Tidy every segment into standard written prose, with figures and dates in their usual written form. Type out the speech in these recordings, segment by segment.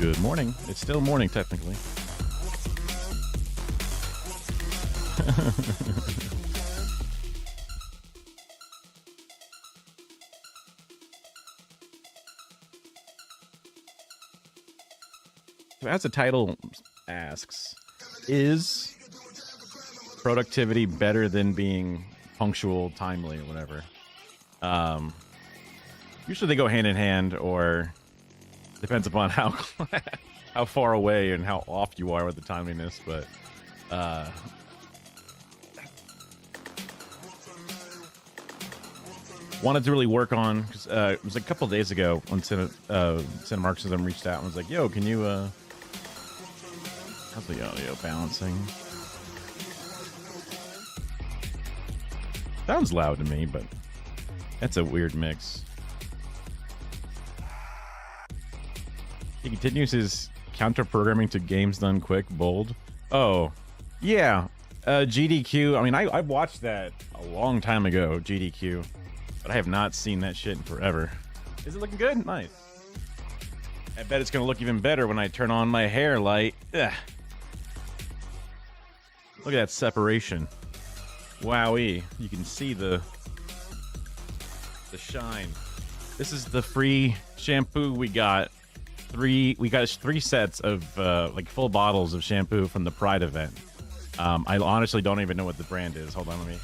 Good morning. It's still morning, technically. So as the title asks, is productivity better than being punctual, timely, or whatever? Usually they go hand in hand, or depends upon how how far away and how off you are with the timeliness. But wanted to really work on, because it was a couple of days ago when Marxism reached out and was like, "Yo, can you how's the audio balancing?" Sounds loud to me, but that's a weird mix. He continues his counter-programming to games done quick, bold. Oh, yeah. GDQ. I mean, I watched that a long time ago, GDQ. But I have not seen that shit in forever. Is it looking good? Nice. I bet it's going to look even better when I turn on my hair light. Ugh. Look at that separation. Wowee. You can see the shine. This is the free shampoo we got. We got 3 sets of like full bottles of shampoo from the Pride event. I honestly don't even know what the brand is. Hold on, let me.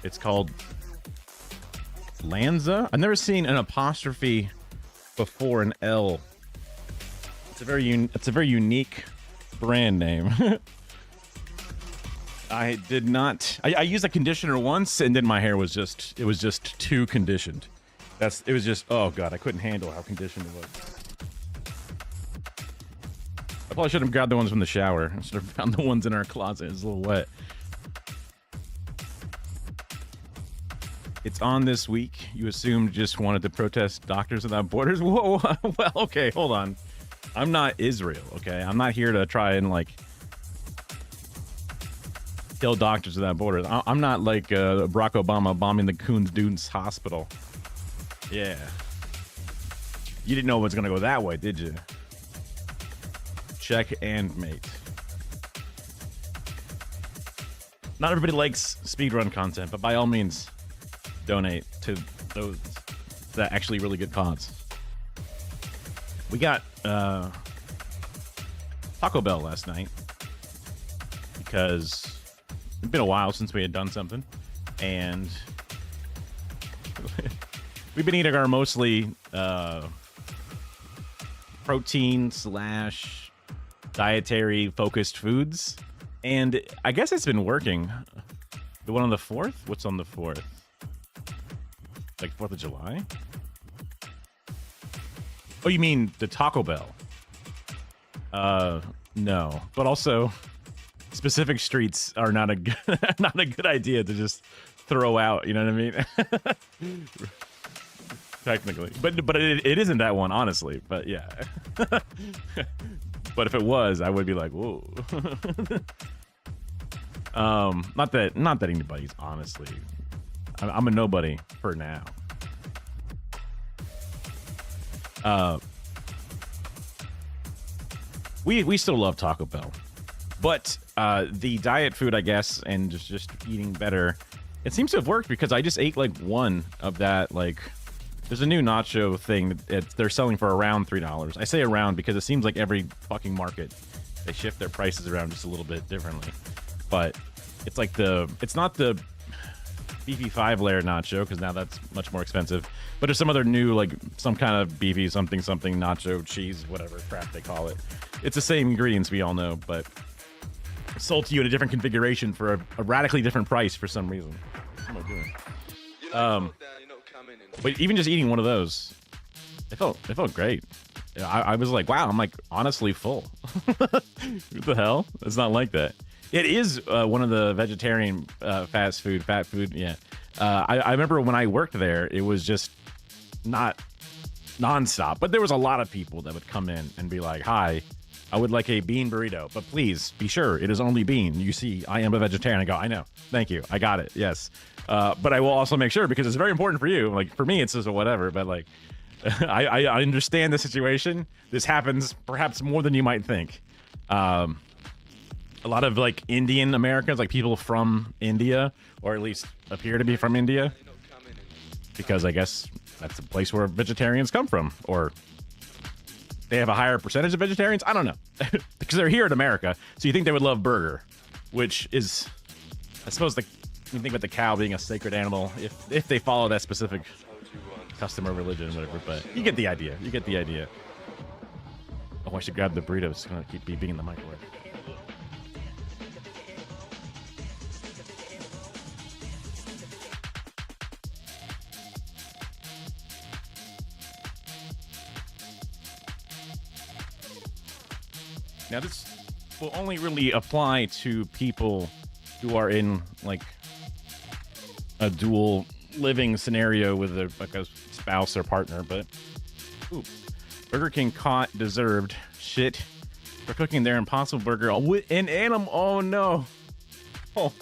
It's called Lanza. I've never seen an apostrophe before an L. It's a very unique brand name. I did not. I used a conditioner once, and then my hair was just too conditioned. It was just, oh god, I couldn't handle how conditioned it was. I probably should have grabbed the ones from the shower. I should have found the ones in our closet. It's a little wet. It's on this week. You assumed just wanted to protest Doctors Without Borders? Whoa, well, okay, hold on. I'm not Israel, okay? I'm not here to try and, like, kill Doctors Without Borders. I'm not like Barack Obama bombing the Koons Hospital. Yeah. You didn't know it was going to go that way, did you? Check and mate. Not everybody likes speedrun content, but by all means, donate to those that actually really good pods. We got Taco Bell last night because it's been a while since we had done something, and we've been eating our mostly protein / dietary focused foods, and I guess it's been working. The one on the 4th? What's on the 4th? Like 4th of July? Oh, you mean the Taco Bell? No. But also, specific streets are not a good idea to just throw out. You know what I mean? Technically, but it isn't that one, honestly. But yeah. But if it was, I would be like, whoa. Not that anybody's honestly. I'm a nobody for now. We still love Taco Bell, but the diet food, I guess, and just eating better, it seems to have worked because I just ate like one of that. Like, there's a new nacho thing that they're selling for around $3. I say around because it seems like every fucking market they shift their prices around just a little bit differently, but it's like it's not the beefy 5-layer nacho, because now that's much more expensive, but there's some other new, like some kind of beefy something nacho cheese, whatever crap they call it. It's the same ingredients we all know, but sold to you in a different configuration for a radically different price for some reason. What am I doing? But even just eating one of those, it felt great. I was like, wow, I'm like honestly full. What the hell? It's not like that. It is one of the vegetarian fat food, yeah, I remember when I worked there, it was just not nonstop, but there was a lot of people that would come in and be like, hi, I would like a bean burrito, but please be sure it is only bean. You see, I am a vegetarian. I go, I know. Thank you. I got it. Yes. But I will also make sure, because it's very important for you. Like, for me, it's just whatever, but like, I understand the situation. This happens perhaps more than you might think. A lot of like Indian Americans, like people from India, or at least appear to be from India, because I guess that's a place where vegetarians come from, or they have a higher percentage of vegetarians. I don't know, because they're here in America. So you think they would love burger, which is, I suppose, you think about the cow being a sacred animal if they follow that specific custom or religion or whatever. But you get the idea. You get the idea. Oh, I should grab the burrito. It's gonna keep beeping in the microwave. Now, this will only really apply to people who are in, like, a dual living scenario with a spouse or partner, but... Ooh. Burger King caught deserved shit for cooking their Impossible Burger with an animal. Oh, no. Oh,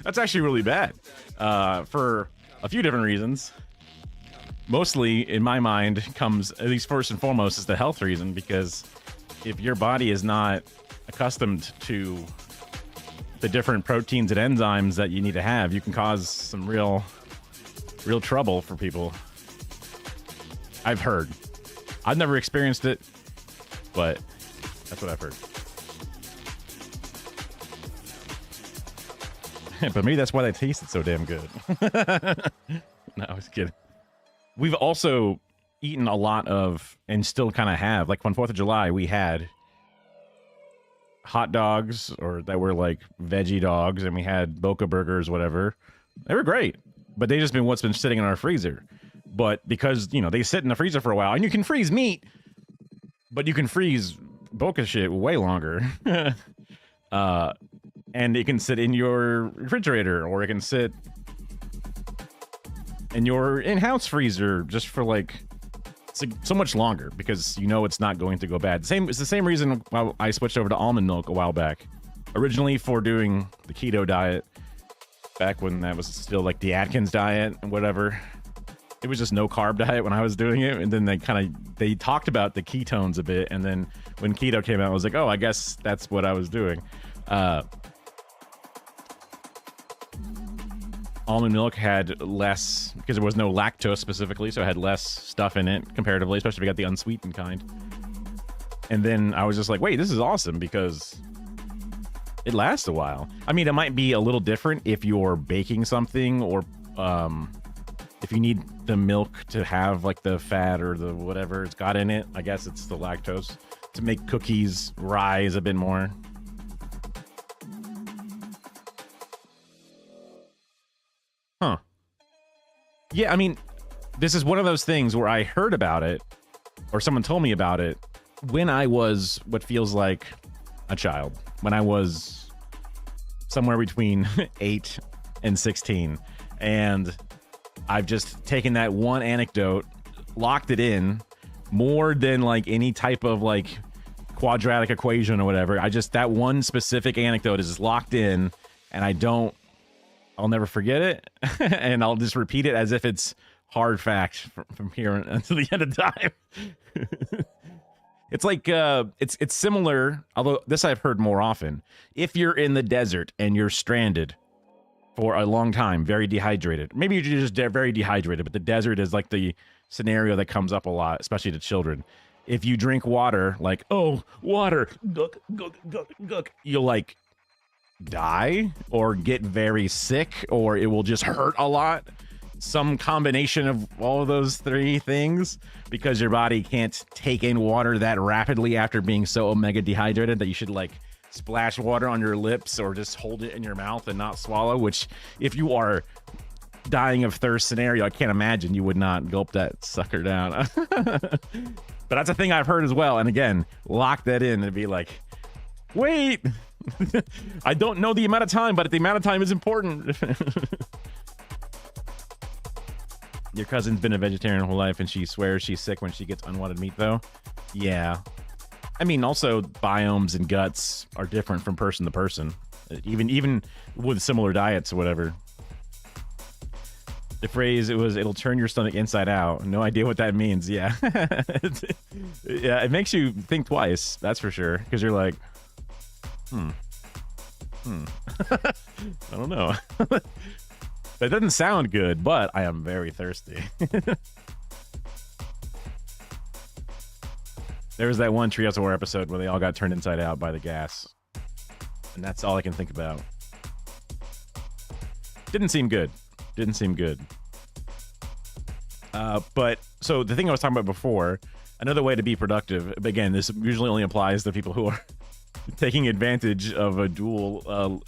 that's actually really bad. For a few different reasons. Mostly, in my mind, comes, at least first and foremost, is the health reason, because... if your body is not accustomed to the different proteins and enzymes that you need to have, you can cause some real trouble for people. I've heard. I've never experienced it, but that's what I've heard. But maybe that's why they tasted so damn good. No, I was kidding. We've also eaten a lot of, and still kind of have, like on 4th of July, we had hot dogs, or that were like veggie dogs, and we had Boca burgers, whatever. They were great, but they just been what's been sitting in our freezer. But because, you know, they sit in the freezer for a while, and you can freeze meat, but you can freeze Boca shit way longer. And it can sit in your refrigerator, or it can sit in your in-house freezer just for like so much longer, because you know it's not going to go bad. It's the same reason why I switched over to almond milk a while back. Originally for doing the keto diet, back when that was still like the Atkins diet and whatever. It was just no carb diet when I was doing it, and then they talked about the ketones a bit, and then when keto came out, I was like, oh, I guess that's what I was doing. Almond milk had less, because there was no lactose specifically, so it had less stuff in it comparatively, especially if you got the unsweetened kind. And then I was just like, wait, this is awesome, because it lasts a while. I mean, it might be a little different if you're baking something, or if you need the milk to have like the fat or the whatever it's got in it. I guess it's the lactose to make cookies rise a bit more. Huh. Yeah, I mean, this is one of those things where I heard about it, or someone told me about it, when I was what feels like a child. When I was somewhere between 8 and 16. And I've just taken that one anecdote, locked it in, more than like any type of like quadratic equation or whatever. That one specific anecdote is locked in, and I'll never forget it, and I'll just repeat it as if it's hard fact from here until the end of time. It's like, it's similar, although this I've heard more often. If you're in the desert and you're stranded for a long time, very dehydrated, maybe you're just very dehydrated, but the desert is like the scenario that comes up a lot, especially to children. If you drink water, like, oh, water, guk, guk, guk, guk, you'll like die or get very sick, or it will just hurt a lot. Some combination of all of those three things, because your body can't take in water that rapidly after being so omega dehydrated that you should like splash water on your lips or just hold it in your mouth and not swallow, which if you are dying of thirst scenario, I can't imagine you would not gulp that sucker down. But that's a thing I've heard as well. And again, lock that in and be like, wait, I don't know the amount of time, but the amount of time is important. Your cousin's been a vegetarian her whole life and she swears she's sick when she gets unwanted meat, though. Yeah. I mean, also, biomes and guts are different from person to person. Even with similar diets or whatever. The phrase, it'll turn your stomach inside out. No idea what that means. Yeah. Yeah, it makes you think twice. That's for sure. Because you're like, I don't know. That doesn't sound good, but I am very thirsty. There was that one Treehouse of Horror episode where they all got turned inside out by the gas. And that's all I can think about. Didn't seem good. Didn't seem good. But, so the thing I was talking about before, another way to be productive, again, this usually only applies to people who are taking advantage of a dual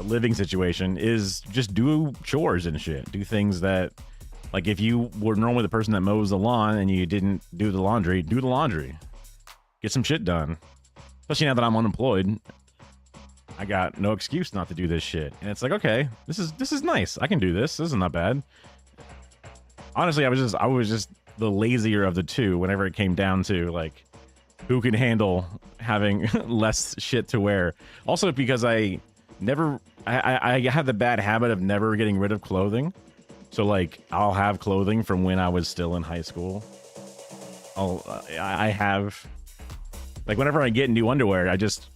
living situation, is just do chores and shit. Do things that, like, if you were normally the person that mows the lawn and you didn't do the laundry, do the laundry. Get some shit done. Especially now that I'm unemployed. I got no excuse not to do this shit. And it's like, okay, this is nice. I can do this. This is not bad. Honestly, I was just the lazier of the two whenever it came down to, like, who can handle having less shit to wear. Also, because I have the bad habit of never getting rid of clothing. So, like, I'll have clothing from when I was still in high school. I have, like, whenever I get new underwear, I just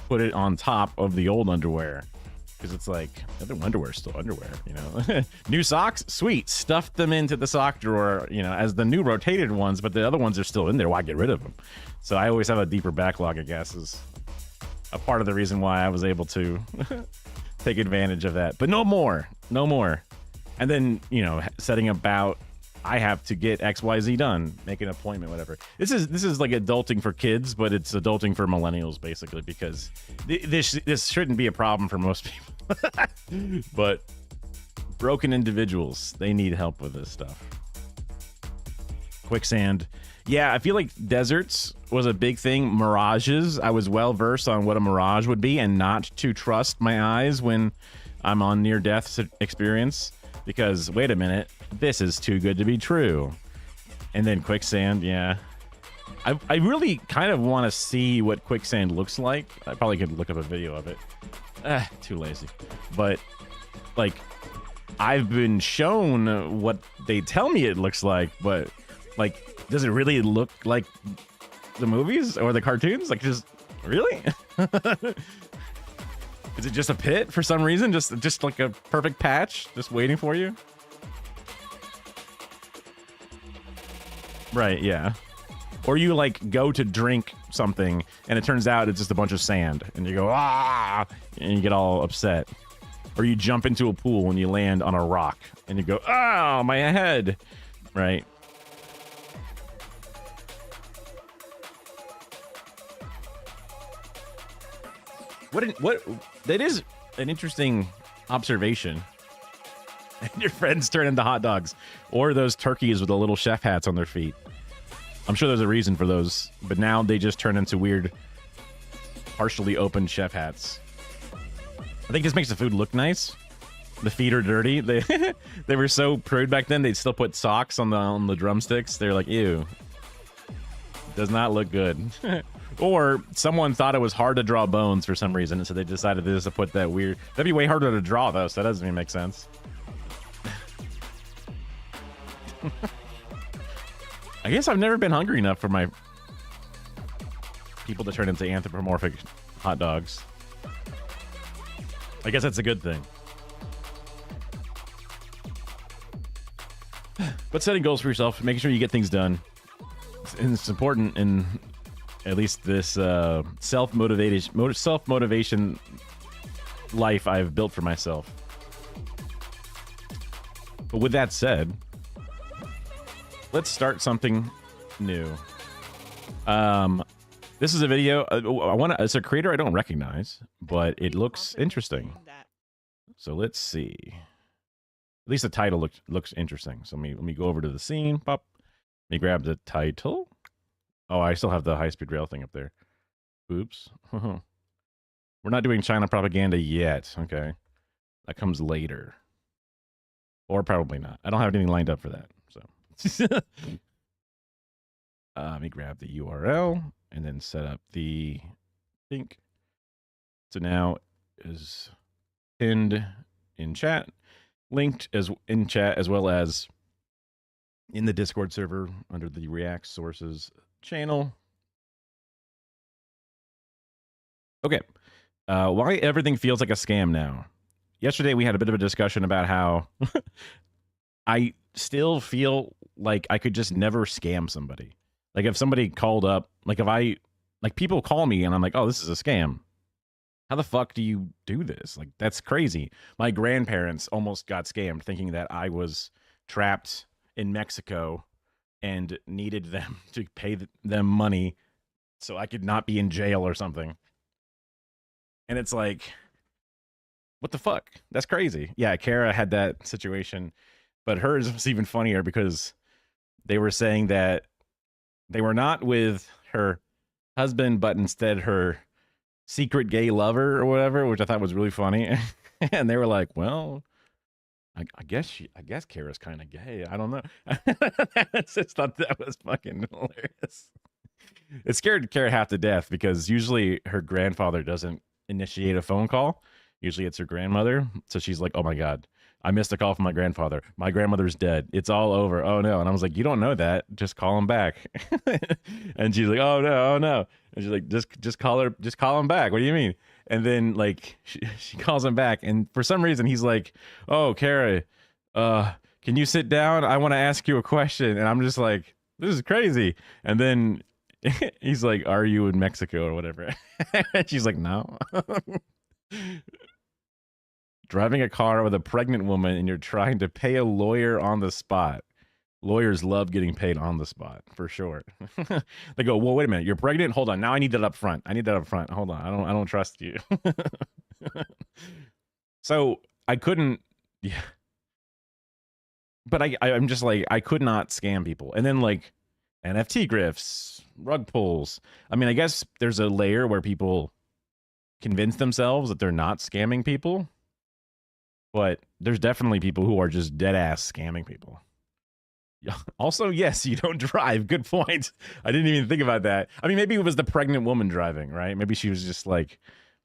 put it on top of the old underwear. Because it's like, the other underwear is still underwear, you know? New socks? Sweet. Stuff them into the sock drawer, you know, as the new rotated ones, but the other ones are still in there. Why get rid of them? So I always have a deeper backlog, I guess, is a part of the reason why I was able to take advantage of that. But no more. No more. And then, you know, setting about, I have to get XYZ done, make an appointment, whatever. This is like adulting for kids, but it's adulting for millennials, basically, because this shouldn't be a problem for most people. But broken individuals, they need help with this stuff. Quicksand. Yeah, I feel like deserts was a big thing. Mirages. I was well versed on what a mirage would be and not to trust my eyes when I'm on near-death experience. Because, wait a minute, this is too good to be true. And then quicksand, yeah. I really kind of want to see what quicksand looks like. I probably could look up a video of it. Too lazy. But, like, I've been shown what they tell me it looks like, but, like, does it really look like the movies or the cartoons? Like, just, really? Is it just a pit for some reason? Just like a perfect patch, just waiting for you? Right, yeah. Or you, like, go to drink something, and it turns out it's just a bunch of sand, and you go, ah, and you get all upset. Or you jump into a pool and you land on a rock, and you go, oh, my head. Right. That is an interesting observation. And your friends turn into hot dogs, or those turkeys with the little chef hats on their feet. I'm sure there's a reason for those, but now they just turn into weird, partially open chef hats. I think this makes the food look nice. The feet are dirty. They were so prude back then. They'd still put socks on the drumsticks. They're like, ew. Does not look good. Or someone thought it was hard to draw bones for some reason, so they decided just to put that weird... That'd be way harder to draw, though, so that doesn't even make sense. I guess I've never been hungry enough for my people to turn into anthropomorphic hot dogs. I guess that's a good thing. But setting goals for yourself, making sure you get things done. It's important in at least this self-motivation life I've built for myself. But with that said, let's start something new. This is a video. It's a creator I don't recognize, but it looks interesting. So let's see. At least the title looks interesting. So let me go over to the scene. Pop. Let me grab the title. Oh, I still have the high-speed rail thing up there. Oops. We're not doing China propaganda yet. Okay. That comes later. or probably not. I don't have anything lined up for that. So let me grab the URL and then set up the link. So now is pinned in chat, linked as in chat, as well as in the Discord server under the React sources channel. Okay. Why everything feels like a scam now. Yesterday we had a bit of a discussion about how I still feel like I could just never scam somebody. Like if somebody called up, like if I, like people call me and I'm like, oh, this is a scam. How the fuck do you do this? Like, that's crazy. My grandparents almost got scammed thinking that I was trapped in Mexico and needed them to pay them money so I could not be in jail or something. And it's like, what the fuck? That's crazy. Yeah, Kara had that situation, but hers was even funnier because they were saying that they were not with her husband, but instead her secret gay lover or whatever, which I thought was really funny. And they were like, well, I guess Kara's kind of gay. I don't know. I just thought that was fucking hilarious. It scared Kara half to death because usually her grandfather doesn't initiate a phone call. Usually it's her grandmother. So she's like, oh my God, I missed a call from my grandfather. My grandmother's dead. It's all over. Oh no. And I was like, you don't know that. Just call him back. And she's like, oh no, oh no. And she's like, just call him back. What do you mean? And then like she calls him back. And for some reason he's like, oh, Kara, can you sit down? I want to ask you a question. And I'm just like, this is crazy. And then he's like, are you in Mexico or whatever? And she's like, no. Driving a car with a pregnant woman and you're trying to pay a lawyer on the spot. Lawyers love getting paid on the spot, for sure. They go, well, wait a minute, you're pregnant? Hold on, now I need that up front. Hold on, I don't trust you. So I couldn't, yeah. But I'm just like, I could not scam people. And then like NFT grifts, rug pulls. I mean, I guess there's a layer where people convince themselves that they're not scamming people. But there's definitely people who are just dead ass scamming people. Also, yes, you don't drive. Good point. I didn't even think about that. I mean, maybe it was the pregnant woman driving, right? Maybe she was just like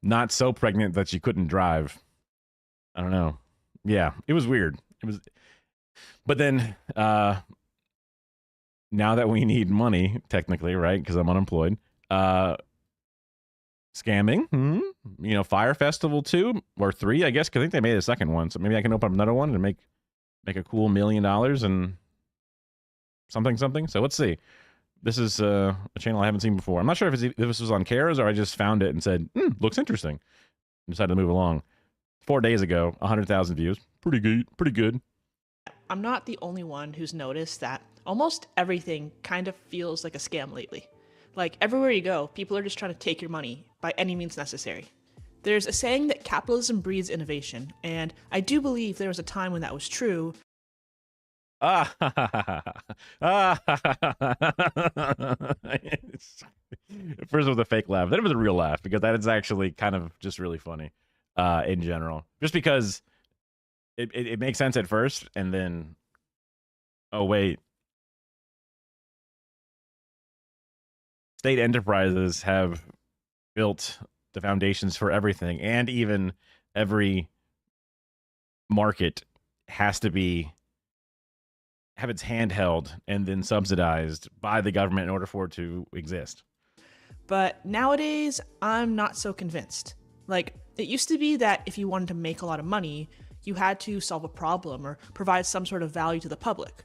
not so pregnant that she couldn't drive. I don't know. Yeah, it was weird. It was, but then now that we need money, technically, right? Because I'm unemployed. Scamming, you know, Fire Festival 2 or 3, I guess, because I think they made a second one. So maybe I can open up another one and make a cool $1 million and something. So let's see. This is a channel I haven't seen before. I'm not sure if this was on Kara's or I just found it and said, looks interesting. And decided to move along. 4 days ago, 100,000 views. Pretty good. I'm not the only one who's noticed that almost everything kind of feels like a scam lately. Like, everywhere you go, people are just trying to take your money by any means necessary. There's a saying that capitalism breeds innovation, and I do believe there was a time when that was true. First it was a fake laugh, then it was a real laugh, because that is actually kind of just really funny in general. Just because it makes sense at first, and then, oh wait. State enterprises have built the foundations for everything, and even every market has to have its hand held and then subsidized by the government in order for it to exist. But nowadays, I'm not so convinced. Like, it used to be that if you wanted to make a lot of money, you had to solve a problem or provide some sort of value to the public.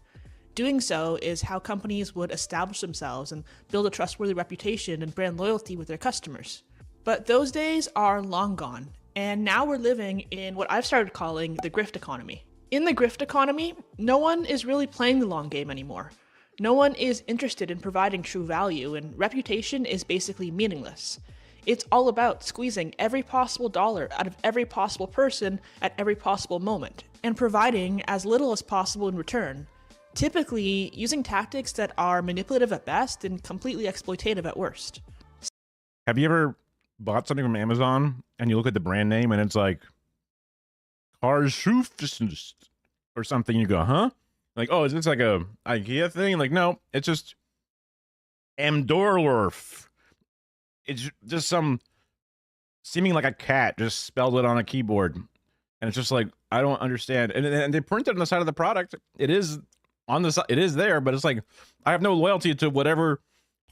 Doing so is how companies would establish themselves and build a trustworthy reputation and brand loyalty with their customers. But those days are long gone, and now we're living in what I've started calling the grift economy. In the grift economy, no one is really playing the long game anymore. No one is interested in providing true value, and reputation is basically meaningless. It's all about squeezing every possible dollar out of every possible person at every possible moment, and providing as little as possible in return. Typically using tactics that are manipulative at best and completely exploitative at worst. Have you ever bought something from Amazon and you look at the brand name and it's like Cars Shoe or something. You go, huh? Like, oh, is this like a IKEA thing? Like, no, it's just Amdorlorf. It's just some seeming like a cat just spelled it on a keyboard. And it's just like, I don't understand. And they print it on the side of the product. It is on the side, it is there, but it's like, I have no loyalty to whatever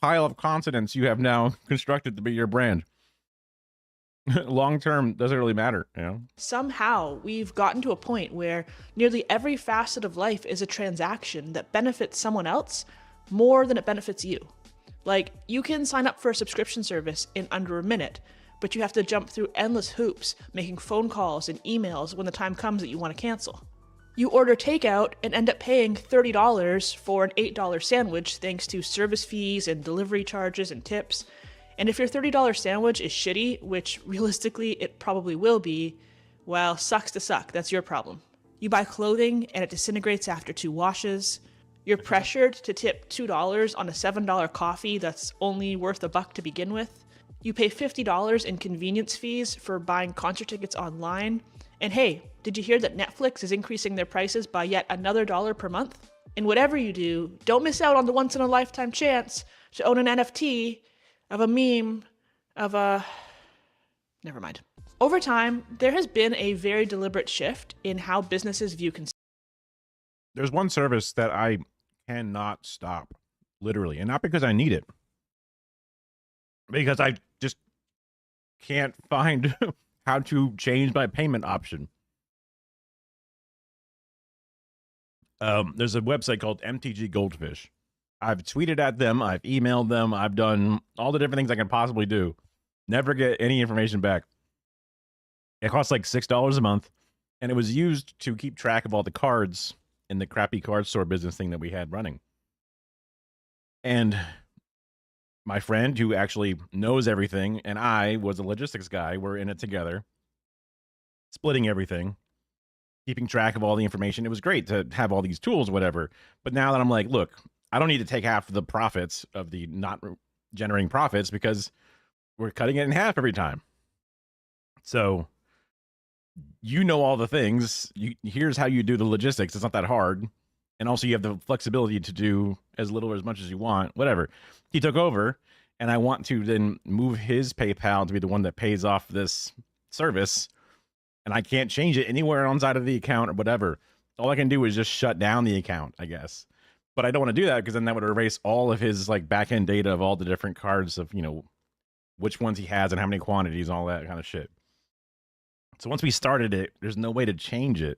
pile of consonants you have now constructed to be your brand. Long term doesn't really matter, you know? Somehow, we've gotten to a point where nearly every facet of life is a transaction that benefits someone else more than it benefits you. Like, you can sign up for a subscription service in under a minute, but you have to jump through endless hoops, making phone calls and emails when the time comes that you want to cancel. You order takeout and end up paying $30 for an $8 sandwich thanks to service fees and delivery charges and tips. And if your $30 sandwich is shitty, which realistically it probably will be, well, sucks to suck, that's your problem. You buy clothing and it disintegrates after 2 washes. You're pressured to tip $2 on a $7 coffee that's only worth $1 to begin with. You pay $50 in convenience fees for buying concert tickets online. And hey, did you hear that Netflix is increasing their prices by yet another $1 per month? And whatever you do, don't miss out on the once-in-a-lifetime chance to own an NFT of a meme of a... Never mind. Over time, there has been a very deliberate shift in how businesses view consumers. There's one service that I cannot stop, literally, and not because I need it, because I just can't find how to change my payment option. There's a website called MTG Goldfish. I've tweeted at them, I've emailed them, I've done all the different things I can possibly do. Never get any information back. It costs like $6 a month, and it was used to keep track of all the cards in the crappy card store business thing that we had running. And my friend, who actually knows everything, and I was a logistics guy, we're in it together, splitting everything, keeping track of all the information. It was great to have all these tools, whatever. But now that I'm like, look, I don't need to take half of the profits of the not generating profits because we're cutting it in half every time. So you know all the things. Here's how you do the logistics. It's not that hard. And also you have the flexibility to do as little or as much as you want, whatever. He took over, and I want to then move his PayPal to be the one that pays off this service, and I can't change it anywhere outside of the account or whatever. All I can do is just shut down the account, I guess. But I don't want to do that because then that would erase all of his like back-end data of all the different cards of, you know, which ones he has and how many quantities and all that kind of shit. So once we started it, there's no way to change it.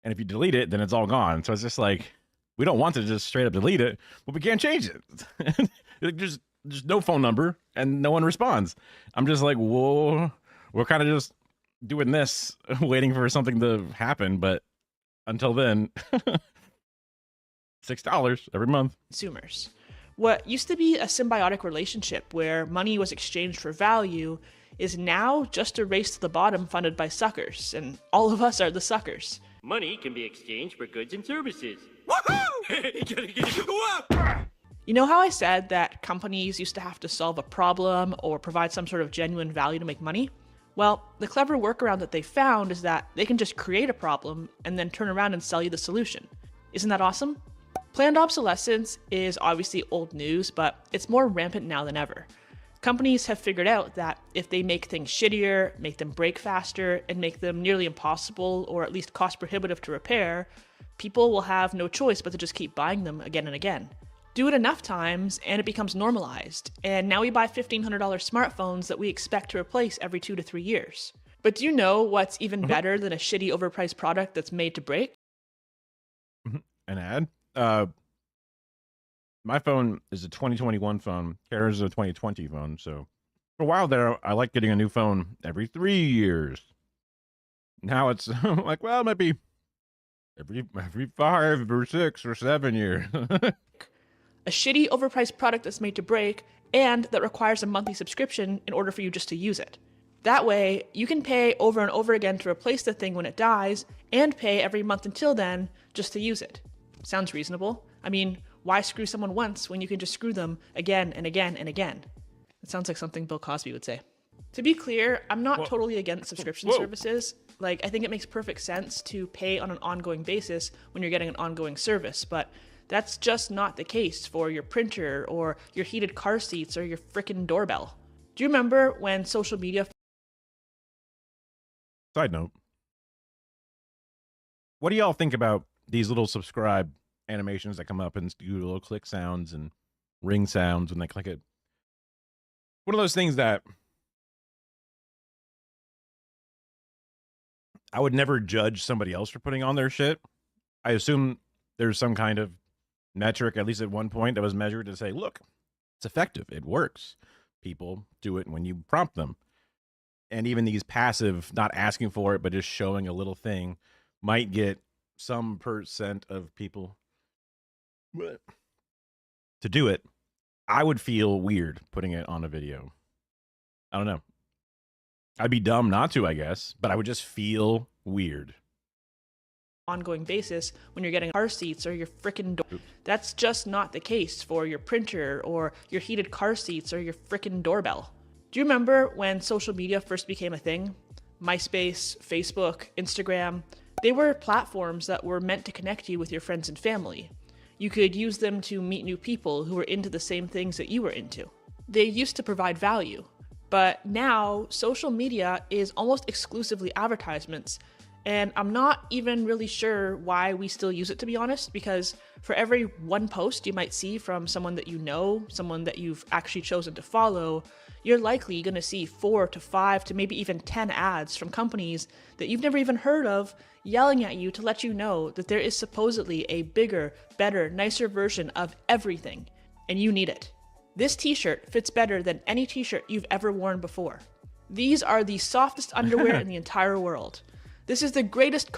And if you delete it, then it's all gone. So it's just like, we don't want to just straight up delete it, but we can't change it. There's no phone number and no one responds. I'm just like, whoa, we're kind of just doing this, waiting for something to happen. But until then, $6 every month. Consumers. What used to be a symbiotic relationship where money was exchanged for value is now just a race to the bottom funded by suckers, and all of us are the suckers. Money can be exchanged for goods and services. You know how I said that companies used to have to solve a problem or provide some sort of genuine value to make money? Well, the clever workaround that they found is that they can just create a problem and then turn around and sell you the solution. Isn't that awesome? Planned obsolescence is obviously old news, but it's more rampant now than ever. Companies have figured out that if they make things shittier, make them break faster, and make them nearly impossible or at least cost prohibitive to repair, people will have no choice but to just keep buying them again and again. Do it enough times and it becomes normalized, and now we buy $1,500 smartphones that we expect to replace every 2 to 3 years. But do you know what's even better than a shitty overpriced product that's made to break? An ad? My phone is a 2021 phone. Kara's a 2020 phone. So for a while there, I like getting a new phone every 3 years. Now it's like, well, it might be every 5 or 6 or 7 years. A shitty overpriced product that's made to break and that requires a monthly subscription in order for you just to use it. That way, you can pay over and over again to replace the thing when it dies and pay every month until then just to use it. Sounds reasonable. I mean, why screw someone once when you can just screw them again and again and again? It sounds like something Bill Cosby would say. To be clear, I'm not Well, totally against subscription services. Like, I think it makes perfect sense to pay on an ongoing basis when you're getting an ongoing service, but that's just not the case for your printer or your heated car seats or your frickin' doorbell. Do you remember when social media Side note. What do y'all think about these little subscribe animations that come up and do little click sounds and ring sounds when they click it? One of those things that I would never judge somebody else for putting on their shit. I assume there's some kind of metric, at least at one point, that was measured to say, look, it's effective. It works. People do it when you prompt them. And even these passive, not asking for it, but just showing a little thing might get some percent of people to do it. I would feel weird putting it on a video. I don't know. I'd be dumb not to, I guess, but I would just feel weird. ongoing basis when you're getting car seats or your frickin' that's just not the case for your printer or your heated car seats or your frickin' doorbell. Do you remember when social media first became a thing? MySpace, Facebook, Instagram, they were platforms that were meant to connect you with your friends and family. You could use them to meet new people who were into the same things that you were into. They used to provide value, but now social media is almost exclusively advertisements. And I'm not even really sure why we still use it, to be honest, because for every one post you might see from someone that you know, someone that you've actually chosen to follow, you're likely going to see 4 to 5 to maybe even 10 ads from companies that you've never even heard of yelling at you to let you know that there is supposedly a bigger, better, nicer version of everything, and you need it. This t-shirt fits better than any t-shirt you've ever worn before. These are the softest underwear in the entire world. This is the greatest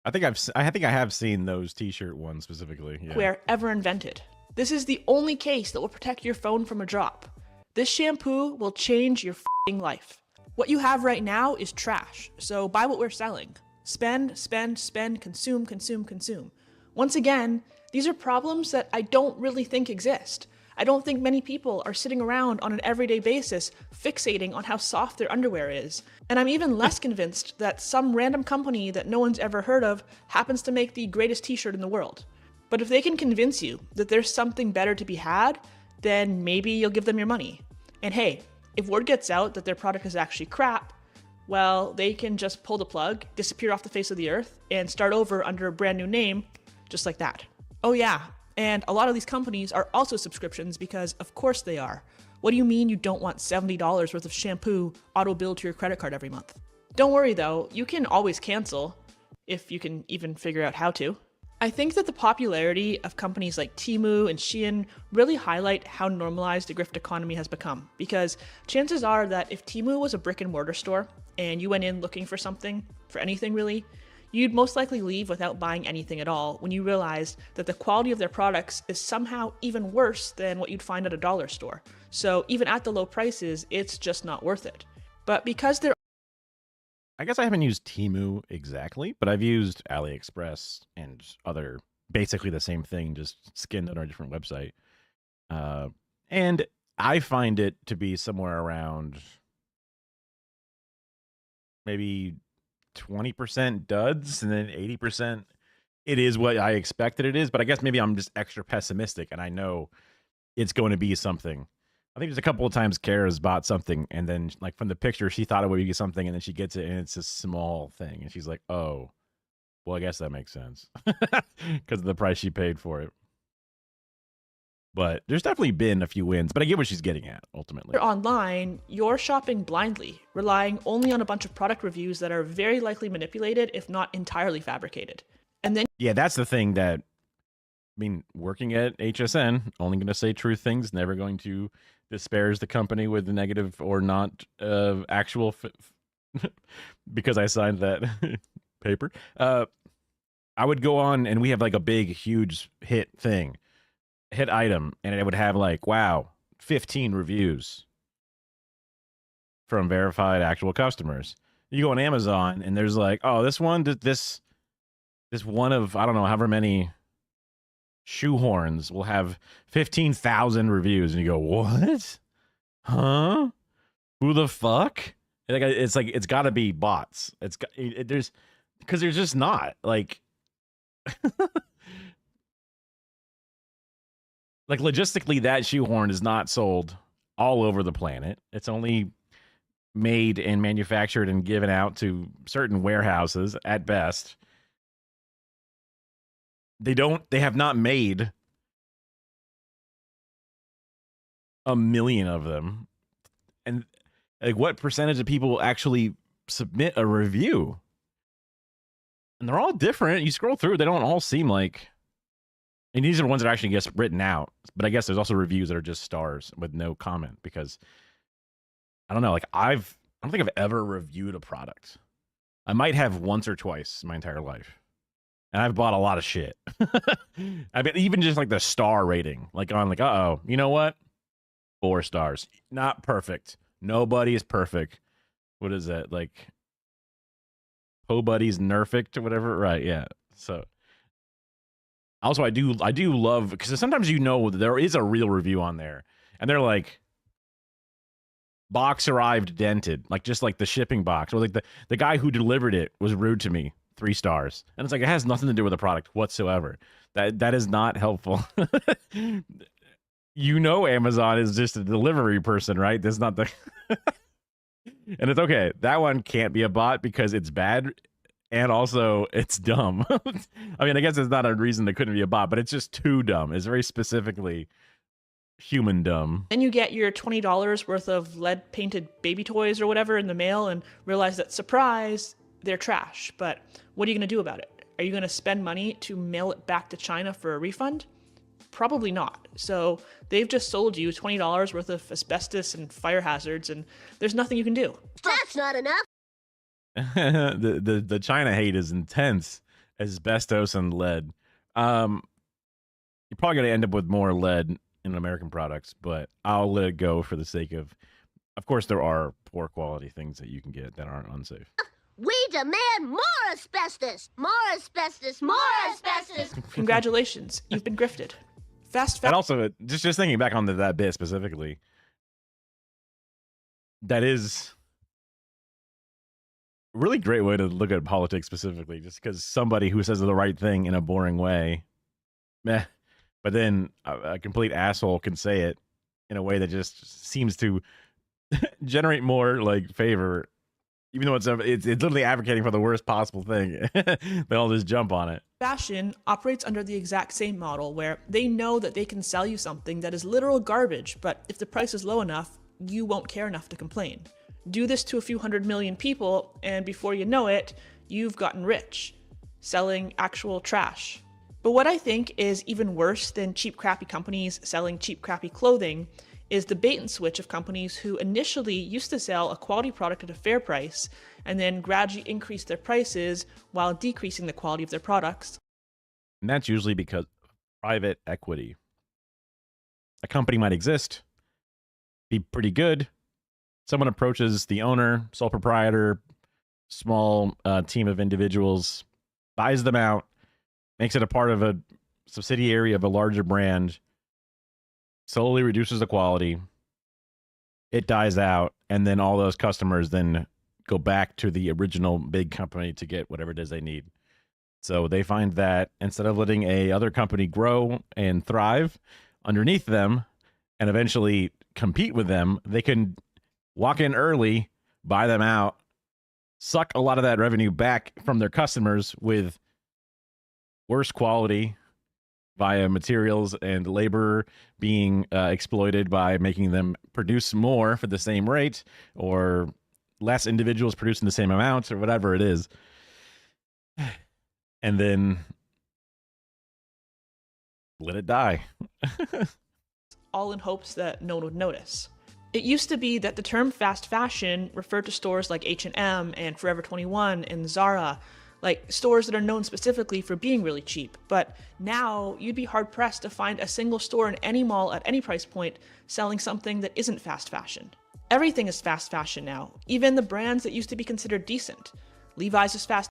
I think I have seen those t-shirt ones specifically. cookware ever invented. This is the only case that will protect your phone from a drop. This shampoo will change your f***ing life. What you have right now is trash, so buy what we're selling. Spend, spend, spend, consume, consume, consume. Once again, these are problems that I don't really think exist. I don't think many people are sitting around on an everyday basis fixating on how soft their underwear is. And I'm even less convinced that some random company that no one's ever heard of happens to make the greatest t-shirt in the world. But if they can convince you that there's something better to be had, then maybe you'll give them your money. And hey, if word gets out that their product is actually crap, well, they can just pull the plug, disappear off the face of the earth, and start over under a brand new name, just like that. Oh yeah, and a lot of these companies are also subscriptions because of course they are. What do you mean you don't want $70 worth of shampoo auto-billed to your credit card every month? Don't worry though, you can always cancel, if you can even figure out how to. I think that the popularity of companies like Temu and Shein really highlight how normalized the grift economy has become, because chances are that if Temu was a brick and mortar store and you went in looking for something, for anything really, you'd most likely leave without buying anything at all when you realized that the quality of their products is somehow even worse than what you'd find at a dollar store. So even at the low prices, it's just not worth it. But because they're I guess I haven't used Temu exactly, but I've used AliExpress and other basically the same thing, just skinned on a different website. And I find it to be somewhere around maybe 20% duds and then 80% it is what I expected it is. But I guess maybe I'm just extra pessimistic and I know it's going to be something. I think there's a couple of times Kara's bought something and then like from the picture, she thought it would be something and then she gets it and it's a small thing. And she's like, oh, well, I guess that makes sense because of the price she paid for it. But there's definitely been a few wins, but I get what she's getting at ultimately. online, you're shopping blindly, relying only on a bunch of product reviews that are very likely manipulated, if not entirely fabricated. And then Yeah, that's the thing that, I mean, working at HSN, only going to say true things, never going to disparage the company with the negative or not actual because I signed that paper. I would go on and we have like a big, huge hit item, and it would have like, wow, 15 reviews from verified actual customers. You go on Amazon and there's like, oh, this one of, I don't know, however many shoehorns will have 15,000 reviews, and you go, what? Huh? Who the fuck? It's like it's got to be bots. There's because there's just not like like logistically that shoehorn is not sold all over the planet. It's only made and manufactured and given out to certain warehouses at best. They have not made a million of them. And like what percentage of people actually submit a review? And they're all different. You scroll through, they don't all seem like, and these are the ones that actually get written out. But I guess there's also reviews that are just stars with no comment because I don't know. Like I don't think I've ever reviewed a product. I might have once or twice in my entire life. And I've bought a lot of shit. I mean, even just like the star rating, like on like, uh-oh, you know what? 4 stars. Not perfect. Nobody is perfect. What is that? Like, Nobody's nerfect or whatever. Right, yeah. So, also, I do love, because sometimes there is a real review on there. And they're like, box arrived dented. Like, just like the shipping box. Or like the guy who delivered it was rude to me. 3 stars. And it's like, it has nothing to do with the product whatsoever. That is not helpful. Amazon is just a delivery person, right? That's not the and it's okay. That one can't be a bot because it's bad and also it's dumb. I mean, I guess it's not a reason it couldn't be a bot, but it's just too dumb. It's very specifically human dumb. Then you get your $20 worth of lead painted baby toys or whatever in the mail and realize that, surprise, they're trash. But what are you going to do about it? Are you going to spend money to mail it back to China for a refund? Probably not. So they've just sold you $20 worth of asbestos and fire hazards, and there's nothing you can do. That's not enough. the China hate is intense. Asbestos and lead. You're probably going to end up with more lead in American products, but I'll let it go for the sake of course, there are poor quality things that you can get that aren't unsafe. We demand more asbestos! More asbestos! More asbestos! Congratulations, you've been grifted. Fast. And also, just thinking back on that bit specifically, that is a really great way to look at politics specifically, just because somebody who says the right thing in a boring way, meh, but then a complete asshole can say it in a way that just seems to generate more like favor. Even though it's literally advocating for the worst possible thing, they'll just jump on it. Fashion operates under the exact same model where they know that they can sell you something that is literal garbage, but if the price is low enough, you won't care enough to complain. Do this to a few 100 million people, and before you know it, you've gotten rich, selling actual trash. But what I think is even worse than cheap, crappy companies selling cheap, crappy clothing is the bait and switch of companies who initially used to sell a quality product at a fair price and then gradually increase their prices while decreasing the quality of their products. And that's usually because of private equity. A company might exist, be pretty good. Someone approaches the owner, sole proprietor, small team of individuals, buys them out, makes it a part of a subsidiary of a larger brand, slowly reduces the quality, it dies out, and then all those customers then go back to the original big company to get whatever it is they need. So they find that instead of letting a other company grow and thrive underneath them and eventually compete with them, they can walk in early, buy them out, suck a lot of that revenue back from their customers with worse quality via materials and labor being exploited by making them produce more for the same rate, or less individuals producing the same amount, or whatever it is. And then let it die. All in hopes that no one would notice. It used to be that the term fast fashion referred to stores like H&M and Forever 21 and Zara, like stores that are known specifically for being really cheap. But now you'd be hard pressed to find a single store in any mall at any price point selling something that isn't fast fashion. Everything is fast fashion now, even the brands that used to be considered decent. Levi's is fast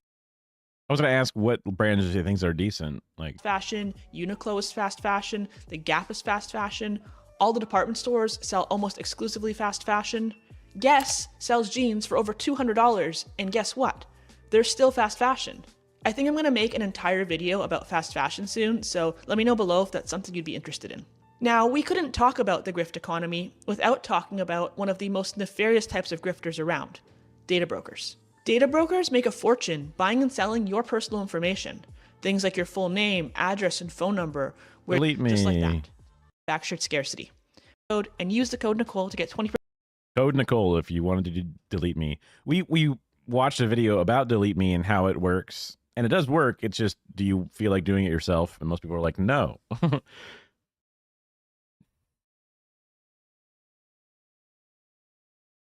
I was going to ask what brands do you think are decent? Like fashion, Uniqlo is fast fashion, The Gap is fast fashion, all the department stores sell almost exclusively fast fashion. Guess sells jeans for over $200, and guess what? They're still fast fashion. I think I'm gonna make an entire video about fast fashion soon, so let me know below if that's something you'd be interested in. Now, we couldn't talk about the grift economy without talking about one of the most nefarious types of grifters around, data brokers. Data brokers make a fortune buying and selling your personal information. Things like your full name, address, and phone number. Delete me. Just like that. Backshirts scarcity. And use the code Nicole to get 20%. Code Nicole if you wanted to delete me. We watched a video about delete me and how it works. And it does work. It's just, do you feel like doing it yourself? And most people are like, no.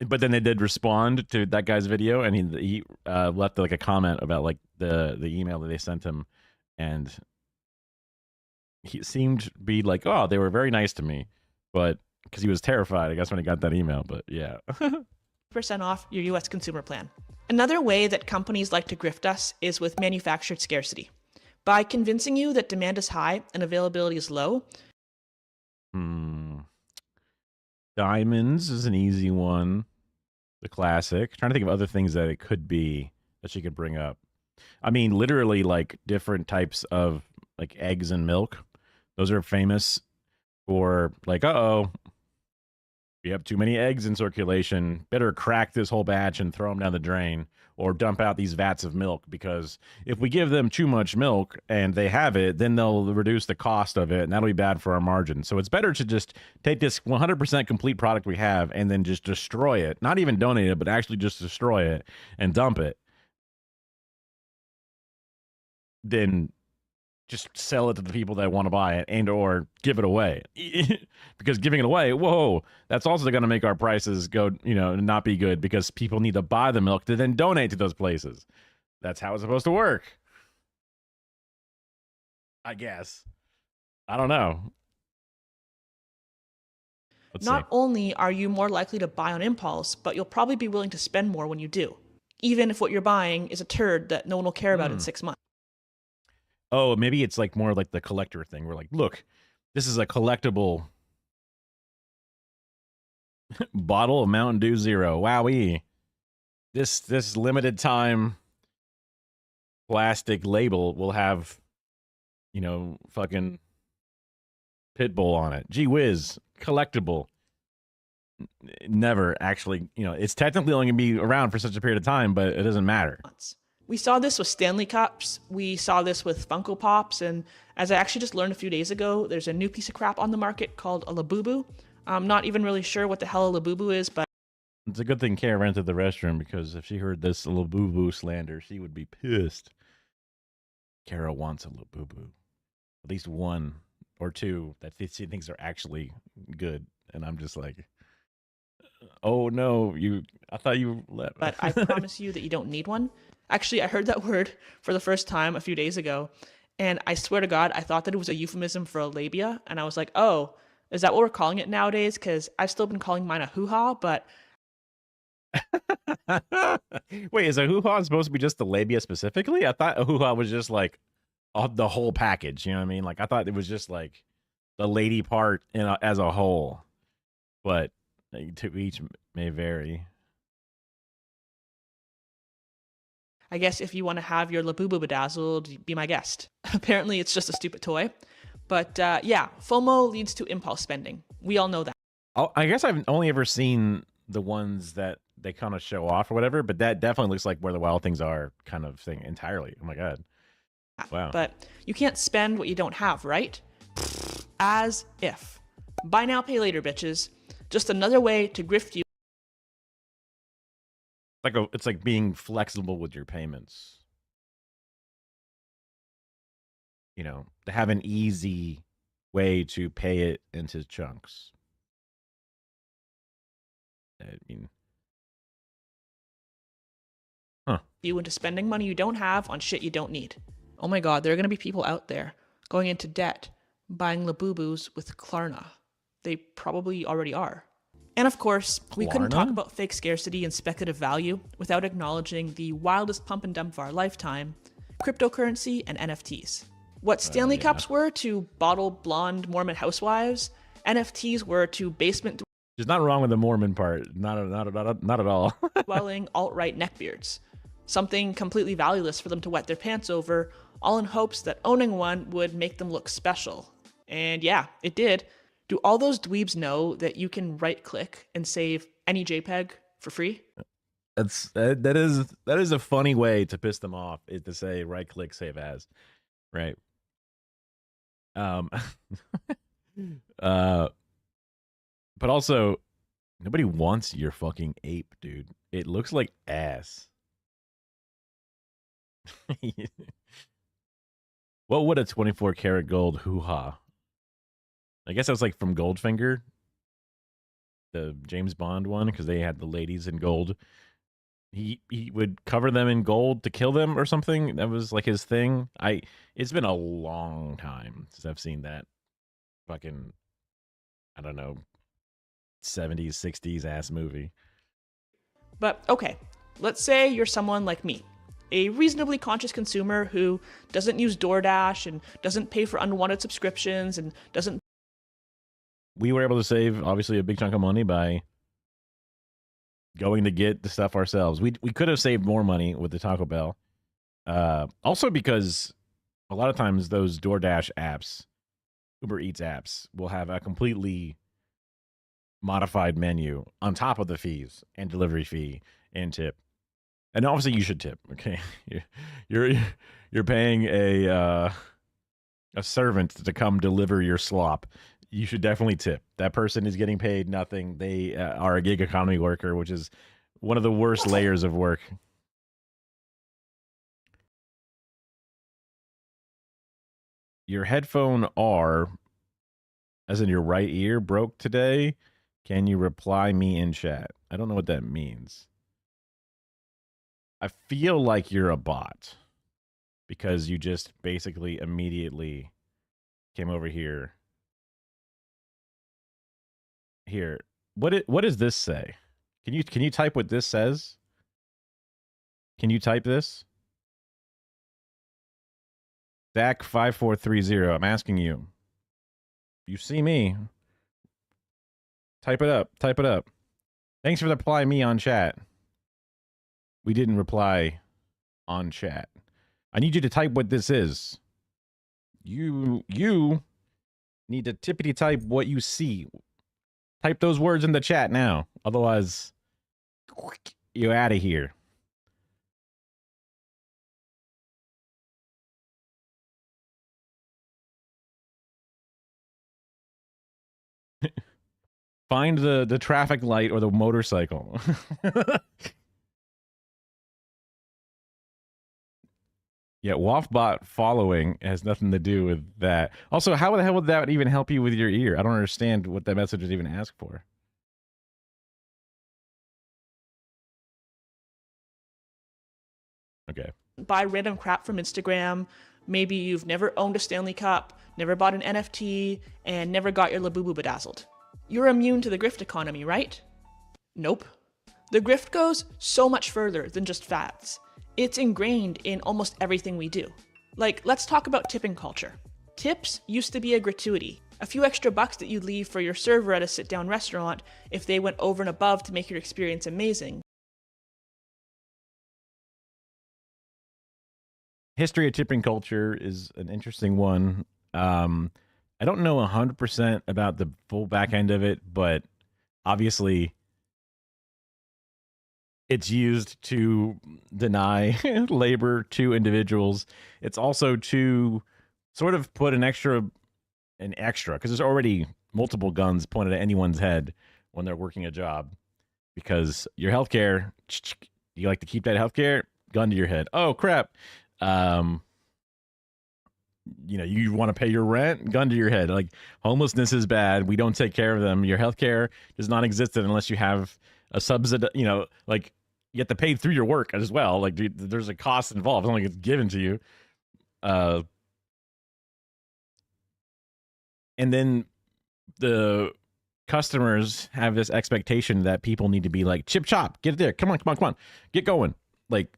But then they did respond to that guy's video, and he left like a comment about like the email that they sent him, and he seemed to be like, oh, they were very nice to me, but because he was terrified, I guess, when he got that email. But yeah. % off your US consumer plan. Another way that companies like to grift us is with manufactured scarcity. By convincing you that demand is high and availability is low. Diamonds is an easy one. The classic. Trying to think of other things that it could be that she could bring up. I mean, literally like different types of like eggs and milk. Those are famous for like, uh-oh, we have too many eggs in circulation. Better crack this whole batch and throw them down the drain, or dump out these vats of milk, because if we give them too much milk and they have it, then they'll reduce the cost of it, and that'll be bad for our margin. So it's better to just take this 100% complete product we have and then just destroy it. Not even donate it, but actually just destroy it and dump it. Then just sell it to the people that want to buy it, and or give it away. Because giving it away, whoa, that's also going to make our prices go, not be good, because people need to buy the milk to then donate to those places. That's how it's supposed to work, I guess. I don't know. Not only are you more likely to buy on impulse, but you'll probably be willing to spend more when you do, even if what you're buying is a turd that no one will care about in 6 months. Oh, maybe it's like more like the collector thing. We're like, look, this is a collectible bottle of Mountain Dew Zero. Wowee. This limited time plastic label will have, fucking Pitbull on it. Gee whiz. Collectible. Never actually, it's technically only going to be around for such a period of time, but it doesn't matter. We saw this with Stanley Cups, we saw this with Funko Pops, and as I actually just learned a few days ago, there's a new piece of crap on the market called a Labubu. I'm not even really sure what the hell a Labubu is, but it's a good thing Kara rented the restroom, because if she heard this Labubu slander, she would be pissed. Kara wants a Labubu. At least one or two that she thinks are actually good, and I'm just like, oh no, I thought you left. But I promise you that you don't need one. Actually, I heard that word for the first time a few days ago, and I swear to God, I thought that it was a euphemism for a labia, and I was like, oh, is that what we're calling it nowadays? Because I've still been calling mine a hoo-ha, but... Wait, is a hoo-ha supposed to be just the labia specifically? I thought a hoo-ha was just like the whole package, you know what I mean? Like, I thought it was just like the lady part as a whole, but to each may vary. I guess if you want to have your Labubu bedazzled, be my guest. Apparently, it's just a stupid toy. But yeah, FOMO leads to impulse spending. We all know that. I guess I've only ever seen the ones that they kind of show off or whatever, but that definitely looks like where the wild things are kind of thing entirely. Oh my God. Wow. But you can't spend what you don't have, right? As if. Buy now, pay later, bitches. Just another way to grift you. It's like being flexible with your payments. To have an easy way to pay it into chunks. I mean, you into spending money you don't have on shit you don't need. Oh my God, there are going to be people out there going into debt, buying Labubus with Klarna. They probably already are. And of course, we couldn't talk about fake scarcity and speculative value without acknowledging the wildest pump and dump of our lifetime, cryptocurrency and NFTs. What Stanley Cups were to bottle blonde Mormon housewives, NFTs were to basement There's not wrong with the Mormon part. Not at all. dwelling alt-right neckbeards. Something completely valueless for them to wet their pants over, all in hopes that owning one would make them look special. And yeah, it did. Do all those dweebs know that you can right-click and save any JPEG for free? That is a funny way to piss them off, is to say right click save as, right? But also nobody wants your fucking ape, dude. It looks like ass. What would a 24 karat gold hoo-ha? I guess that was like from Goldfinger, the James Bond one, because they had the ladies in gold. He would cover them in gold to kill them or something. That was like his thing. It's been a long time since I've seen that fucking, I don't know, 70s, 60s ass movie. But okay, let's say you're someone like me, a reasonably conscious consumer who doesn't use DoorDash and doesn't pay for unwanted subscriptions and doesn't. We were able to save obviously a big chunk of money by going to get the stuff ourselves. We could have saved more money with the Taco Bell. Also because a lot of times those DoorDash apps, Uber Eats apps, will have a completely modified menu on top of the fees and delivery fee and tip. And obviously you should tip, okay? You're paying a servant to come deliver your slop. You should definitely tip. That person is getting paid nothing. They are a gig economy worker, which is one of the worst layers of work. Your headphone R, as in your right ear, broke today. Can you reply me in chat? I don't know what that means. I feel like you're a bot because you just basically immediately came over here. Here, what does this say? Can you type what this says? Can you type this? Dak5430. I'm asking you. You see me? Type it up. Type it up. Thanks for replying me on chat. We didn't reply on chat. I need you to type what this is. You need to tippity type what you see. Type those words in the chat now. Otherwise, you're out of here. Find the traffic light or the motorcycle. Yeah, Waffbot following has nothing to do with that. Also, how the hell would that even help you with your ear? I don't understand what that message is even asked for. Okay. Buy random crap from Instagram. Maybe you've never owned a Stanley Cup, never bought an NFT, and never got your Labubu bedazzled. You're immune to the grift economy, right? Nope. The grift goes so much further than just fads. It's ingrained in almost everything we do. Like, let's talk about tipping culture. Tips used to be a gratuity, a few extra bucks that you'd leave for your server at a sit-down restaurant if they went over and above to make your experience amazing. History of tipping culture is an interesting one. I don't know 100% about the full back end of it, but obviously it's used to deny labor to individuals. It's also to sort of put an extra, because there's already multiple guns pointed at anyone's head when they're working a job. Because your healthcare, you like to keep that healthcare, gun to your head. Oh crap. You want to pay your rent, gun to your head. Like, homelessness is bad. We don't take care of them. Your healthcare does not exist unless you have a subsidy. Like, you have to pay through your work as well. Like, there's a cost involved. It's not like it's given to you. And then the customers have this expectation that people need to be like, chip chop, get it there. Come on, get going. Like,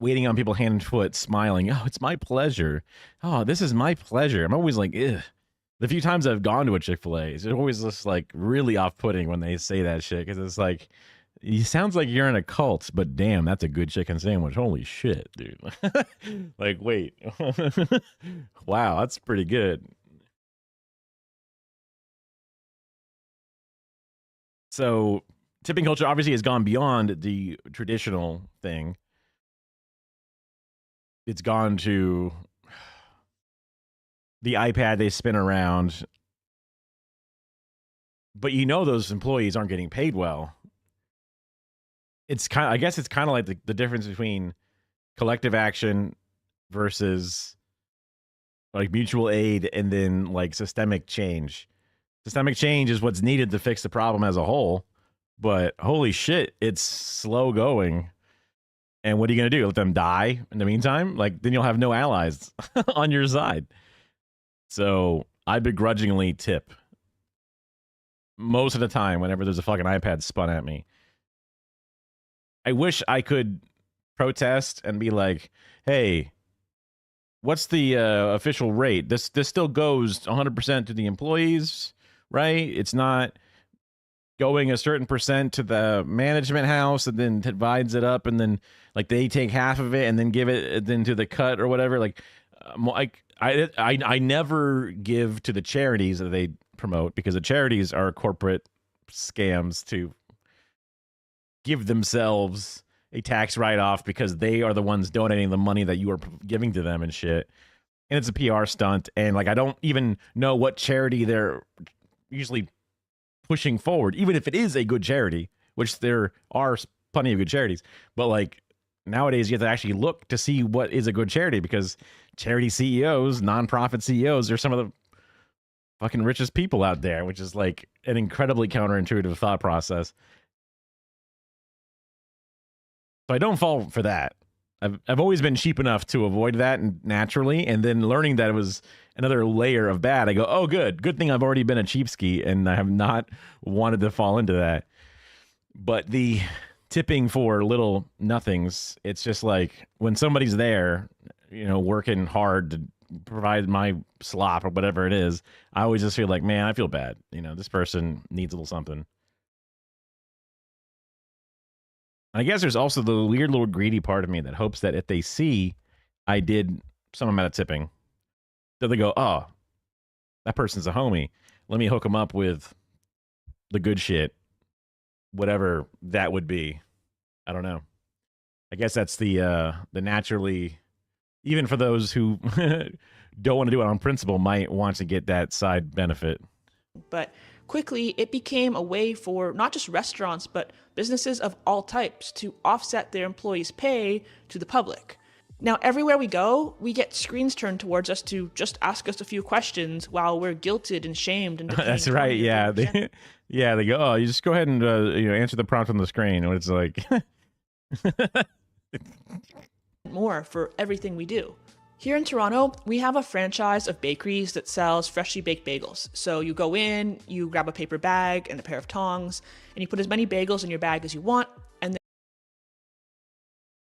waiting on people hand and foot, smiling. Oh, it's my pleasure. Oh, this is my pleasure. I'm always like, ugh. The few times I've gone to a Chick-fil-A, it's always just like really off-putting when they say that shit because it's like, it sounds like you're in a cult, but damn, that's a good chicken sandwich. Holy shit, dude. Like, wait. Wow, that's pretty good. So, tipping culture obviously has gone beyond the traditional thing. It's gone to the iPad they spin around. But you know those employees aren't getting paid well. It's kind of, I guess it's kind of like the difference between collective action versus like mutual aid and then like systemic change. Systemic change is what's needed to fix the problem as a whole, but holy shit, it's slow going. And what are you going to do? Let them die in the meantime? Like, then you'll have no allies on your side. So I begrudgingly tip most of the time whenever there's a fucking iPad spun at me. I wish I could protest and be like, hey, what's the official rate? This still goes 100% to the employees, right? It's not going a certain percent to the management house and then divides it up and then like they take half of it and then give it then to the cut or whatever. Like I never give to the charities that they promote because the charities are corporate scams to give themselves a tax write-off because they are the ones donating the money that you are giving to them and shit. And it's a PR stunt. And like, I don't even know what charity they're usually pushing forward, even if it is a good charity, which there are plenty of good charities. But like nowadays, you have to actually look to see what is a good charity because charity CEOs, nonprofit CEOs, are some of the fucking richest people out there, which is like an incredibly counterintuitive thought process. So I don't fall for that. I've always been cheap enough to avoid that naturally, and then learning that it was another layer of bad, I go, oh, good thing I've already been a cheapskate, and I have not wanted to fall into that. But the tipping for little nothings, it's just like when somebody's there, you know, working hard to provide my slop or whatever it is, I always just feel like, man, I feel bad. You know, this person needs a little something. I guess there's also the weird little greedy part of me that hopes that if they see I did some amount of tipping, that they go, oh, that person's a homie. Let me hook them up with the good shit, whatever that would be. I don't know. I guess that's the naturally, even for those who don't want to do it on principle, might want to get that side benefit. But quickly, it became a way for not just restaurants, but businesses of all types to offset their employees' pay to the public. Now, everywhere we go, we get screens turned towards us to just ask us a few questions while we're guilted and shamed. And that's right. Yeah. They go, oh, you just go ahead and answer the prompt on the screen. And it's like more for everything we do. Here in Toronto, we have a franchise of bakeries that sells freshly baked bagels. So you go in, you grab a paper bag and a pair of tongs, and you put as many bagels in your bag as you want. And then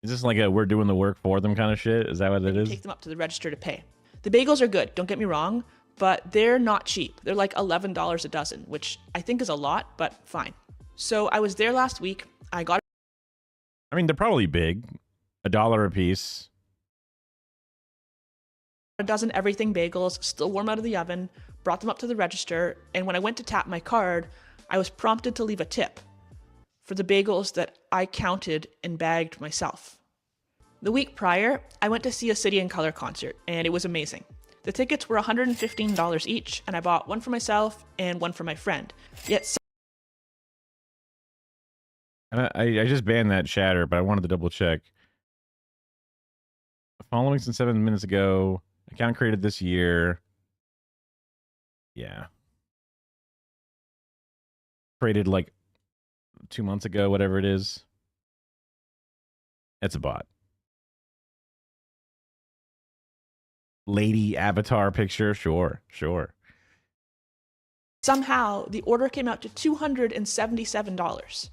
is this like a we're doing the work for them kind of shit? Is that what it is? Take them up to the register to pay. The bagels are good, don't get me wrong, but they're not cheap. They're like $11 a dozen, which I think is a lot, but fine. So I was there last week. I mean, they're probably big. $1 a piece. A dozen everything bagels, still warm out of the oven, brought them up to the register, and when I went to tap my card, I was prompted to leave a tip for the bagels that I counted and bagged myself. The week prior, I went to see a City and Colour concert, and it was amazing. The tickets were $115 each, and I bought one for myself and one for my friend. Yet I just banned that chatter, but I wanted to double check. Following since 7 minutes ago. Account created this year. Yeah. Created like 2 months ago, whatever it is. It's a bot. Lady avatar picture. Sure. somehow the order came out to $277.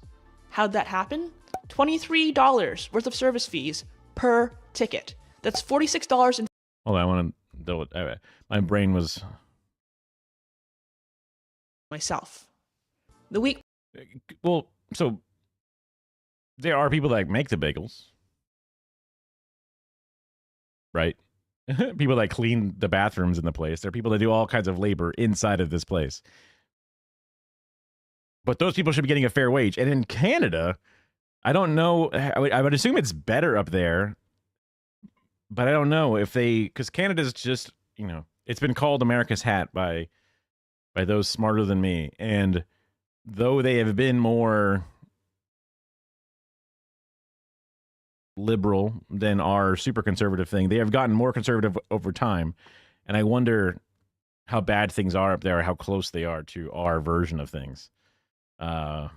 How'd that happen? $23 worth of service fees per ticket. That's $46 and Hold on, I want to. My brain was myself. The weak Well, so there are people that make the bagels, right? People that clean the bathrooms in the place. There are people that do all kinds of labor inside of this place. But those people should be getting a fair wage. And in Canada, I don't know. I would assume it's better up there. But I don't know if because Canada's just, it's been called America's hat by those smarter than me. And though they have been more liberal than our super conservative thing, they have gotten more conservative over time. And I wonder how bad things are up there, or how close they are to our version of things. I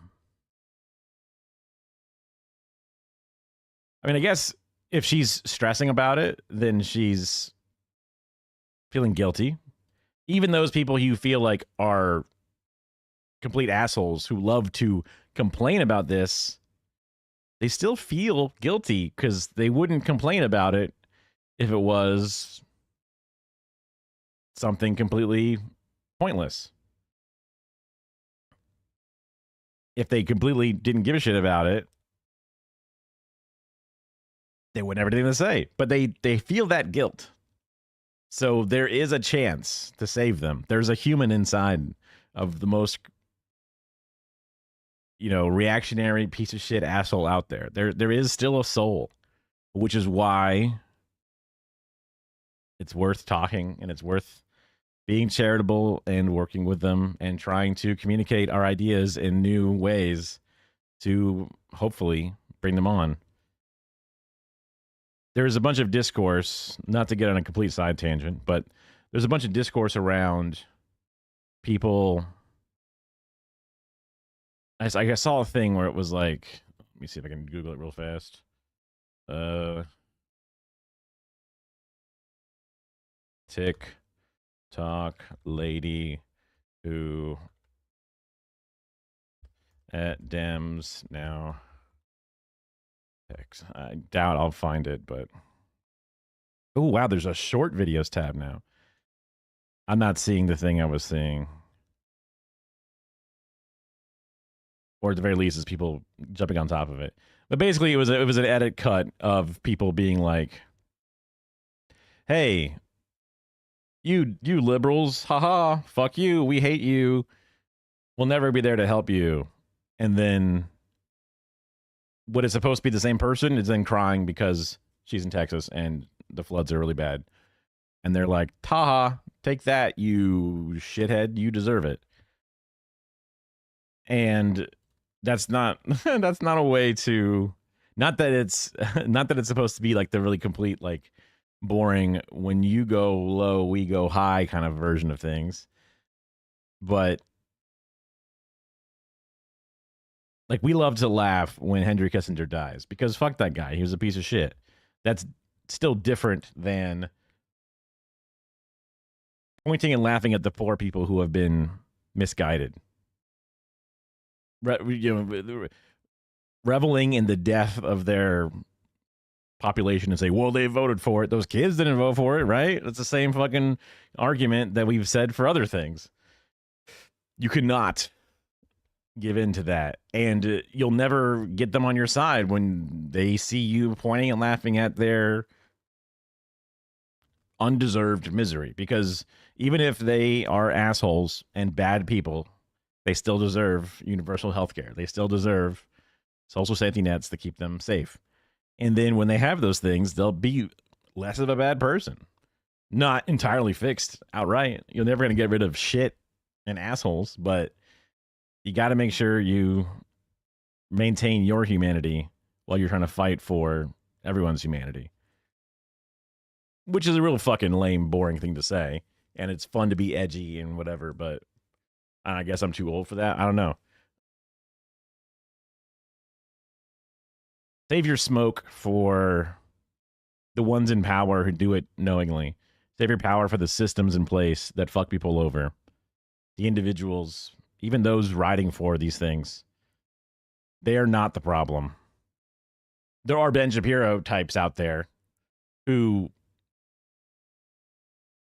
mean, I guess if she's stressing about it, then she's feeling guilty. Even those people you feel like are complete assholes who love to complain about this, they still feel guilty because they wouldn't complain about it if it was something completely pointless. If they completely didn't give a shit about it, they wouldn't have anything to say. But they feel that guilt. So there is a chance to save them. There's a human inside of the most, reactionary piece of shit asshole out there. There is still a soul, which is why it's worth talking, and it's worth being charitable and working with them and trying to communicate our ideas in new ways to hopefully bring them on. There's a bunch of discourse, not to get on a complete side tangent, but there's a bunch of discourse around people. I saw a thing where it was like, let me see if I can Google it real fast. TikTok lady who at Dems now. I doubt I'll find it, but oh wow, there's a short videos tab now. I'm not seeing the thing I was seeing, or at the very least, is people jumping on top of it. But basically, it was an edit cut of people being like, "Hey, you liberals, haha, fuck you, we hate you, we'll never be there to help you," and then what is supposed to be the same person is then crying because she's in Texas and the floods are really bad. And they're like, Taha, take that, you shithead. You deserve it. And that's not a way to, not that it's supposed to be like the really complete, like boring, when you go low, we go high kind of version of things. But like, we love to laugh when Henry Kissinger dies because fuck that guy. He was a piece of shit. That's still different than pointing and laughing at the poor people who have been misguided. Reveling in the death of their population and say, well, they voted for it. Those kids didn't vote for it, right? It's the same fucking argument that we've said for other things. You cannot give in to that, and you'll never get them on your side when they see you pointing and laughing at their undeserved misery, because even if they are assholes and bad people, they still deserve universal health care. They still deserve social safety nets to keep them safe. And then when they have those things, they'll be less of a bad person. Not entirely fixed outright. You're never going to get rid of shit and assholes, but you got to make sure you maintain your humanity while you're trying to fight for everyone's humanity. Which is a real fucking lame, boring thing to say. And it's fun to be edgy and whatever, but I guess I'm too old for that. I don't know. Save your smoke for the ones in power who do it knowingly. Save your power for the systems in place that fuck people over. The individuals, even those riding for these things, they are not the problem. There are Ben Shapiro types out there who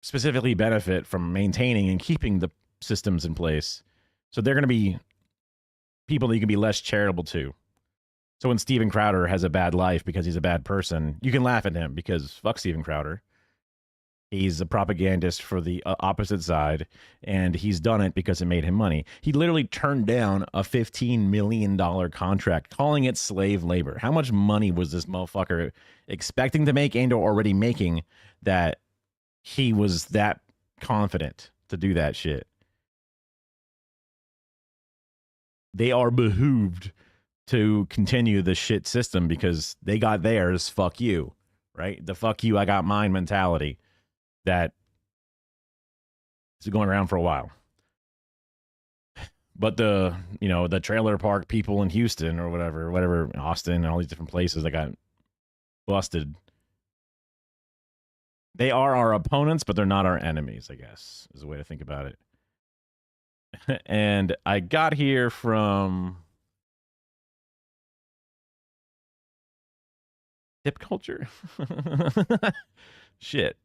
specifically benefit from maintaining and keeping the systems in place So they're going to be people that you can be less charitable to. So when Steven Crowder has a bad life because he's a bad person, you can laugh at him because fuck Steven Crowder. He's a propagandist for the opposite side, and he's done it because it made him money. He literally turned down a $15 million contract, calling it slave labor. How much money was this motherfucker expecting to make and or already making that he was that confident to do that shit? They are behooved to continue the shit system because they got theirs, fuck you, right? The fuck you, I got mine mentality that is going around for a while. But the trailer park people in Houston or whatever, Austin and all these different places that got busted, they are our opponents, but they're not our enemies, I guess, is a way to think about it. And I got here from tip culture. Shit.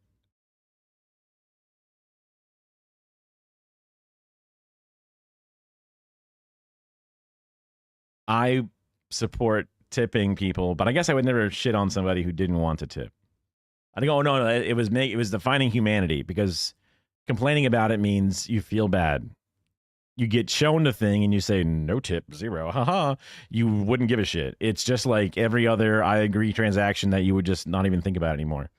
I support tipping people, but I guess I would never shit on somebody who didn't want to tip. I think, oh no, it was defining humanity, because complaining about it means you feel bad. You get shown the thing and you say no tip, zero, haha. You wouldn't give a shit. It's just like every other I agree transaction that you would just not even think about anymore.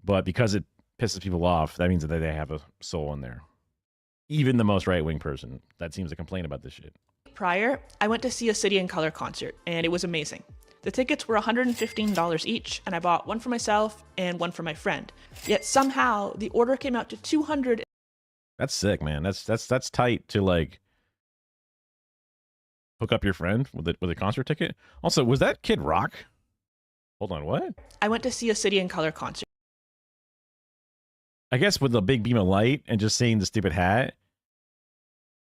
But because it pisses people off, that means that they have a soul in there. Even the most right-wing person that seems to complain about this shit. Prior, I went to see a City and Color concert, and it was amazing. The tickets were $115 each, and I bought one for myself and one for my friend. Yet somehow, the order came out to $200. That's sick, man. That's tight to like hook up your friend with a concert ticket. Also, was that Kid Rock? Hold on, what? I went to see a City and Color concert. I guess with the big beam of light and just seeing the stupid hat,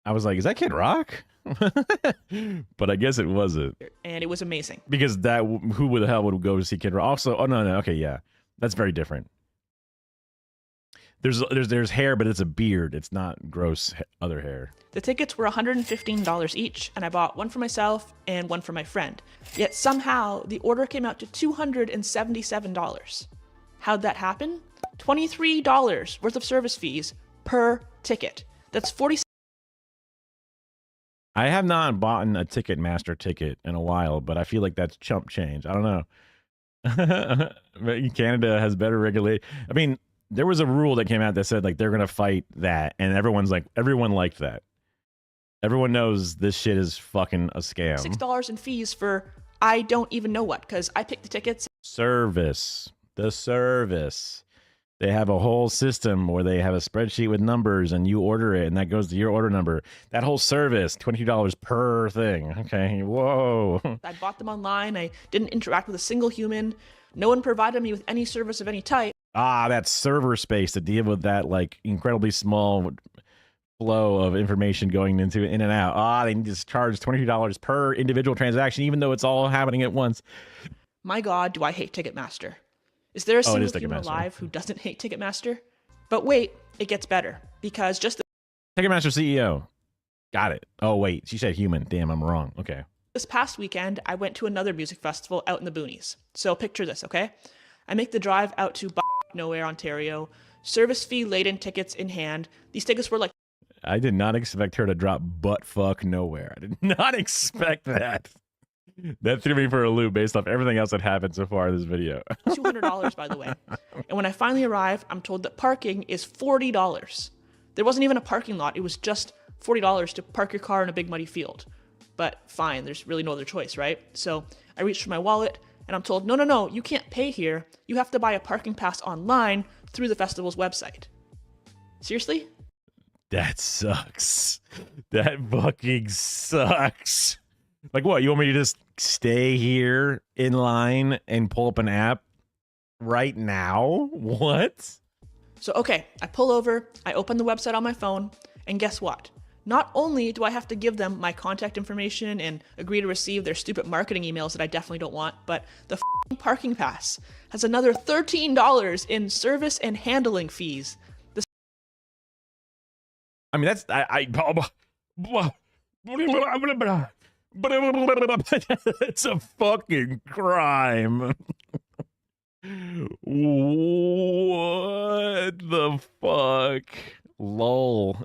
I was like, is that Kid Rock? But I guess it wasn't. And it was amazing. Because who the hell would go to see Kid Rock? Also, oh no, okay, yeah. That's very different. There's hair, but it's a beard. It's not gross other hair. The tickets were $115 each, and I bought one for myself and one for my friend. Yet somehow, the order came out to $277. How'd that happen? $23 worth of service fees per ticket. That's 40. I have not bought a Ticketmaster ticket in a while, but I feel like that's chump change. I don't know. Canada has better regulation. I mean, there was a rule that came out that said like they're gonna fight that, and everyone liked that. Everyone knows this shit is fucking a scam. $6 in fees for I don't even know what, because I picked the tickets. The service. They have a whole system where they have a spreadsheet with numbers, and you order it, and that goes to your order number. That whole service, $22 per thing. Okay, whoa. I bought them online. I didn't interact with a single human. No one provided me with any service of any type. Ah, that server space to deal with that like incredibly small flow of information going in and out. Ah, they just charge $22 per individual transaction, even though it's all happening at once. My God, do I hate Ticketmaster. Is there a single human alive who doesn't hate Ticketmaster? But wait, it gets better, because just Ticketmaster CEO. Got it. Oh, wait, she said human. Damn, I'm wrong. Okay. This past weekend, I went to another music festival out in the boonies. So picture this, okay? I make the drive out to nowhere, Ontario, service fee laden tickets in hand. These tickets were like... I did not expect her to drop butt fuck nowhere. I did not expect that. That threw me for a loop based off everything else that happened so far in this video. $200, by the way. And when I finally arrive, I'm told that parking is $40. There wasn't even a parking lot. It was just $40 to park your car in a big muddy field. But fine, there's really no other choice, right? So I reach for my wallet, and I'm told, no, you can't pay here. You have to buy a parking pass online through the festival's website. Seriously? That sucks. That fucking sucks. Like what? You want me to just stay here in line and pull up an app right now? What? So, okay, I pull over, I open the website on my phone, and guess what? Not only do I have to give them my contact information and agree to receive their stupid marketing emails that I definitely don't want, but the parking pass has another $13 in service and handling fees. I mean, It's a fucking crime. What the fuck? Lol.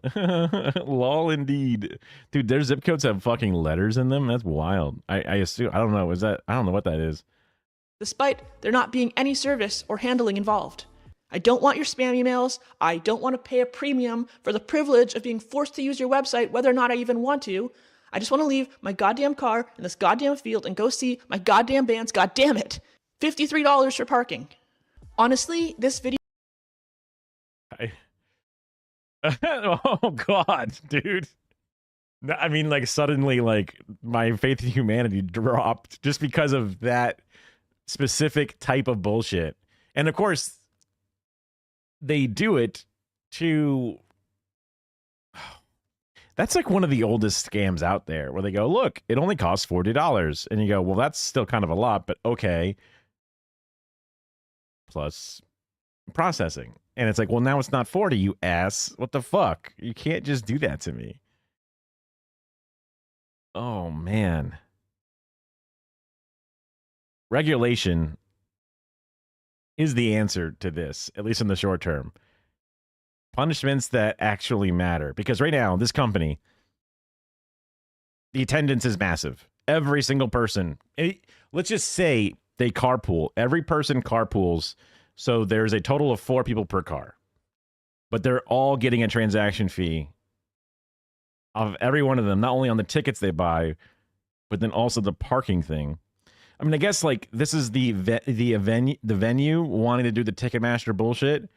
Lol indeed. Dude, their zip codes have fucking letters in them? That's wild. I assume, I don't know, I don't know what that is. despite there not being any service or handling involved. I don't want your spam emails. I don't want to pay a premium for the privilege of being forced to use your website whether or not I even want to. I just want to leave my goddamn car in this goddamn field and go see my goddamn bands, goddamn it. $53 for parking. Honestly, this video Oh god, dude. I mean, like, suddenly, like, my faith in humanity dropped just because of that specific type of bullshit. And of course, they do it to... That's like one of the oldest scams out there, where they go, look, it only costs $40. And you go, well, that's still kind of a lot, but okay. Plus processing. And it's like, well, now it's not 40, you ass. What the fuck? You can't just do that to me. Oh, man. Regulation is the answer to this, at least in the short term. Punishments that actually matter. Because right now, this company, the attendance is massive. Every single person. Let's just say they carpool. Every person carpools. So there's a total of 4 people per car. But they're all getting a transaction fee of every one of them, not only on the tickets they buy, but then also the parking thing. I mean, I guess, like, this is the venue wanting to do the Ticketmaster bullshit,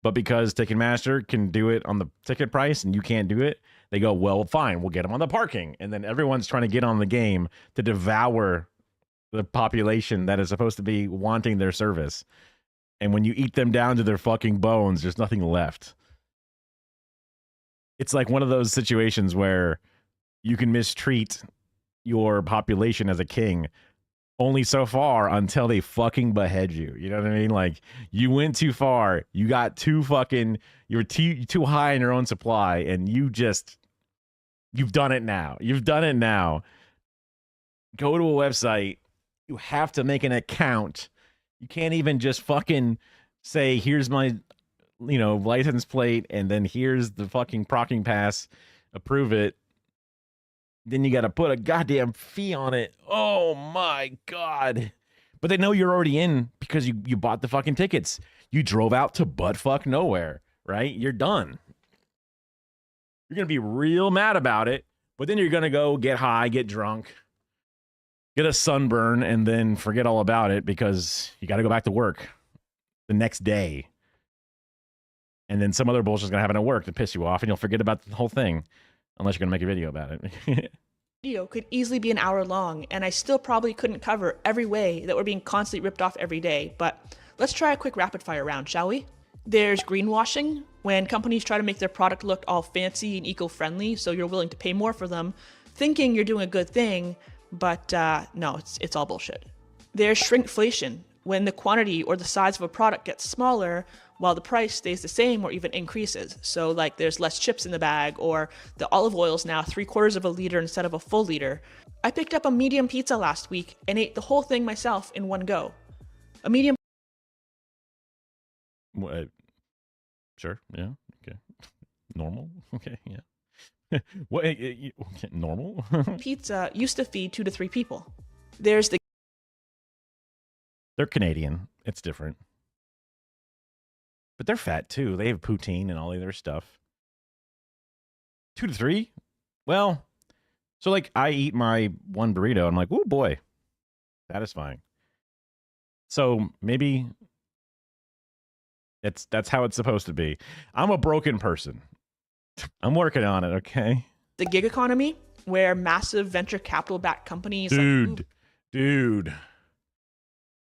but because Ticketmaster can do it on the ticket price and you can't do it, they go, well, fine, we'll get them on the parking. And then everyone's trying to get on the game to devour the population that is supposed to be wanting their service. And when you eat them down to their fucking bones, there's nothing left. It's like one of those situations where you can mistreat your population as a king only so far until they fucking behead you. You know what I mean? Like, you went too far. You got too fucking, you're too high in your own supply, and you've done it now. You've done it now. Go to a website. You have to make an account. You can't even just fucking say, here's my, license plate, and then here's the fucking parking pass. Approve it. Then you got to put a goddamn fee on it. Oh my God. But they know you're already in because you bought the fucking tickets. You drove out to buttfuck nowhere, right? You're done. You're going to be real mad about it, but then you're going to go get high, get drunk, get a sunburn, and then forget all about it because you got to go back to work the next day. And then some other bullshit's going to happen at work to piss you off, and you'll forget about the whole thing. Unless you're going to make a video about it. video could easily be an hour long, and I still probably couldn't cover every way that we're being constantly ripped off every day, but let's try a quick rapid fire round, shall we? There's greenwashing, when companies try to make their product look all fancy and eco-friendly, so you're willing to pay more for them, thinking you're doing a good thing, but no, it's all bullshit. There's shrinkflation, when the quantity or the size of a product gets smaller while the price stays the same or even increases. So like there's less chips in the bag, or the olive oil is now 3/4 of a liter instead of a full liter. I picked up a medium pizza last week and ate the whole thing myself in one go. A medium... What? Sure, yeah, okay. Normal, okay, yeah. What, normal? pizza used to feed 2 to 3 people. There's the... They're Canadian, it's different. But they're fat too. They have poutine and all of their stuff. 2 to 3? Well, so like I eat my one burrito. I'm like, oh boy, satisfying. So maybe that's how it's supposed to be. I'm a broken person. I'm working on it, okay? The gig economy, where massive venture capital-backed companies... Dude.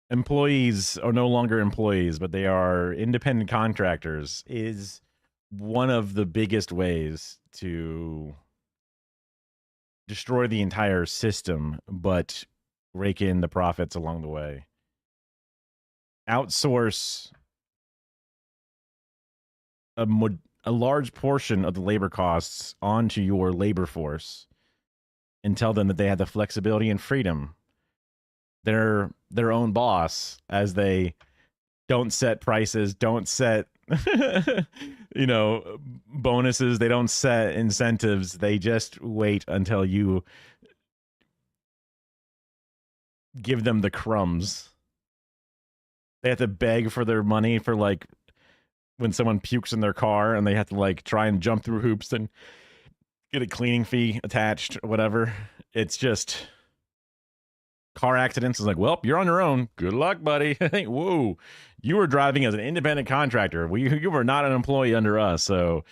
Employees are no longer employees, but they are independent contractors, is one of the biggest ways to destroy the entire system, but rake in the profits along the way. Outsource a large portion of the labor costs onto your labor force, and tell them that they have the flexibility and freedom. They're their own boss, as they don't set prices, don't set bonuses, they don't set incentives. They just wait until you give them the crumbs. They have to beg for their money for, like, when someone pukes in their car, and they have to, like, try and jump through hoops and get a cleaning fee attached or whatever. It's just car accidents is like, well, you're on your own. Good luck, buddy. Whoa, you were driving as an independent contractor. You were not an employee under us. So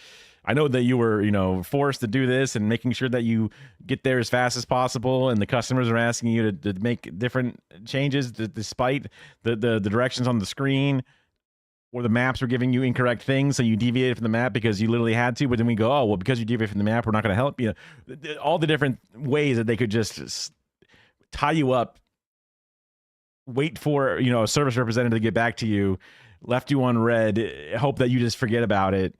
I know that you were, forced to do this and making sure that you get there as fast as possible. And the customers are asking you to make different changes despite the directions on the screen, or the maps were giving you incorrect things. So you deviated from the map because you literally had to. But then we go, oh, well, because you deviated from the map, we're not going to help you. All the different ways that they could just tie you up, wait for a service representative to get back to you, left you on red, hope that you just forget about it.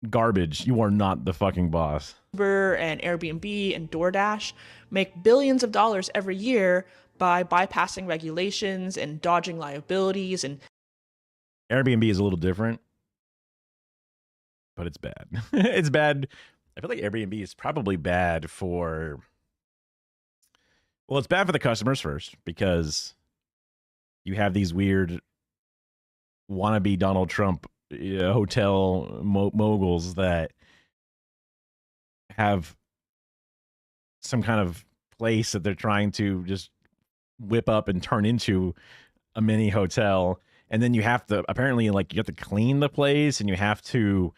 Garbage. You are not the fucking boss. Uber and Airbnb and DoorDash make billions of dollars every year by bypassing regulations and dodging liabilities. And Airbnb is a little different, but it's bad. It's bad. I feel like Airbnb is probably bad for, well, it's bad for the customers first, because you have these weird wannabe Donald Trump hotel moguls that have some kind of place that they're trying to just whip up and turn into a mini hotel. And then you have to, apparently, like, you have to clean the place, and you have to,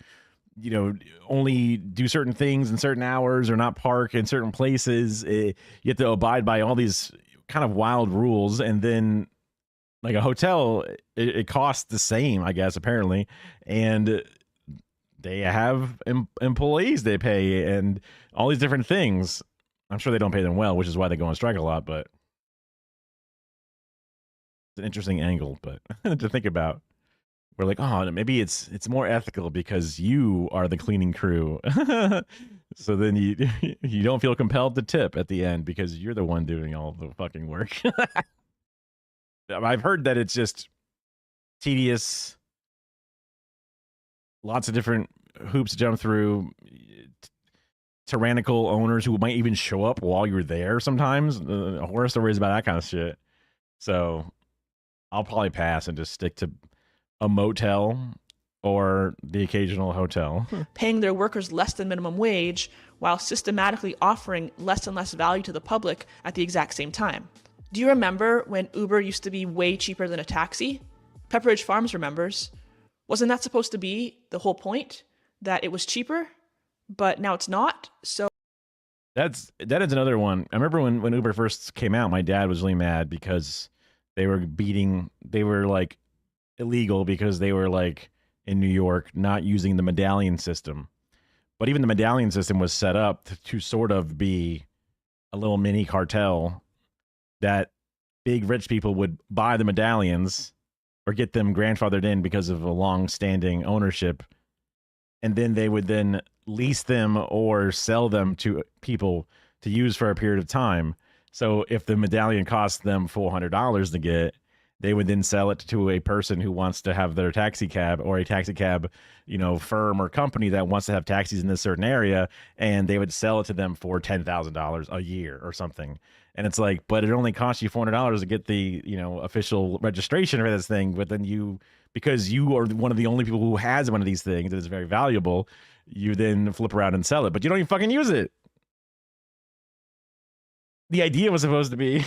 only do certain things in certain hours, or not park in certain places. You have to abide by all these kind of wild rules. And then, like, a hotel, it costs the same, I guess, apparently. And they have employees they pay and all these different things. I'm sure they don't pay them well, which is why they go on strike a lot. But it's an interesting angle, but to think about. We're like, oh, maybe it's more ethical because you are the cleaning crew. So then you don't feel compelled to tip at the end because you're the one doing all the fucking work. I've heard that it's just tedious, lots of different hoops to jump through, tyrannical owners who might even show up while you're there sometimes. Horror stories about that kind of shit. So I'll probably pass and just stick to a motel or the occasional hotel. Paying their workers less than minimum wage while systematically offering less and less value to the public at the exact same time. Do you remember when Uber used to be way cheaper than a taxi? Pepperidge Farms remembers. Wasn't that supposed to be the whole point? That it was cheaper, but now it's not? So that is another one. I remember when Uber first came out, my dad was really mad because they were like illegal because they were, like, in New York, not using the medallion system. But even the medallion system was set up to sort of be a little mini cartel that big rich people would buy the medallions or get them grandfathered in because of a long-standing ownership, and then they would then lease them or sell them to people to use for a period of time. So if the medallion cost them $400 to get, they would then sell it to a person who wants to have their taxi cab, or a taxi cab, firm or company that wants to have taxis in this certain area, and they would sell it to them for $10,000 a year or something. And it's like, but it only costs you $400 to get the, official registration for this thing. But then because you are one of the only people who has one of these things that is very valuable, you then flip around and sell it, but you don't even fucking use it. The idea was supposed to be,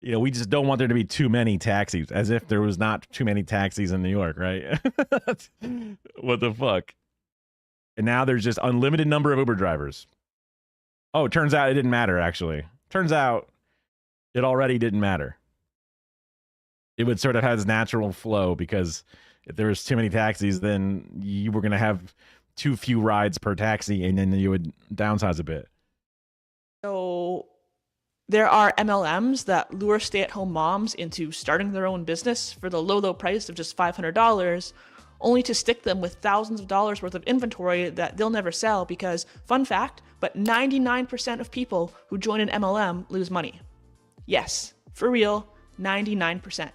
we just don't want there to be too many taxis, as if there was not too many taxis in New York, right? What the fuck? And now there's just unlimited number of Uber drivers. Oh, it turns out it didn't matter, actually. Turns out it already didn't matter. It would sort of have this natural flow, because if there was too many taxis, then you were going to have too few rides per taxi, and then you would downsize a bit. So there are MLMs that lure stay-at-home moms into starting their own business for the low price of just $500, only to stick them with thousands of dollars worth of inventory that they'll never sell because, fun fact, but 99% of people who join an MLM lose money. Yes, for real, 99%.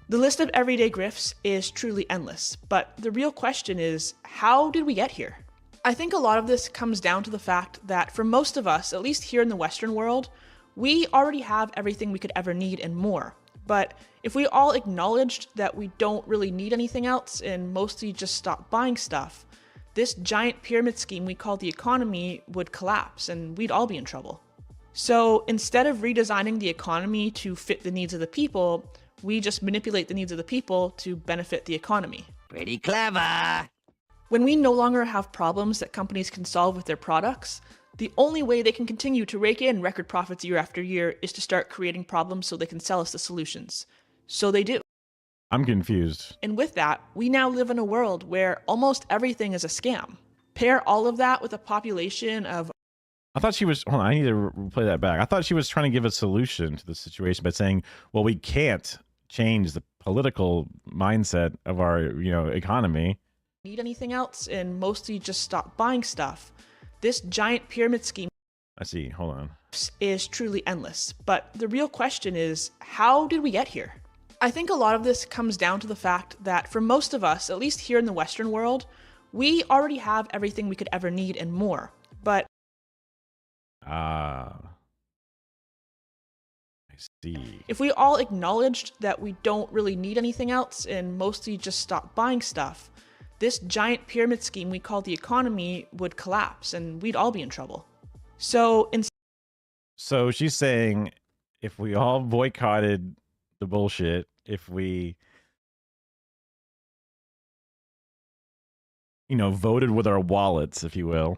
The list of everyday grifts is truly endless, but the real question is, how did we get here? I think a lot of this comes down to the fact that for most of us, at least here in the Western world, we already have everything we could ever need and more. But if we all acknowledged that we don't really need anything else and mostly just stop buying stuff, this giant pyramid scheme we call the economy would collapse and we'd all be in trouble. So instead of redesigning the economy to fit the needs of the people, we just manipulate the needs of the people to benefit the economy. Pretty clever. When we no longer have problems that companies can solve with their products, the only way they can continue to rake in record profits year after year is to start creating problems so they can sell us the solutions. So they do. I'm confused. And with that, we now live in a world where almost everything is a scam. Pair all of that with a population of... I thought she was, hold on, I need to replay that back. I thought she was trying to give a solution to the situation by saying, well, we can't change the political mindset of our, economy. Need anything else and mostly just stop buying stuff. This giant pyramid scheme I see, hold on. is truly endless. But the real question is, how did we get here? I think a lot of this comes down to the fact that for most of us, at least here in the Western world, we already have everything we could ever need and more. But I see. if we all acknowledged that we don't really need anything else and mostly just stop buying stuff, this giant pyramid scheme we call the economy would collapse and we'd all be in trouble. So she's saying if we all boycotted the bullshit, if we, voted with our wallets, if you will,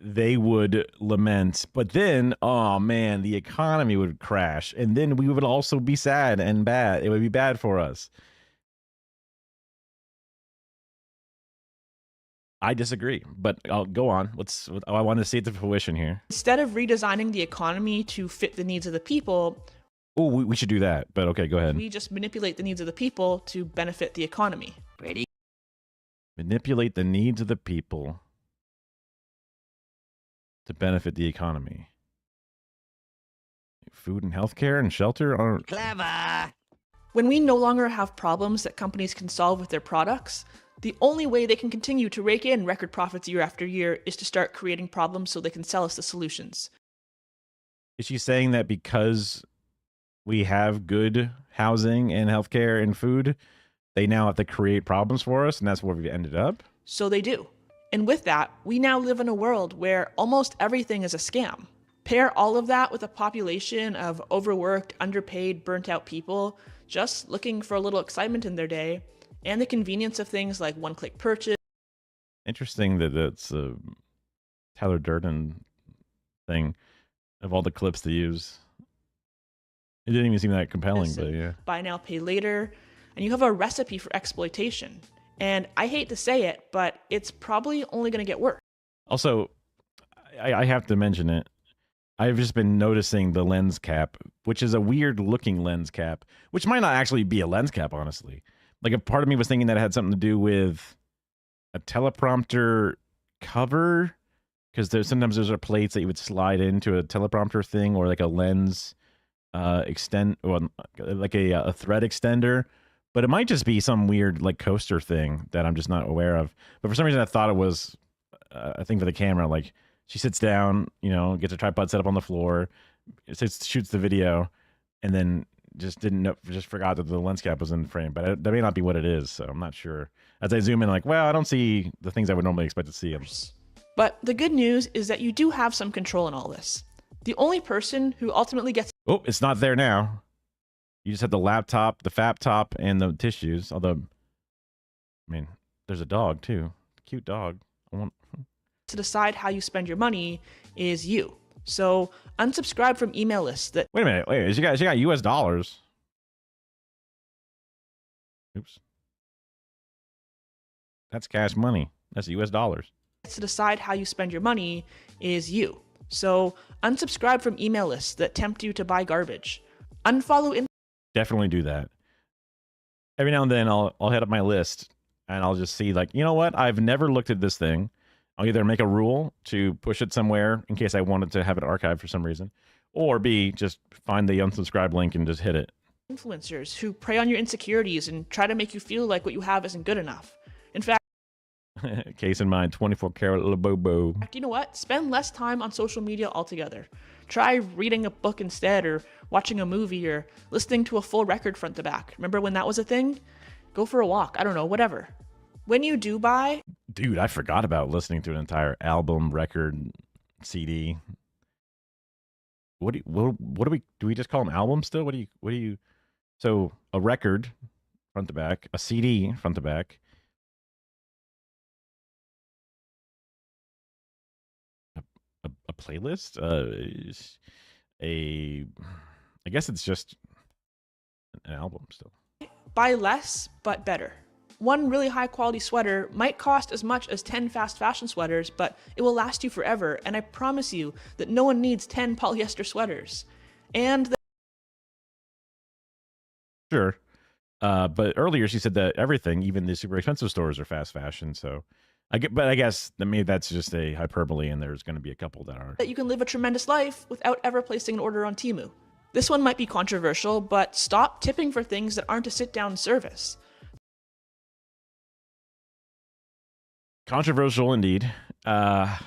they would lament. But then, oh man, the economy would crash. And then we would also be sad and bad. It would be bad for us. I disagree, but I'll go on. I want to see it to fruition here. instead of redesigning the economy to fit the needs of the people, Oh, we should do that. But okay, go ahead. we just manipulate the needs of the people to benefit the economy. Pretty. Manipulate the needs of the people to benefit the economy. Food and healthcare and shelter are... Clever. When we no longer have problems that companies can solve with their products, the only way they can continue to rake in record profits year after year is to start creating problems so they can sell us the solutions. Is she saying that because we have good housing and healthcare and food, they now have to create problems for us, and that's where we've ended up? So they do. And with that, we now live in a world where almost everything is a scam. Pair all of that with a population of overworked, underpaid, burnt out people just looking for a little excitement in their day, and the convenience of things like one-click purchase. Interesting that it's a Tyler Durden thing of all the clips to use. It didn't even seem that compelling, but yeah. Buy now, pay later, and you have a recipe for exploitation. And I hate to say it, but it's probably only going to get worse. Also, I have to mention it. I've just been noticing the lens cap, which is a weird looking lens cap, which might not actually be a lens cap, honestly. Like a part of me was thinking that it had something to do with a teleprompter cover, because sometimes there's plates that you would slide into a teleprompter thing, or like a lens like a thread extender. But it might just be some weird like coaster thing that I'm just not aware of. But for some reason I thought it was a thing for the camera. Like she sits down, gets a tripod set up on the floor, shoots the video, and then just forgot that the lens cap was in the frame. But that may not be what it is, so I'm not sure. As I zoom in, like, well, I don't see the things I would normally expect to see. But the good news is that you do have some control in all this. The only person who ultimately gets... Oh, it's not there now. You just have the laptop, the FAP top, and the tissues. Although, there's a dog, too. Cute dog. to decide how you spend your money is you. So unsubscribe from email lists that... Wait a minute. She got US dollars. Oops. That's cash money. That's US dollars. to decide how you spend your money is you. So unsubscribe from email lists that tempt you to buy garbage. Unfollow... Definitely do that. Every now and then I'll head up my list and I'll just see like, you know what? I've never looked at this thing. I'll either make a rule to push it somewhere in case I wanted to have it archived for some reason, or B, just find the unsubscribe link and just hit it. Influencers who prey on your insecurities and try to make you feel like what you have isn't good enough. In fact, Case in mind, 24 karat Labobo. you know what? Spend less time on social media altogether. Try reading a book instead, or watching a movie, or listening to a full record front to back. Remember when that was a thing? Go for a walk. I don't know, whatever. When you do buy, Dude, I forgot about listening to an entire album, record, CD. What do we just call them albums still? What do you? So a record front to back, a CD front to back, a playlist, I guess it's just an album still. buy less but better. One really high quality sweater might cost as much as 10 fast fashion sweaters, but it will last you forever, and I promise you that no one needs 10 polyester sweaters. And Sure. But earlier she said that everything, even the super expensive stores, are fast fashion. So I guess that maybe that's just a hyperbole, and there's going to be a couple that are. that you can live a tremendous life without ever placing an order on Temu. This one might be controversial, but stop tipping for things that aren't a sit-down service. Controversial indeed. At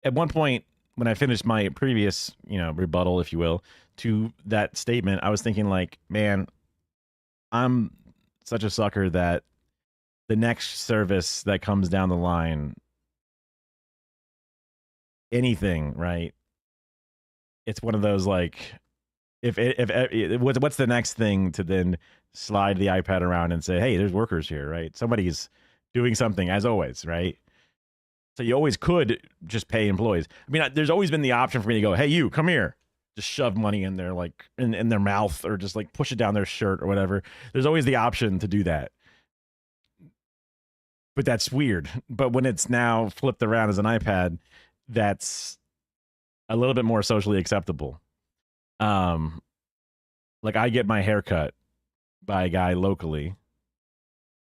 one point, when I finished my previous, rebuttal, if you will, to that statement, I was thinking like, man, I'm such a sucker that the next service that comes down the line, anything, right? It's one of those like, what's the next thing to then slide the iPad around and say, hey, there's workers here, right? Somebody's doing something, as always, right? So you always could just pay employees. I mean, there's always been the option for me to go, hey, you, come here. Just shove money in their like in their mouth, or just like push it down their shirt or whatever. There's always the option to do that. But that's weird. But when it's now flipped around as an iPad, that's a little bit more socially acceptable. Like I get my hair cut by a guy locally,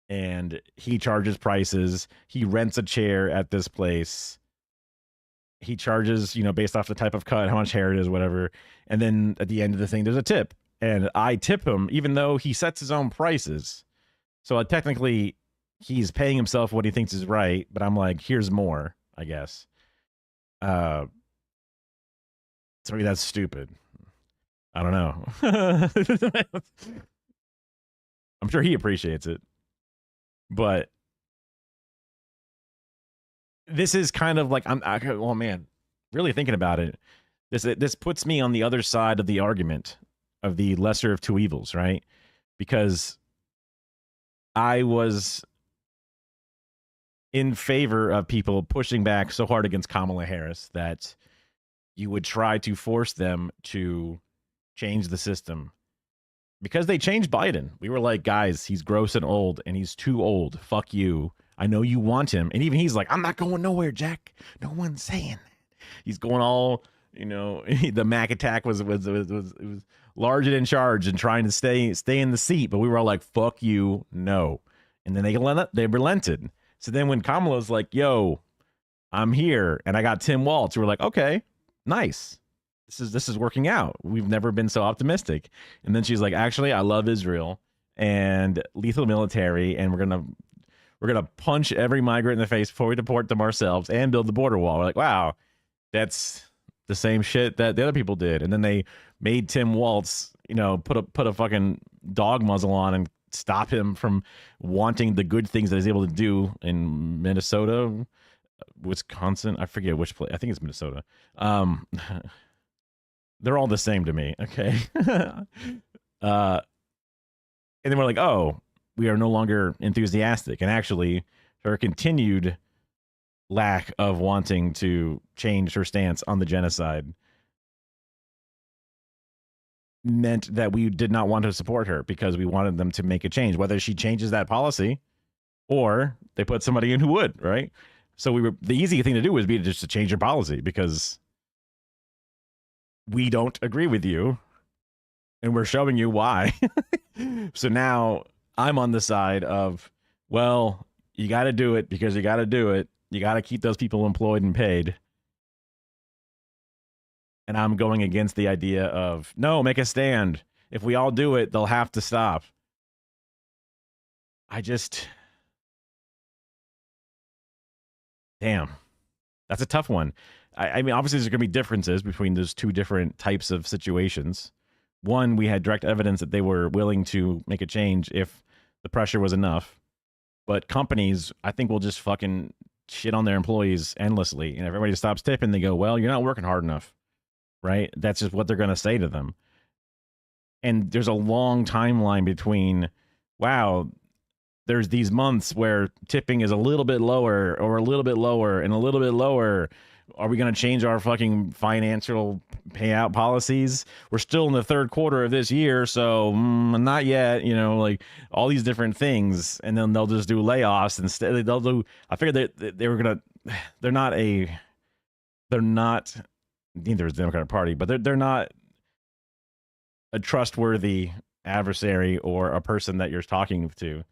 and he charges prices. He rents a chair at this place. He charges, based off the type of cut, how much hair it is, whatever. And then at the end of the thing, there's a tip. And I tip him, even though he sets his own prices. So technically, he's paying himself what he thinks is right. But I'm like, here's more, I guess. So maybe that's stupid. I don't know. I'm sure he appreciates it. But this is kind of like, oh man, really thinking about it. This puts me on the other side of the argument of the lesser of two evils, right? Because I was in favor of people pushing back so hard against Kamala Harris that you would try to force them to change the system. Because they changed Biden. We were like, guys, he's gross and old, and he's too old. Fuck you. I know you want him. And even he's like, I'm not going nowhere, Jack. No one's saying that. He's going all, the Mac attack was large and in charge and trying to stay in the seat. But we were all like, fuck you, no. And then they relented. So then when Kamala's like, yo, I'm here, and I got Tim Walz, we're like, okay, nice. This is working out. We've never been so optimistic. And then she's like, actually, I love Israel and lethal military, and we're gonna punch every migrant in the face before we deport them ourselves and build the border wall. We're like, wow, that's the same shit that the other people did. And then they made Tim Walz, put a fucking dog muzzle on and stop him from wanting the good things that he's able to do in Minnesota, Wisconsin. I forget which place. I think it's Minnesota. They're all the same to me. Okay. And then we're like, oh, we are no longer enthusiastic. And actually, her continued lack of wanting to change her stance on the genocide meant that we did not want to support her because we wanted them to make a change, whether she changes that policy or they put somebody in who would, right? So the easy thing to do would be just to change your policy because we don't agree with you and we're showing you why. So now I'm on the side of, well, you got to do it because you got to do it. You got to keep those people employed and paid. And I'm going against the idea of, no, make a stand. If we all do it, they'll have to stop. Damn, that's a tough one. I mean, obviously, there's going to be differences between those two different types of situations. One, we had direct evidence that they were willing to make a change if the pressure was enough. But companies, I think, will just fucking shit on their employees endlessly. And if everybody stops tipping, they go, well, you're not working hard enough, right? That's just what they're going to say to them. And there's a long timeline between, wow, there's these months where tipping is a little bit lower or a little bit lower and a little bit lower. Are we going to change our fucking financial payout policies? We're still in the third quarter of this year, so not yet, you know, like all these different things. And then they'll just do layoffs instead. They'll do, I figured they were going to, they're not, neither is the Democratic Party, but they're not a trustworthy adversary or a person that you're talking to.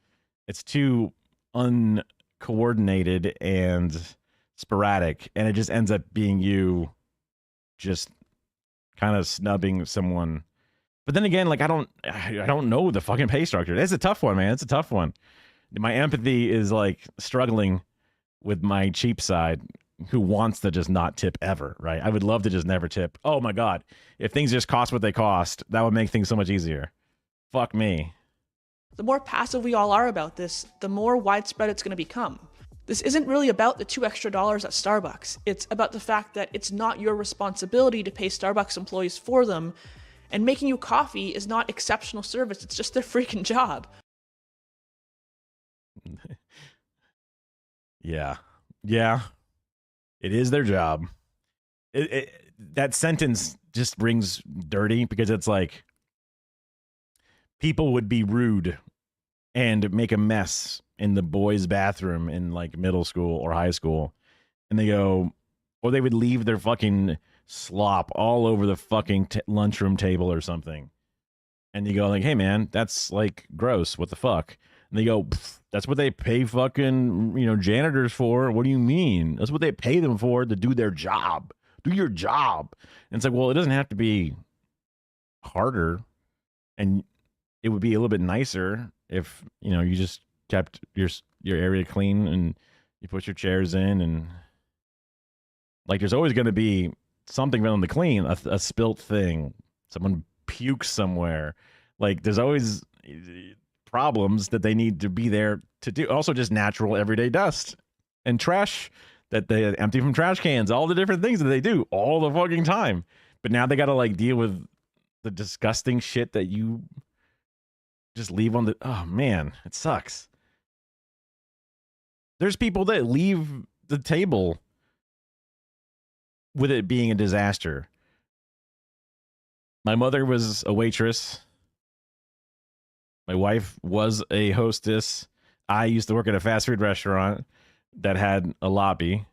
It's too uncoordinated and sporadic, and it just ends up being you just kind of snubbing someone. But then again, like I don't know the fucking pay structure. It's a tough one, man. It's a tough one. My empathy is like struggling with my cheap side who wants to just not tip ever, right? I would love to just never tip. Oh my God. If things just cost what they cost, that would make things so much easier. Fuck me. The more passive we all are about this, the more widespread it's going to become. This isn't really about the $2 extra at Starbucks. It's about the fact that it's not your responsibility to pay Starbucks employees for them, and making you coffee is not exceptional service. It's just their freaking job. Yeah. It is their job. That sentence just rings dirty because it's like people would be rude and make a mess in the boys' bathroom in like middle school or high school. And they go, or they would leave their fucking slop all over the fucking lunchroom table or something. And you go like, hey man, that's like gross. What the fuck? And they go, that's what they pay fucking, janitors for. What do you mean? That's what they pay them for, to do their job. Do your job. And it's like, well, it doesn't have to be harder. And it would be a little bit nicer if, you just kept your area clean and you put your chairs in, and like there's always going to be something around the clean, a spilt thing, someone pukes somewhere. Like there's always problems that they need to be there to do. Also just natural everyday dust and trash that they empty from trash cans, all the different things that they do all the fucking time. But now they got to like deal with the disgusting shit that you just leave on the, oh man, it sucks. There's people that leave the table with it being a disaster. My mother was a waitress. My wife was a hostess. I used to work at a fast food restaurant that had a lobby.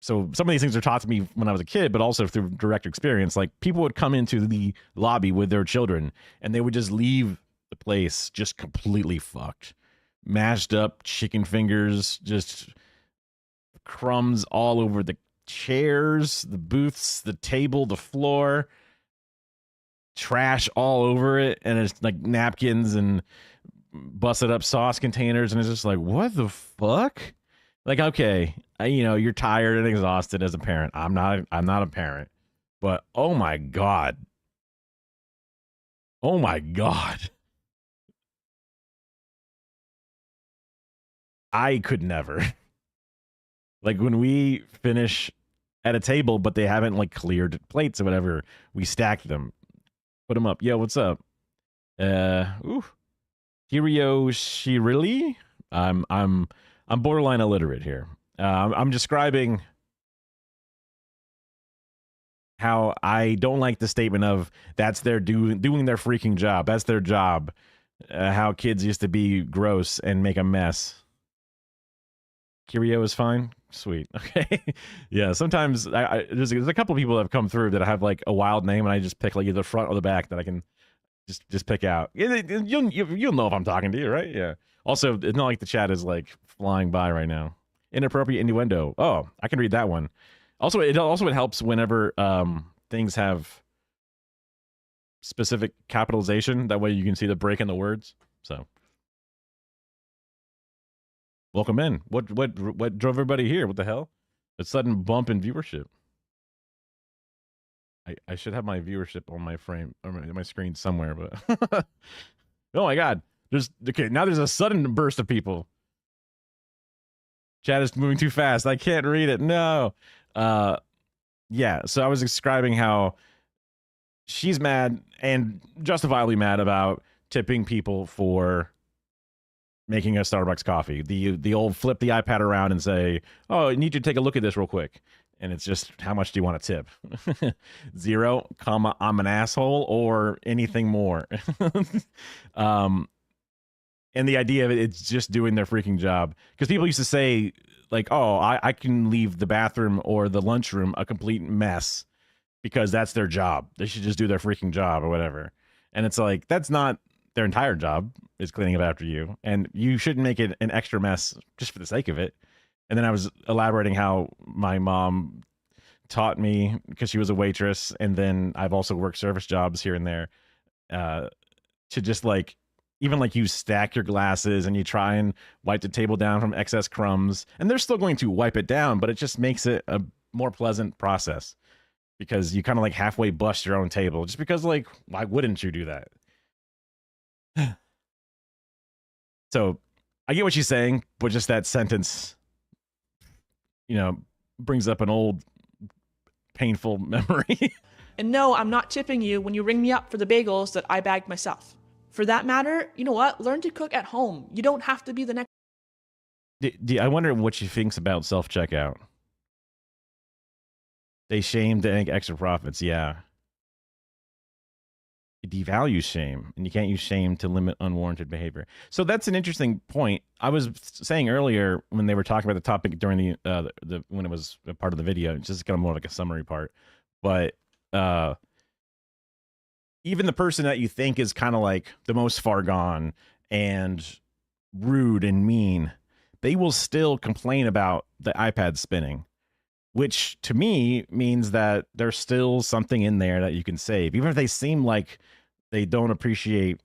So some of these things are taught to me when I was a kid, but also through direct experience. Like people would come into the lobby with their children and they would just leave the place just completely fucked. Mashed up chicken fingers, just crumbs all over the chairs, the booths, the table, the floor, trash all over it, and it's like napkins and busted up sauce containers, and it's just like, what the fuck? Like, okay, you're tired and exhausted as a parent. I'm not a parent, but oh my god, I could never. Like when we finish at a table, but they haven't like cleared plates or whatever, we stack them, put them up. Yo, what's up? Hirio Shirili. I'm borderline illiterate here. I'm describing how I don't like the statement of that's their doing their freaking job. That's their job. How kids used to be gross and make a mess. Kirio is fine. Sweet. Okay. Yeah. Sometimes there's a couple of people that have come through that have like a wild name, and I just pick like either the front or the back that I can just pick out. You'll know if I'm talking to you, right? Yeah. Also, it's not like the chat is like flying by right now. Inappropriate innuendo. Oh, I can read that one. Also, it helps whenever things have specific capitalization. That way you can see the break in the words. So, welcome in. What drove everybody here? What the hell? A sudden bump in viewership. I should have my viewership on my frame or my screen somewhere, but oh my god, now there's a sudden burst of people. Chat is moving too fast. I can't read it. No. Yeah. So I was describing how she's mad and justifiably mad about tipping people for making a Starbucks coffee. The old flip the iPad around and say, "Oh, I need you to take a look at this real quick." And it's just, how much do you want to tip? 0, comma, I'm an asshole, or anything more. And the idea of it's just doing their freaking job. Because people used to say, like, oh, I can leave the bathroom or the lunchroom a complete mess because that's their job. They should just do their freaking job or whatever. And it's like, that's not their entire job, is cleaning up after you. And you shouldn't make it an extra mess just for the sake of it. And then I was elaborating how my mom taught me, because she was a waitress, and then I've also worked service jobs here and there, to just like, even like you stack your glasses and you try and wipe the table down from excess crumbs, and they're still going to wipe it down, but it just makes it a more pleasant process because you kind of like halfway bust your own table, just because, like, why wouldn't you do that? So I get what she's saying, but just that sentence, brings up an old painful memory. And no, I'm not tipping you when you ring me up for the bagels that I bagged myself. For that matter, you know what? Learn to cook at home. You don't have to be the next. I wonder what she thinks about self-checkout. They shame to make extra profits. Yeah. It devalues shame, and you can't use shame to limit unwarranted behavior. So that's an interesting point. I was saying earlier when they were talking about the topic during the when it was a part of the video, it's just kind of more like a summary part. But even the person that you think is kind of like the most far gone and rude and mean, they will still complain about the iPad spinning, which to me means that there's still something in there that you can save, even if they seem like they don't appreciate,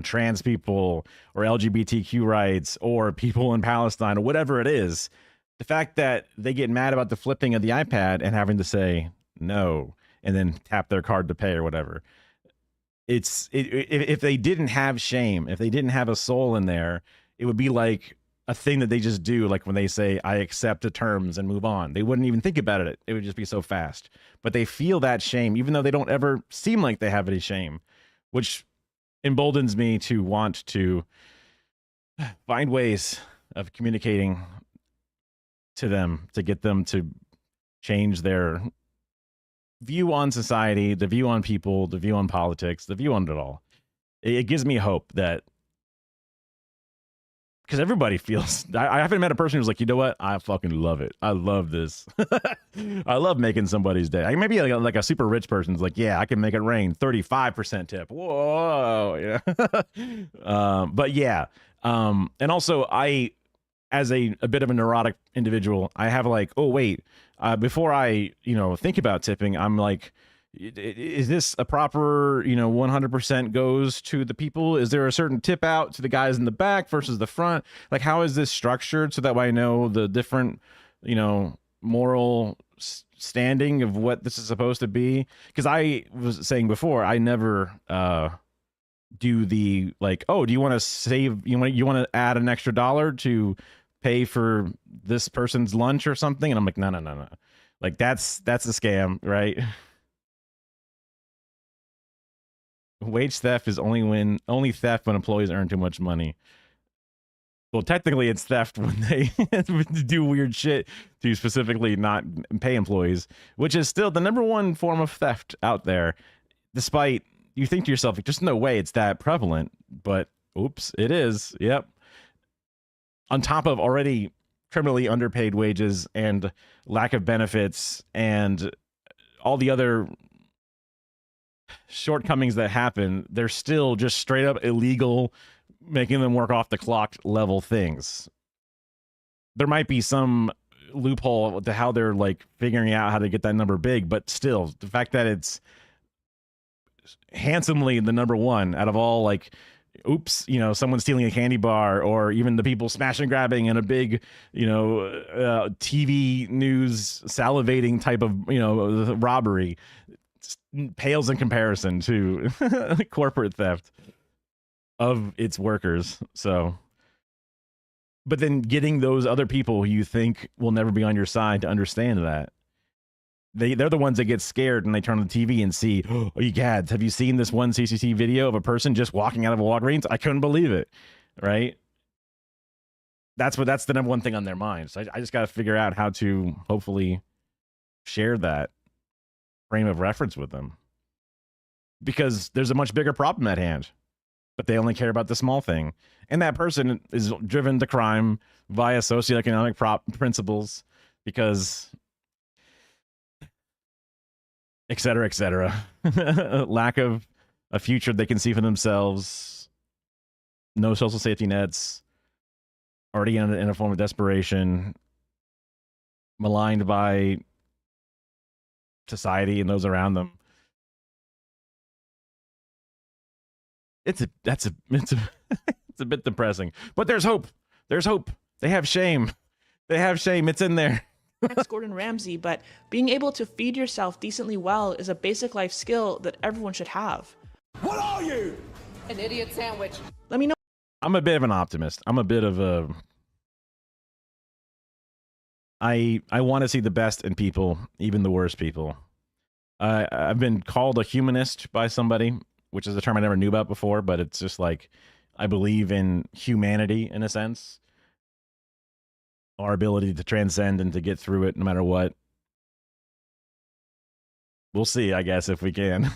trans people or LGBTQ rights or people in Palestine or whatever it is. The fact that they get mad about the flipping of the iPad and having to say no and then tap their card to pay or whatever. If they didn't have shame, if they didn't have a soul in there, it would be like a thing that they just do, like when they say, I accept the terms and move on. They wouldn't even think about it. It would just be so fast. But they feel that shame, even though they don't ever seem like they have any shame, which emboldens me to want to find ways of communicating to them, to get them to change their view on society, the view on people, the view on politics, the view on it all. It gives me hope that, because everybody feels, I haven't met a person who's like, you know what? I fucking love it. I love this. I love making somebody's day. Maybe like a super rich person's like, yeah, I can make it rain. 35% tip. Whoa. Yeah. But yeah. And also as a bit of a neurotic individual, I have like, oh, wait, before I, think about tipping, I'm like, is this a proper, 100% goes to the people? Is there a certain tip out to the guys in the back versus the front? Like, how is this structured so that way I know the different, moral standing of what this is supposed to be? Because I was saying before, I never do the like, oh, do you want to save? You want to add an extra $1 to pay for this person's lunch or something? And I'm like, no. Like that's a scam, right? Wage theft is only theft when employees earn too much money. Well, technically it's theft when they do weird shit to specifically not pay employees, which is still the #1 form of theft out there. Despite you think to yourself, there's no way it's that prevalent, but oops, it is. Yep. On top of already criminally underpaid wages and lack of benefits and all the other shortcomings that happen, they're still just straight up illegal, making them work off the clock level things. There might be some loophole to how they're like figuring out how to get that number big, but still, the fact that it's handsomely the number one out of all, like, oops, you know, someone stealing a candy bar, or even the people smashing, grabbing in a big, you know, TV news salivating type of, you know, robbery, pales in comparison to corporate theft of its workers. So, but then getting those other people who you think will never be on your side to understand that, they're the ones that get scared and they turn on the TV and see, oh, you gads, have you seen this one CCTV video of a person just walking out of a Walgreens? I couldn't believe it, right? That's the number one thing on their minds. So I just got to figure out how to hopefully share that frame of reference with them, because there's a much bigger problem at hand, but they only care about the small thing. And that person is driven to crime via socioeconomic principles, because et cetera, lack of a future they can see for themselves, no social safety nets, already in a form of desperation, maligned by society and those around them. It's a bit depressing, but there's hope. There's hope. They have shame. It's in there. Next Gordon Ramsay, but being able to feed yourself decently well is a basic life skill that everyone should have. What are you? An idiot sandwich. Let me know. I'm a bit of an optimist. I'm a bit of a... I want to see the best in people, even the worst people. I've been called a humanist by somebody, which is a term I never knew about before, but it's just like, I believe in humanity in a sense. Our ability to transcend and to get through it no matter what. We'll see, I guess, if we can.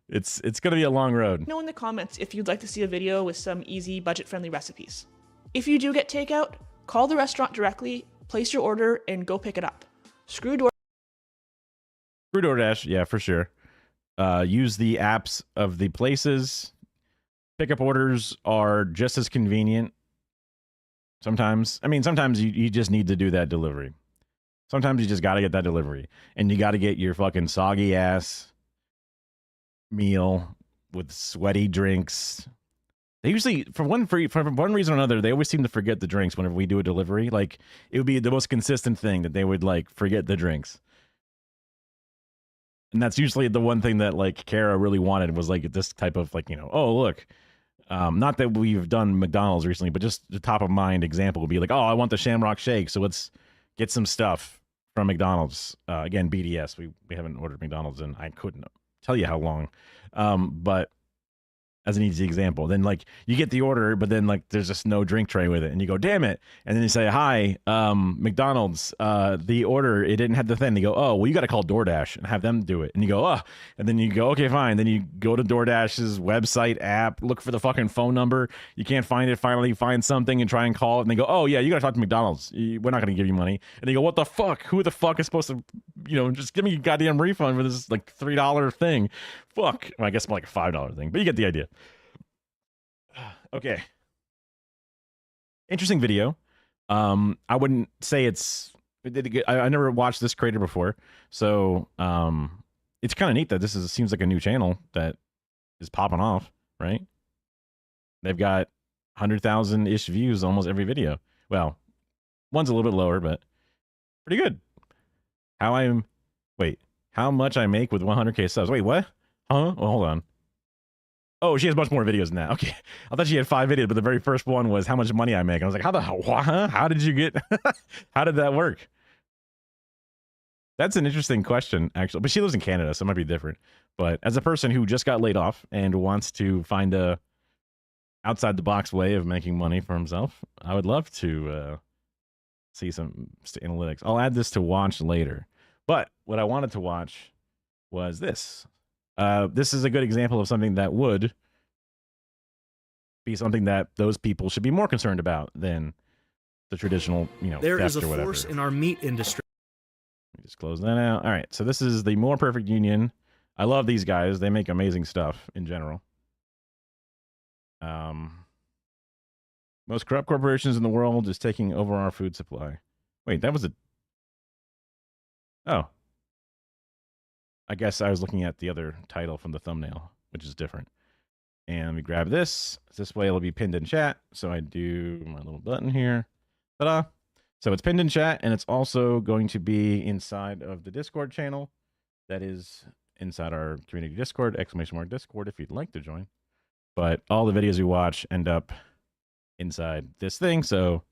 It's going to be a long road. Know in the comments if you'd like to see a video with some easy, budget-friendly recipes. If you do get takeout, call the restaurant directly, place your order, and go pick it up. Screw DoorDash, yeah, for sure. Use the apps of the places. Pickup orders are just as convenient. Sometimes you just need to do that delivery. Sometimes you just got to get that delivery, and you got to get your fucking soggy ass meal with sweaty drinks. They usually, for one reason or another, they always seem to forget the drinks whenever we do a delivery. Like, it would be the most consistent thing that they would like forget the drinks. And that's usually the one thing that like Kara really wanted, was like this type of like, you know, oh look. Not that we've done McDonald's recently, but just the top of mind example would be like, oh, I want the Shamrock Shake, so let's get some stuff from McDonald's. Again, BDS. We haven't ordered McDonald's and I couldn't tell you how long. But as an easy example, then like you get the order, but then like there's just no drink tray with it, and you go, damn it. And then you say, hi, McDonald's, the order, it didn't have the thing. They go, oh, well, you got to call DoorDash and have them do it. And you go, oh, and then you go, okay, fine. Then you go to DoorDash's website app, look for the fucking phone number. You can't find it. Finally, you find something and try and call it. And they go, oh yeah, you got to talk to McDonald's. We're not going to give you money. And they go, what the fuck? Who the fuck is supposed to, you know, just give me a goddamn refund for this like $3 thing? Fuck. Well, I guess more like a $5 thing, but you get the idea. Okay. Interesting video. I wouldn't say I never watched this creator before, so it's kind of neat that seems like a new channel that is popping off, right? They've got 100,000-ish views almost every video. Well, one's a little bit lower, but pretty good. How much I make with 100K subs? Wait, what? Huh? Well, hold on. Oh, she has much more videos than that. Okay. I thought she had 5 videos, but the very first one was how much money I make. And I was like, how did you get, how did that work? That's an interesting question, actually. But she lives in Canada, so it might be different. But as a person who just got laid off and wants to find a outside the box way of making money for himself, I would love to see some analytics. I'll add this to watch later. But what I wanted to watch was this. This is a good example of something that would be something that those people should be more concerned about than the traditional, you know, there theft is a or whatever. force in our meat industry. Let me just close that out. All right, so this is the More Perfect Union. I love these guys. They make amazing stuff in general. Most corrupt corporations in the world is taking over our food supply. Wait, that was a... Oh. I guess I was looking at the other title from the thumbnail, which is different. And we grab this. This way it'll be pinned in chat. So I do my little button here. Ta-da. So it's pinned in chat, and it's also going to be inside of the Discord channel. That is inside our community Discord, !Discord, if you'd like to join. But all the videos we watch end up inside this thing. So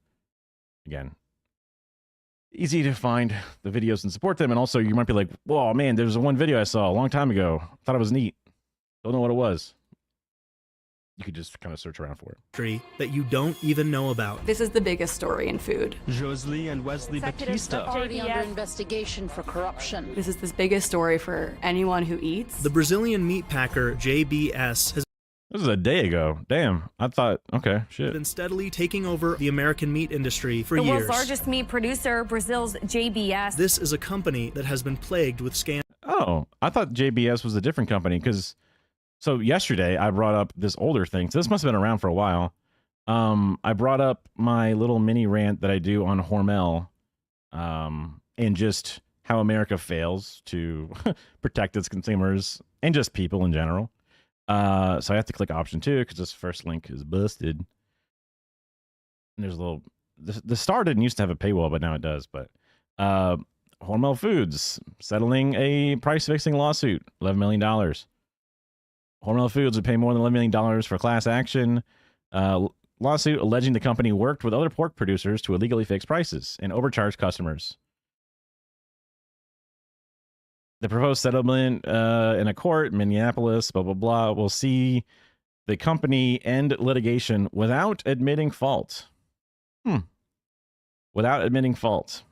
again, easy to find the videos and support them. And also you might be like, whoa, man, there's one video I saw a long time ago. Thought it was neat. Don't know what it was. You could just kind of search around for it. That you don't even know about. This is the biggest story in food. Josley and Wesley Batista. Already under investigation for corruption. This is the biggest story for anyone who eats. The Brazilian meat packer JBS has This is a day ago. Damn. I thought, okay, shit. been steadily taking over the American meat industry for years. The world's largest meat producer, Brazil's JBS. This is a company that has been plagued with scams. Oh, I thought JBS was a different company because... So yesterday I brought up this older thing. So this must have been around for a while. I brought up my little mini rant that I do on Hormel, and just how America fails to protect its consumers and just people in general. So I have to click option 2 because this first link is busted. And there's a little, the star didn't used to have a paywall, but now it does. But Hormel Foods settling a price fixing lawsuit, $11 million. Hormel Foods would pay more than $11 million for class action lawsuit alleging the company worked with other pork producers to illegally fix prices and overcharge customers. The proposed settlement in a court in Minneapolis, blah, blah, blah, will see the company end litigation without admitting fault. Without admitting fault.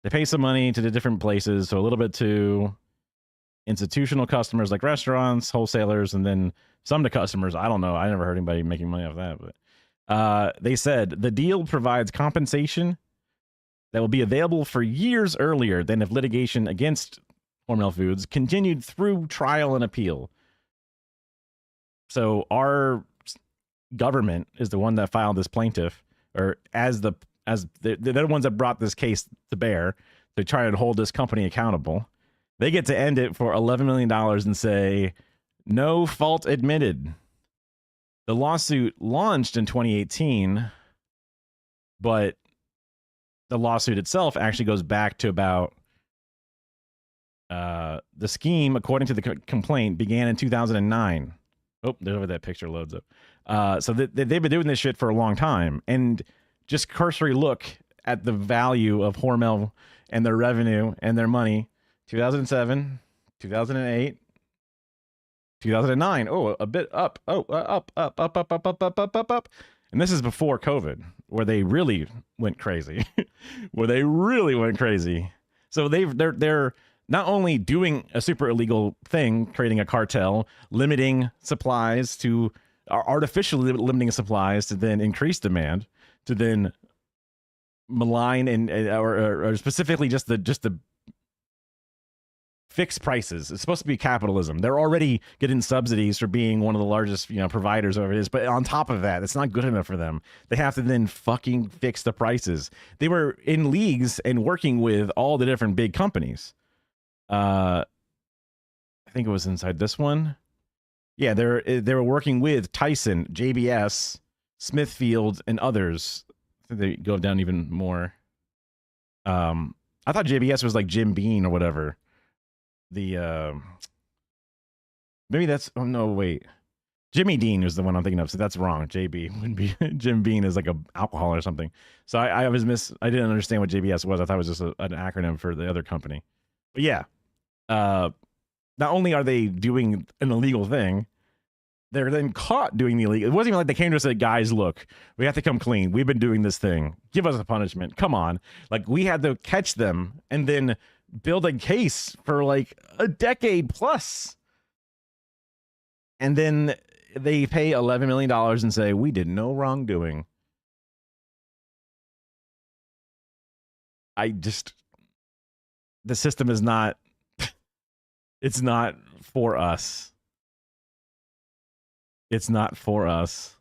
They pay some money to the different places, so a little bit to institutional customers like restaurants, wholesalers, and then some to customers. I don't know. I never heard anybody making money off that. But they said the deal provides compensation that will be available for years earlier than if litigation against Hormel Foods continued through trial and appeal. So our government is the one that filed this plaintiff, or they're the ones that brought this case to bear to try and hold this company accountable. They get to end it for $11 million and say, no fault admitted. The lawsuit launched in 2018, but the lawsuit itself actually goes back to about the scheme, according to the complaint, began in 2009. Oh, there's where that picture loads up. So they've been doing this shit for a long time. And just cursory look at the value of Hormel and their revenue and their money. 2007, 2008, 2009. Oh, a bit up. Oh, up. And this is before COVID, where they really went crazy. So they're not only doing a super illegal thing, creating a cartel, limiting supplies to artificially limiting supplies to then increase demand, to then malign or specifically just the fixed prices. It's supposed to be capitalism. They're already getting subsidies for being one of the largest, providers, whatever it is. But on top of that, it's not good enough for them. They have to then fucking fix the prices. They were in leagues and working with all the different big companies. I think it was inside this one. Yeah, they were working with Tyson, JBS, Smithfield, and others. I think they go down even more. I thought JBS was like Jim Beam or whatever. Maybe that's, oh no, wait. Jimmy Dean is the one I'm thinking of, so that's wrong. JB would be Jim Beam is like a alcohol or something. So I didn't understand what JBS was. I thought it was just an acronym for the other company. But yeah, not only are they doing an illegal thing, they're then caught doing the illegal. It wasn't even like they came to us and said, guys, look, we have to come clean. We've been doing this thing. Give us a punishment. Come on. Like, we had to catch them and then build a case for like a decade plus. And then they pay $11 million and say, we did no wrongdoing. The system is not, It's not for us. It's not for us.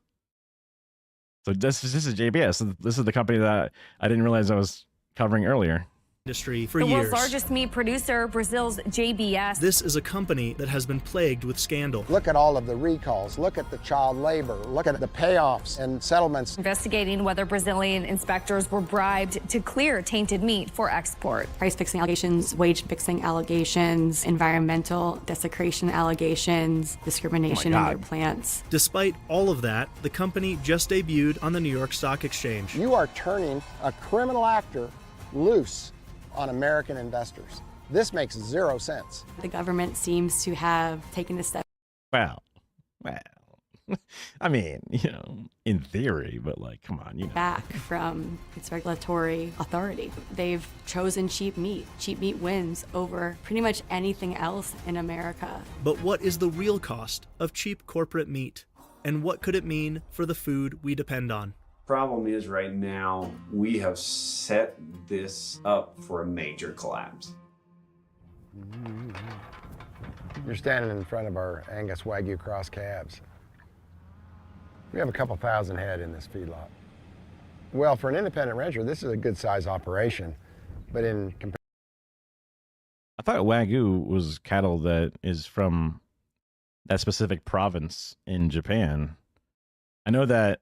So this is JBS. This is the company that I didn't realize I was covering earlier. Industry for The years. world's largest meat producer, Brazil's JBS. This is a company that has been plagued with scandal. Look at all of the recalls. Look at the child labor. Look at the payoffs and settlements. Investigating whether Brazilian inspectors were bribed to clear tainted meat for export. Price fixing allegations, wage fixing allegations, environmental desecration allegations, discrimination in their plants. Despite all of that, the company just debuted on the New York Stock Exchange. You are turning a criminal actor loose on American investors. This makes zero sense. The government seems to have taken a step Well, I mean, in theory, but like, come on, back from its regulatory authority. They've chosen cheap meat. Cheap meat wins over pretty much anything else in America. But what is the real cost of cheap corporate meat? And what could it mean for the food we depend on? Problem is right now we have set this up for a major collapse. You're standing in front of our Angus Wagyu cross calves. We have a couple thousand head in this feedlot. Well, for an independent rancher, this is a good size operation, but in comparison, I thought Wagyu was cattle that is from that specific province in Japan. I know that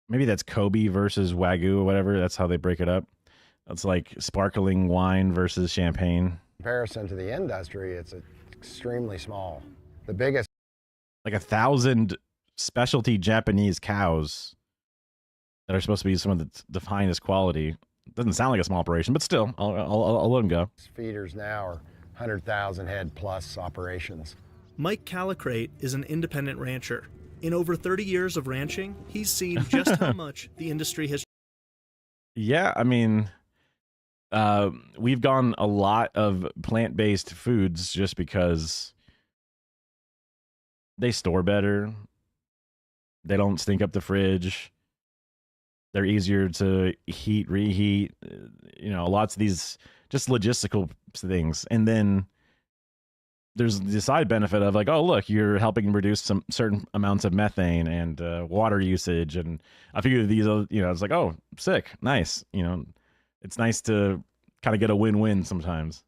maybe that's Kobe versus Wagyu or whatever. That's how they break it up. It's like sparkling wine versus champagne. comparison to the industry, it's extremely small. The biggest, like 1,000 specialty Japanese cows that are supposed to be some of the finest quality. Doesn't sound like a small operation, but still, I'll let them go. feeders now are 100,000 head plus operations. Mike Calicrate is an independent rancher. In over 30 years of ranching, he's seen just how much the industry has. Yeah, I mean, we've gone a lot of plant-based foods just because they store better. They don't stink up the fridge. They're easier to heat, reheat. Lots of these just logistical things. And then there's the side benefit of like, oh, look, you're helping reduce some certain amounts of methane and water usage. And a few of these, it's like, oh, sick, nice. It's nice to kind of get a win-win sometimes.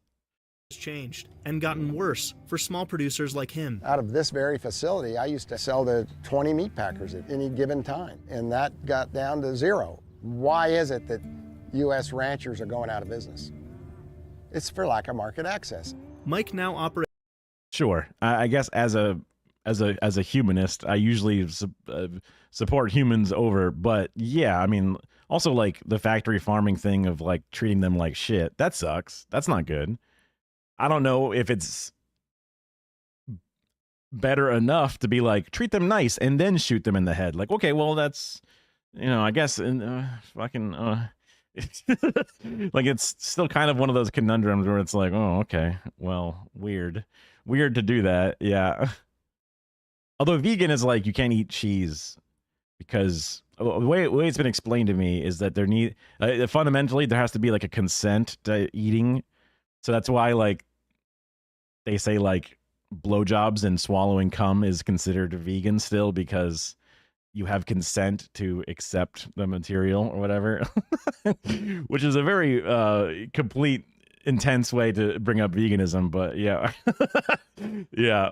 Changed and gotten worse for small producers like him. Out of this very facility, I used to sell to 20 meat packers at any given time, and that got down to 0. Why is it that U.S. ranchers are going out of business? It's for lack of market access. Mike now operates. Sure, I guess as a humanist, I usually support humans over. But yeah, I mean, also like the factory farming thing of like treating them like shit. That sucks. That's not good. I don't know if it's better enough to be like, treat them nice and then shoot them in the head. Like, okay, well, that's, I guess fucking, like it's still kind of one of those conundrums where it's like, oh, okay, well, weird to do that. Yeah. Although vegan is like, you can't eat cheese because the way it's been explained to me is that fundamentally there has to be like a consent to eating. So that's why, like, they say, like, blowjobs and swallowing cum is considered vegan still because you have consent to accept the material or whatever, which is a very complete, intense way to bring up veganism. But yeah, yeah.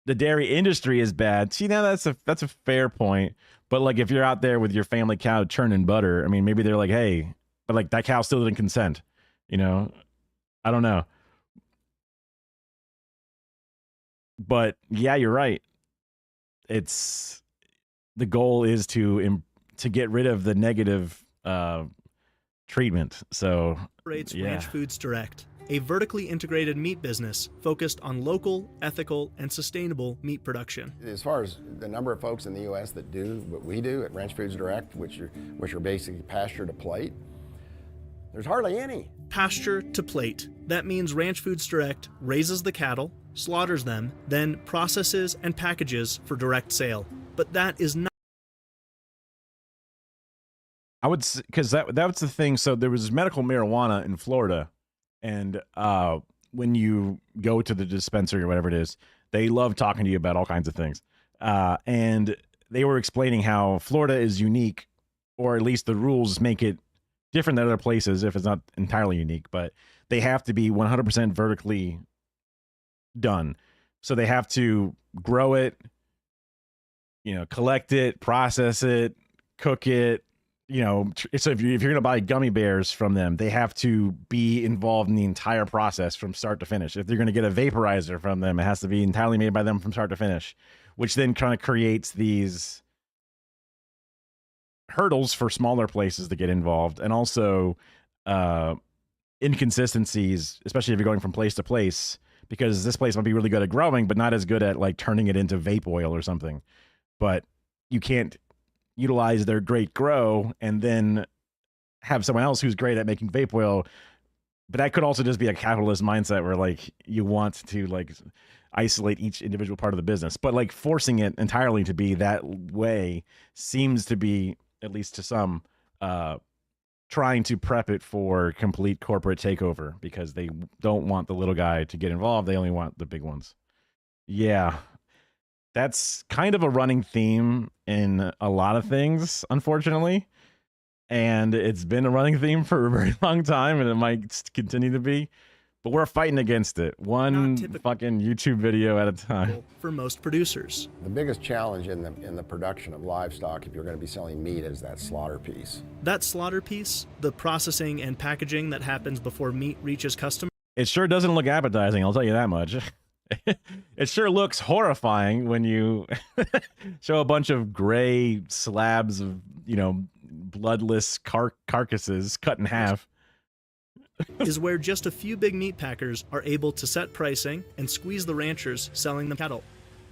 The dairy industry is bad. See, now that's a fair point. But like, if you're out there with your family cow churning butter, I mean, maybe they're like, hey, but like that cow still didn't consent. I don't know. But yeah, you're right. It's the goal is to get rid of the negative treatment. So Operates yeah. Ranch Foods Direct, a vertically integrated meat business focused on local, ethical, and sustainable meat production. As far as the number of folks in the U.S. that do what we do at Ranch Foods Direct, which are basically pasture to plate, there's hardly any. Pasture to plate. That means Ranch Foods Direct raises the cattle, slaughters them, then processes and packages for direct sale. But that is not. I would, because that was the thing. So there was medical marijuana in Florida, and when you go to the dispensary or whatever it is, they love talking to you about all kinds of things. And they were explaining how Florida is unique, or at least the rules make it different than other places, if it's not entirely unique, but they have to be 100% vertically done. So they have to grow it, collect it, process it, cook it, so if you're going to buy gummy bears from them, they have to be involved in the entire process from start to finish. If they're going to get a vaporizer from them, it has to be entirely made by them from start to finish, which then kind of creates these hurdles for smaller places to get involved, and also inconsistencies, especially if you're going from place to place, because this place might be really good at growing, but not as good at like turning it into vape oil or something. But you can't utilize their great grow and then have someone else who's great at making vape oil. But that could also just be a capitalist mindset where like you want to like isolate each individual part of the business, but like forcing it entirely to be that way seems to be, at least to some, trying to prep it for complete corporate takeover, because they don't want the little guy to get involved. They only want the big ones. Yeah. That's kind of a running theme in a lot of things, unfortunately. And it's been a running theme for a very long time, and it might continue to be. But we're fighting against it, one fucking YouTube video at a time. For most producers, the biggest challenge in the production of livestock, if you're going to be selling meat, is that slaughter piece. That slaughter piece, the processing and packaging that happens before meat reaches customers. It sure doesn't look appetizing, I'll tell you that much. It sure looks horrifying when you show a bunch of gray slabs of, bloodless carcasses cut in half. Is where just a few big meat packers are able to set pricing and squeeze the ranchers selling them cattle.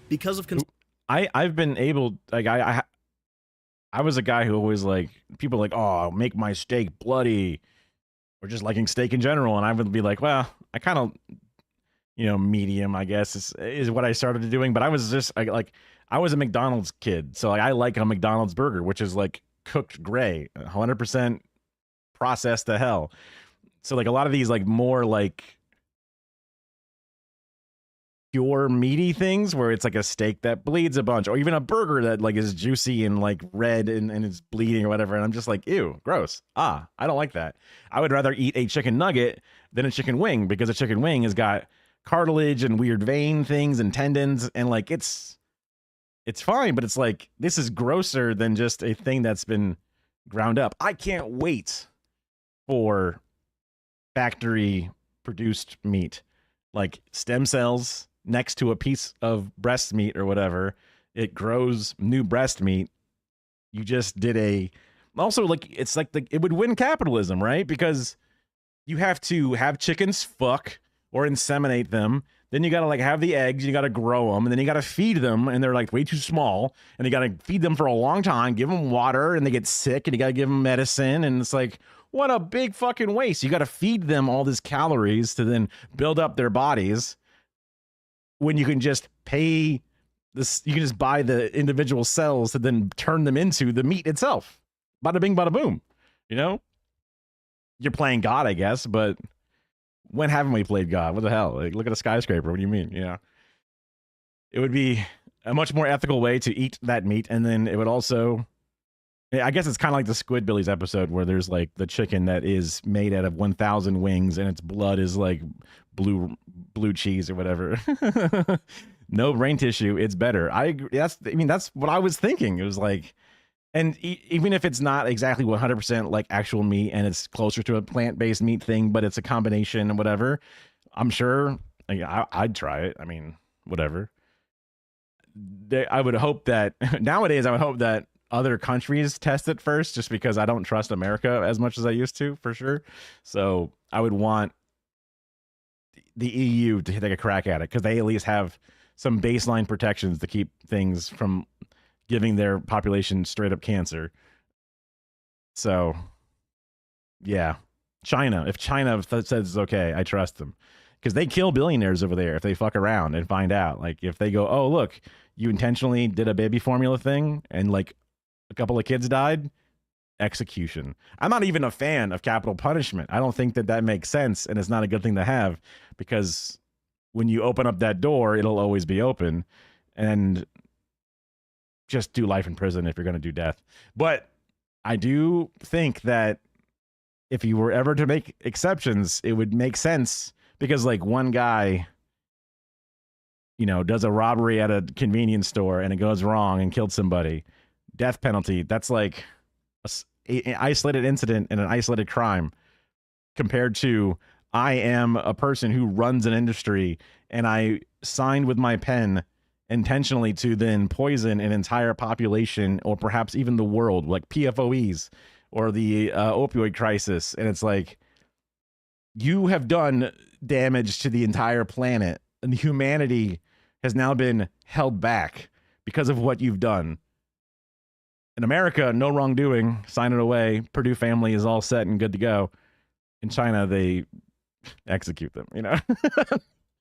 Because of I've been able, like, I was a guy who always, like, people like, oh, make my steak bloody, or just liking steak in general, and I would be like, well, I kind of, medium, I guess, is what I started doing. But I was just I was a McDonald's kid, so like I like a McDonald's burger, which is like cooked gray, 100% processed to hell. So like a lot of these like more like pure meaty things where it's like a steak that bleeds a bunch, or even a burger that like is juicy and like red and it's bleeding or whatever, and I'm just like, ew, gross. I don't like that. I would rather eat a chicken nugget than a chicken wing, because a chicken wing has got cartilage and weird vein things and tendons, and like it's fine, but it's like, this is grosser than just a thing that's been ground up. I can't wait for factory produced meat, like stem cells next to a piece of breast meat or whatever. It grows new breast meat. You just did also like, it's like it would win capitalism, right? Because you have to have chickens fuck or inseminate them. Then you got to like have the eggs, you got to grow them, and then you got to feed them, and they're like way too small, and you got to feed them for a long time, give them water, and they get sick, and you got to give them medicine, and it's like, what a big fucking waste. You got to feed them all these calories to then build up their bodies, when you can just pay this, you can just buy the individual cells to then turn them into the meat itself. Bada bing, bada boom. You're playing God, I guess, but when haven't we played God? What the hell? Like, look at a skyscraper. What do you mean? It would be a much more ethical way to eat that meat. And then it would also, I guess it's kind of like the Squidbillies episode where there's like the chicken that is made out of 1,000 wings and its blood is like blue cheese or whatever. No brain tissue. It's better. I agree. That's what I was thinking. It was like, and even if it's not exactly 100% like actual meat and it's closer to a plant-based meat thing, but it's a combination and whatever, I'm sure I'd try it. I mean, whatever. I would hope that nowadays, other countries test it first, just because I don't trust America as much as I used to, for sure. So I would want the EU to take a crack at it, because they at least have some baseline protections to keep things from giving their population straight up cancer. So, yeah. China. If China says it's okay, I trust them. Because they kill billionaires over there if they fuck around and find out. Like, if they go, oh, look, you intentionally did a baby formula thing and, like, a couple of kids died, execution. I'm not even a fan of capital punishment. I don't think that that makes sense, and it's not a good thing to have, because when you open up that door, it'll always be open. And just do life in prison if you're going to do death. But I do think that if you were ever to make exceptions, it would make sense, because like one guy, you know, does a robbery at a convenience store and it goes wrong and killed somebody. Death penalty. That's like an isolated incident and an isolated crime, compared to I am a person who runs an industry and I signed with my pen intentionally to then poison an entire population, or perhaps even the world, like PFOEs or the opioid crisis. And it's like, you have done damage to the entire planet, and humanity has now been held back because of what you've done. In America, no wrongdoing, sign it away. Purdue family is all set and good to go. In China, they execute them, you know?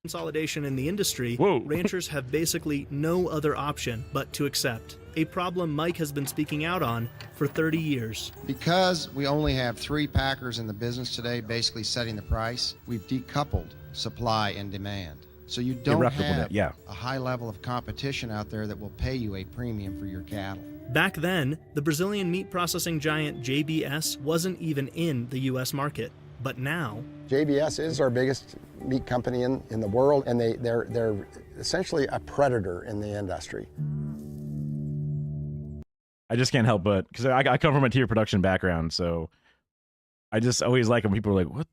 Consolidation in the industry, Whoa. ranchers have basically no other option but to accept, a problem Mike has been speaking out on for 30 years. Because we only have 3 packers in the business today basically setting the price, we've decoupled supply and demand. So you don't have a high level of competition out there that will pay you a premium for your cattle. Back then, the Brazilian meat processing giant JBS wasn't even in the U.S. market. But now, JBS is our biggest meat company in the world, and they're essentially a predator in the industry. I just can't help but, because I come from a tier production background, so I just always like when people are like, what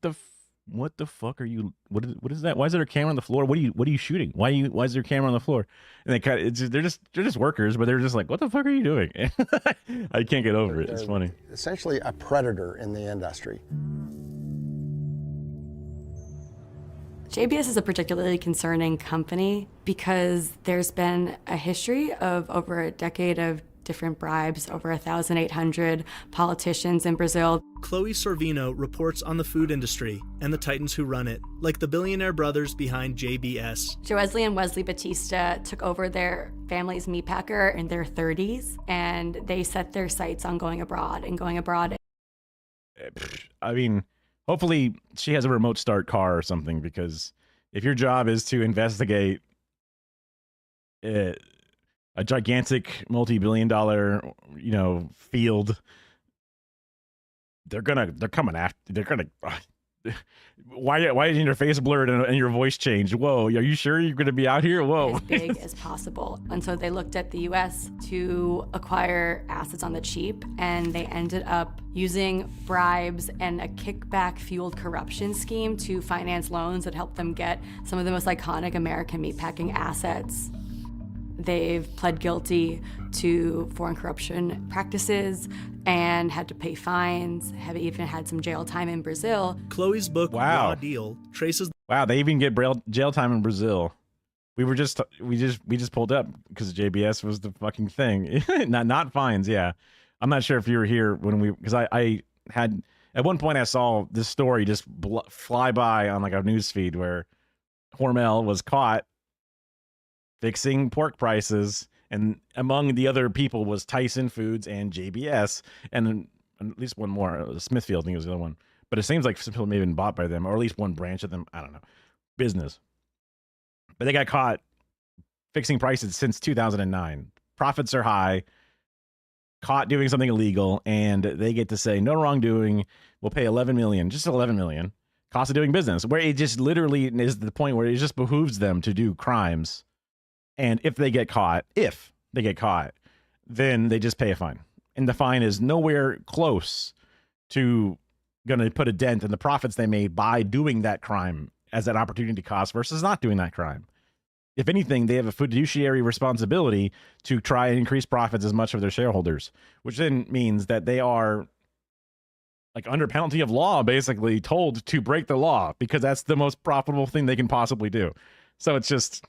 the fuck are you, what is that? Why is there a camera on the floor? What are you shooting? Why is there a camera on the floor? And they kind of, they're just workers, but they're just like, what the fuck are you doing? I can't get over it. It's funny. Essentially a predator in the industry. JBS is a particularly concerning company because there's been a history of over a decade of different bribes, over 1,800 politicians in Brazil. Chloe Sorvino reports on the food industry and the titans who run it, like the billionaire brothers behind JBS. Joesley and Wesley Batista took over their family's meat packer in their 30s, and they set their sights on going abroad. I mean, hopefully she has a remote start car or something, because if your job is to investigate a gigantic multi-billion-dollar, you know, field, they're coming after. Why isn't your face blurred and your voice changed? Whoa, are you sure you're gonna be out here? Whoa. As big as possible. And so they looked at the US to acquire assets on the cheap, and they ended up using bribes and a kickback-fueled corruption scheme to finance loans that helped them get some of the most iconic American meatpacking assets. They've pled guilty to foreign corruption practices and had to pay fines, have even had some jail time in Brazil. Chloe's book, Raw Deal, traces... Wow, they even get jail time in Brazil. We just pulled up because JBS was the fucking thing. not fines, yeah. I'm not sure if you were here when because I had, at one point I saw this story just fly by on like a news feed where Hormel was caught fixing pork prices, and among the other people was Tyson Foods and JBS, and at least one more, Smithfield, I think was the other one. But it seems like Smithfield may have been bought by them, or at least one branch of them. I don't know. Business. But they got caught fixing prices since 2009. Profits are high, caught doing something illegal, and they get to say, no wrongdoing, we'll pay $11 million, just $11 million, cost of doing business, where it just literally is the point where it just behooves them to do crimes. And if they get caught, then they just pay a fine. And the fine is nowhere close to going to put a dent in the profits they made by doing that crime as an opportunity cost versus not doing that crime. If anything, they have a fiduciary responsibility to try and increase profits as much for their shareholders, which then means that they are, like, under penalty of law, basically told to break the law, because that's the most profitable thing they can possibly do. So it's just...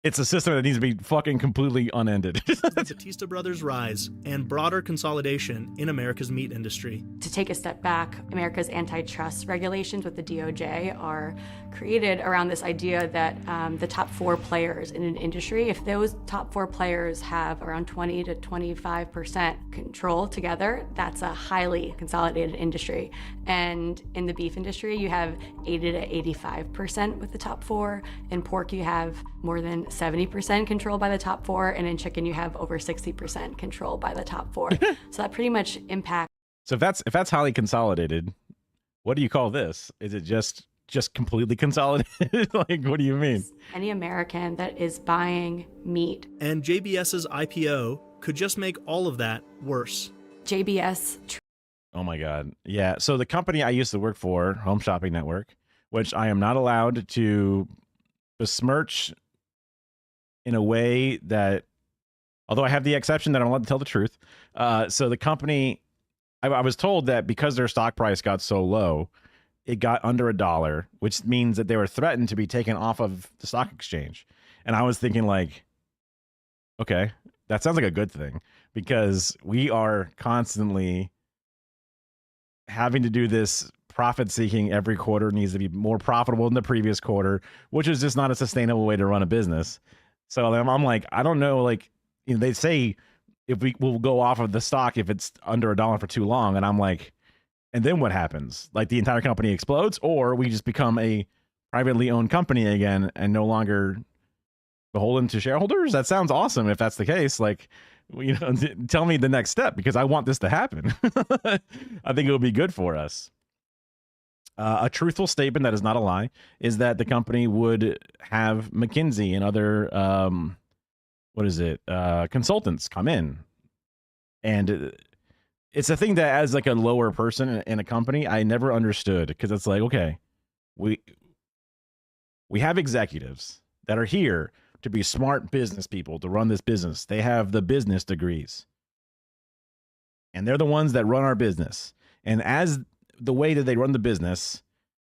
It's a system that needs to be fucking completely unended. The Batista brothers' rise and broader consolidation in America's meat industry. To take a step back, America's antitrust regulations with the DOJ are created around this idea that the top 4 players in an industry, if those top 4 players have around 20 to 25% control together, that's a highly consolidated industry. And in the beef industry, you have 80 to 85% with the top 4. In pork, you have more than 70% controlled by the top 4, and in chicken you have over 60% controlled by the top 4. So that pretty much impacts. So if that's highly consolidated, what do you call this? Is it just completely consolidated? Like, what do you mean? Any American that is buying meat. And JBS's IPO could just make all of that worse. JBS. Oh my God. Yeah. So the company I used to work for, Home Shopping Network, which I am not allowed to besmirch in a way that, although I have the exception that I'm allowed to tell the truth. So the company, I was told that because their stock price got so low, it got under $1, which means that they were threatened to be taken off of the stock exchange. And I was thinking, like, okay, that sounds like a good thing, because we are constantly having to do this profit seeking. Every quarter needs to be more profitable than the previous quarter, which is just not a sustainable way to run a business. So I'm like, I don't know, like, you know, they say if we will go off of the stock if it's under $1 for too long, and I'm like, and then what happens? Like, the entire company explodes, or we just become a privately owned company again and no longer beholden to shareholders? That sounds awesome if that's the case. Like, you know, tell me the next step, because I want this to happen. I think it would be good for us. A truthful statement that is not a lie is that the company would have McKinsey and other consultants come in, and it's a thing that, as like a lower person in a company, I never understood, because it's like, okay, we have executives that are here to be smart business people to run this business. They have the business degrees, and they're the ones that run our business. And as the way that they run the business,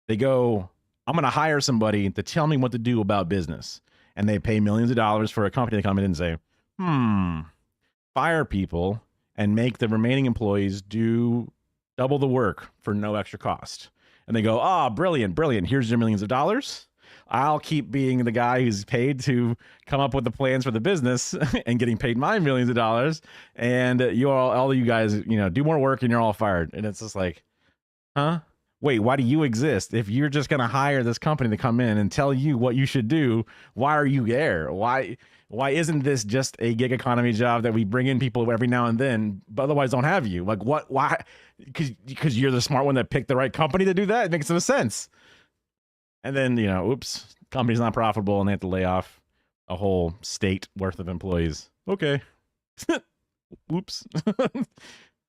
they go, I'm going to hire somebody to tell me what to do about business. And they pay millions of dollars for a company to come in and say, fire people and make the remaining employees do double the work for no extra cost. And they go, brilliant. Here's your millions of dollars. I'll keep being the guy who's paid to come up with the plans for the business and getting paid my millions of dollars. And all you guys, you know, do more work and you're all fired. And it's just like, huh? Wait, why do you exist? If you're just going to hire this company to come in and tell you what you should do, why are you there? Why isn't this just a gig economy job that we bring in people every now and then, but otherwise don't have you? Like, what? Why? Because you're the smart one that picked the right company to do that? It makes no sense. And then, you know, oops, company's not profitable and they have to lay off a whole state worth of employees. Okay. Oops.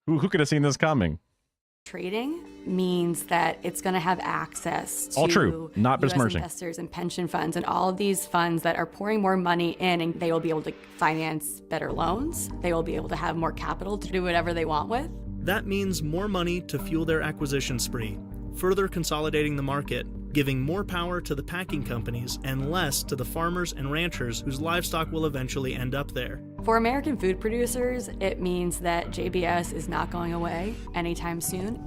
Who could have seen this coming? Trading means that it's going to have access to all true, not US besmirching. Investors and pension funds and all of these funds that are pouring more money in, and they will be able to finance better loans. They will be able to have more capital to do whatever they want with. That means more money to fuel their acquisition spree, further consolidating the market, giving more power to the packing companies and less to the farmers and ranchers whose livestock will eventually end up there. For American food producers, it means that JBS is not going away anytime soon.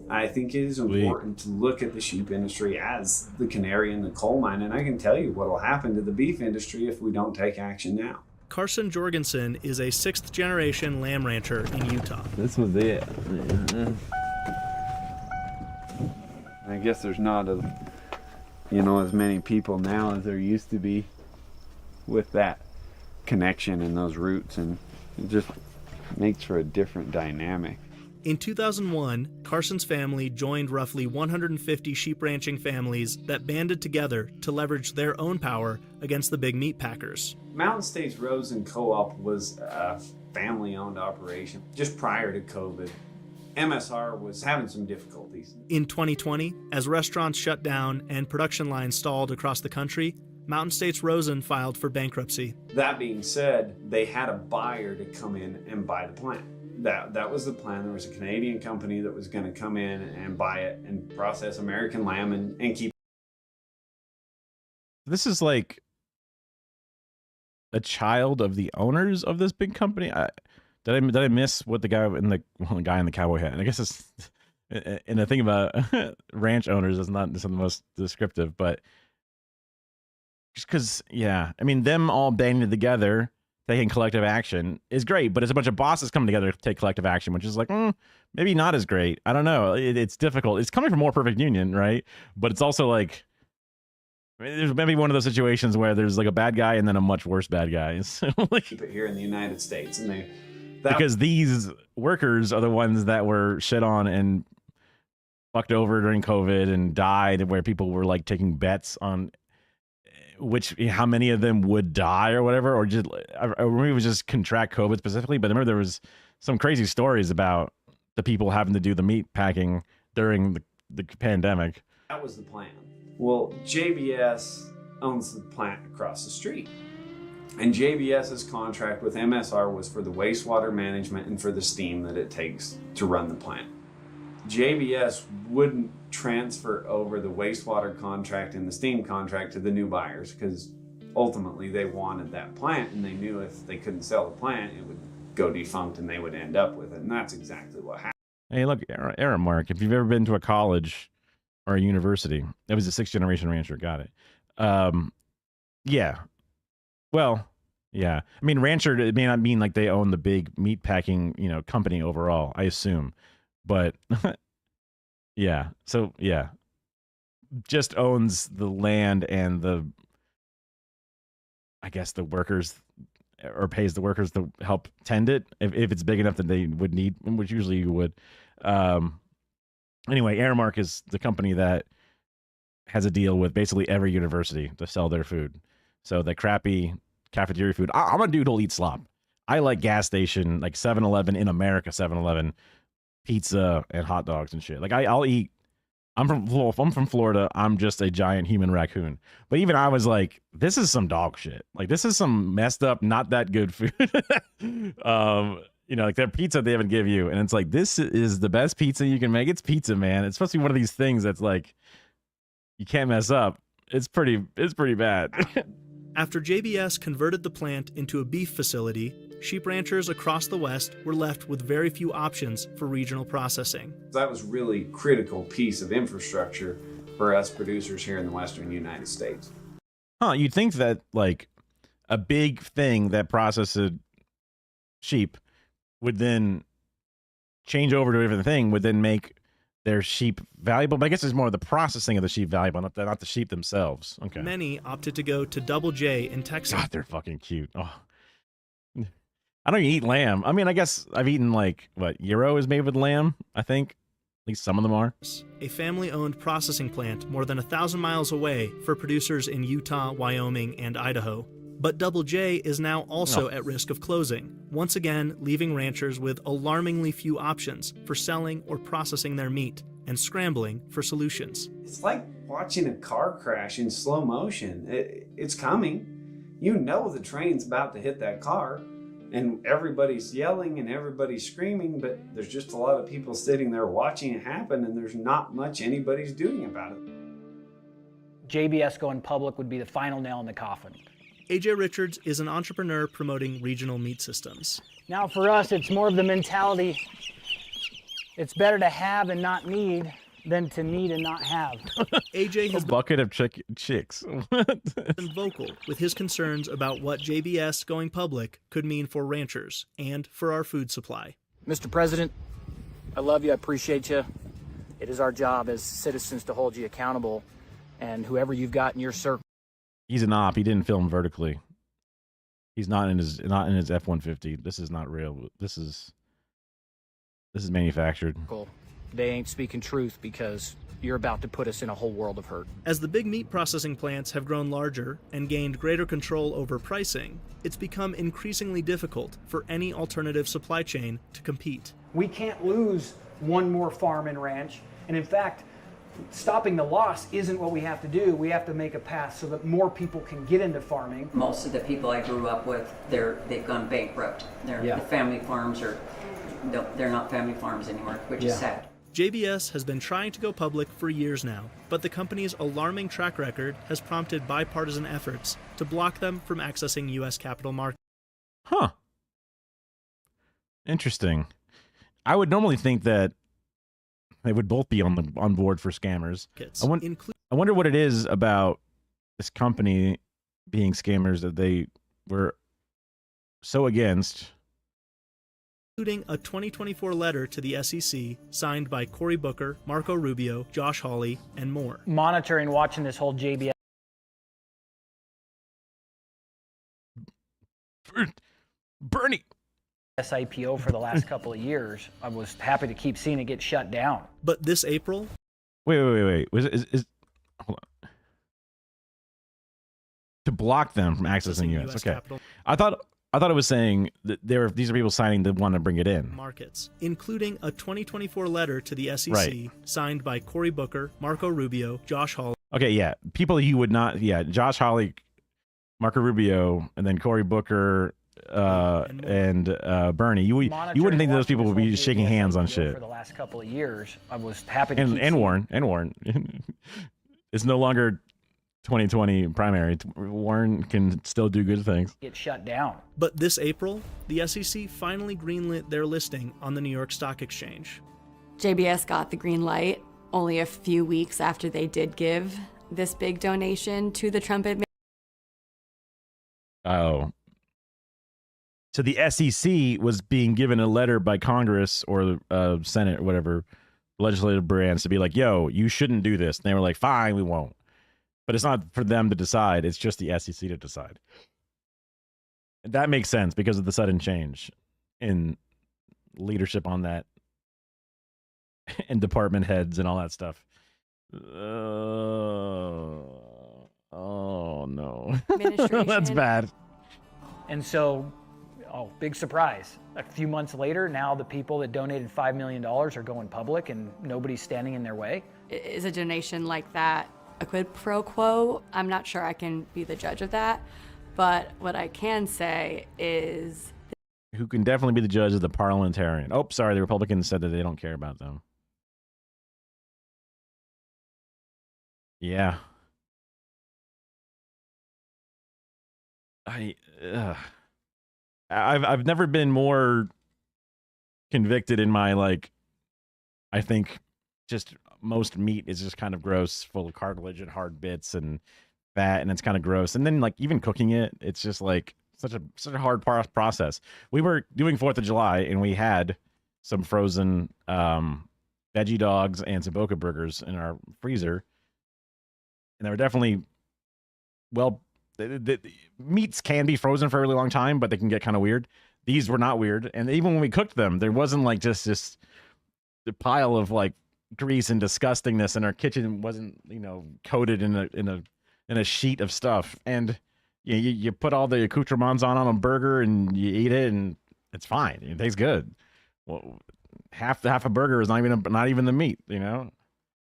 I think it is important to look at the sheep industry as the canary in the coal mine, and I can tell you what will happen to the beef industry if we don't take action now. Carson Jorgensen is a 6th-generation lamb rancher in Utah. This was it. I guess there's not as many people now as there used to be with that connection and those roots, and it just makes for a different dynamic. In 2001, Carson's family joined roughly 150 sheep ranching families that banded together to leverage their own power against the big meat packers. Mountain States Rosin Co-op was a family-owned operation just prior to COVID. MSR was having some difficulties. In 2020, as restaurants shut down and production lines stalled across the country, Mountain States Rosin filed for bankruptcy. That being said, they had a buyer to come in and buy the plant. That was the plan. There was a Canadian company that was going to come in and buy it and process American lamb and keep. This is like a child of the owners of this big company. Did I miss what the guy in the cowboy hat? And I guess it's and the thing about ranch owners is not the most descriptive, but just because, yeah, I mean, them all banding together, taking collective action is great, but it's a bunch of bosses coming together to take collective action, which is like, maybe not as great. I don't know. It's difficult. It's coming from More Perfect Union, right? But it's also like, I mean, there's maybe one of those situations where there's like a bad guy and then a much worse bad guy. So, like, Keep it here in the United States, and because these workers are the ones that were shit on and fucked over during COVID and died, where people were like taking bets on how many of them would die or whatever, or just, I remember it was just contract COVID specifically, but I remember there was some crazy stories about the people having to do the meat packing during the pandemic. That was the plan. Well, JBS owns the plant across the street. And JBS's contract with MSR was for the wastewater management and for the steam that it takes to run the plant. JBS wouldn't transfer over the wastewater contract and the steam contract to the new buyers because ultimately they wanted that plant, and they knew if they couldn't sell the plant, it would go defunct and they would end up with it. And that's exactly what happened. Hey, look, Aramark, if you've ever been to a college or a university, that was a 6th generation rancher. Got it. Yeah. Well, yeah. I mean, rancher, it may not mean like they own the big meat packing, company overall, I assume. But yeah. So yeah. Just owns the land and I guess the workers, or pays the workers to help tend it if it's big enough that they would need, which usually you would. Anyway, Aramark is the company that has a deal with basically every university to sell their food. So the crappy cafeteria food. I'm a dude who'll eat slop. I like gas station, like 7-Eleven in America, 7-Eleven, pizza and hot dogs and shit. Like I'll eat. I'm from Florida. I'm just a giant human raccoon. But even I was like, this is some dog shit. Like this is some messed up, not that good food. Like their pizza they haven't give you, and it's like, this is the best pizza you can make. It's pizza, man. It's supposed to be one of these things that's like you can't mess up. It's pretty bad. After JBS converted the plant into a beef facility, sheep ranchers across the West were left with very few options for regional processing. That was really a critical piece of infrastructure for us producers here in the Western United States. You'd think that like a big thing that processed sheep would then change over to a different thing, would then make their sheep valuable. But I guess it's more the processing of the sheep valuable, not the sheep themselves. Okay. Many opted to go to Double J in Texas. God, they're fucking cute. Oh, I don't even eat lamb. I mean, I guess I've eaten gyro is made with lamb, I think. At least some of them are. A family-owned processing plant more than 1,000 miles away for producers in Utah, Wyoming, and Idaho. But Double J is now also at risk of closing, once again leaving ranchers with alarmingly few options for selling or processing their meat and scrambling for solutions. It's like watching a car crash in slow motion. It's coming. You know the train's about to hit that car, and everybody's yelling and everybody's screaming, but there's just a lot of people sitting there watching it happen, and there's not much anybody's doing about it. JBS going public would be the final nail in the coffin. AJ Richards is an entrepreneur promoting regional meat systems. Now for us, it's more of the mentality, it's better to have and not need than to need and not have. AJ has a bucket of chicks. been vocal with his concerns about what JBS going public could mean for ranchers and for our food supply. Mr. President, I love you, I appreciate you. It is our job as citizens to hold you accountable, and whoever you've got in your circle. He's an op. He didn't film vertically. He's not in his F-150. This is not real. This is manufactured. They ain't speaking truth because you're about to put us in a whole world of hurt. As the big meat processing plants have grown larger and gained greater control over pricing, it's become increasingly difficult for any alternative supply chain to compete. We can't lose one more farm and ranch, and in fact, stopping the loss isn't what we have to do. We have to make a path so that more people can get into farming. Most of the people I grew up with, they've gone bankrupt. The family farms they're not family farms anymore, which is sad. JBS has been trying to go public for years now, but the company's alarming track record has prompted bipartisan efforts to block them from accessing U.S. capital markets. Huh. Interesting. I would normally think that they would both be on board for scammers. I wonder what it is about this company being scammers that they were so against. Including a 2024 letter to the SEC signed by Cory Booker, Marco Rubio, Josh Hawley, and more. Monitoring, watching this whole JBS. Bernie. IPO for the last couple of years. I was happy to keep seeing it get shut down. But this April... Wait. Hold on. To block them from accessing US. Okay. Capital. I thought it was saying that these are people signing that want to bring it in. Markets, including a 2024 letter to the SEC Right. signed by Cory Booker, Marco Rubio, Josh Hawley. Okay, yeah. People you would not, Josh Hawley, Marco Rubio, and then Cory Booker, and Bernie. You wouldn't think those people would be shaking hands on shit. For the last couple of years, I was happy to keep And Warren. It's no longer 2020 primary. Warren can still do good things. Get shut down. But this April, the SEC finally greenlit their listing on the New York Stock Exchange. JBS got the green light only a few weeks after they did give this big donation to the Trump administration. Oh. So the SEC was being given a letter by Congress or Senate or whatever, legislative branch to be like, yo, you shouldn't do this. And they were like, fine, we won't. But it's not for them to decide. It's just the SEC to decide. And that makes sense because of the sudden change in leadership on that and department heads and all that stuff. Oh no. That's bad. And so, big surprise. A few months later, now the people that donated $5 million are going public and nobody's standing in their way. Is a donation like that a quid pro quo? I'm not sure I can be the judge of that, but what I can say is... Who can definitely be the judge of the parliamentarian. Oh, sorry, the Republicans said that they don't care about them. Yeah. I've never been more convicted in my, like, I think just most meat is just kind of gross, full of cartilage and hard bits and fat, and it's kind of gross. And then, like, even cooking it, it's just like such a hard process. We were doing 4th of July and we had some frozen veggie dogs and some Boca burgers in our freezer, and they were definitely, well, the meats can be frozen for a really long time, but they can get kind of weird. These were not weird, and even when we cooked them, there wasn't like just this pile of like grease and disgustingness, and our kitchen wasn't, coated in a sheet of stuff. And you put all the accoutrements on a burger and you eat it, and it's fine. It tastes good. Well, half a burger is not even the meat,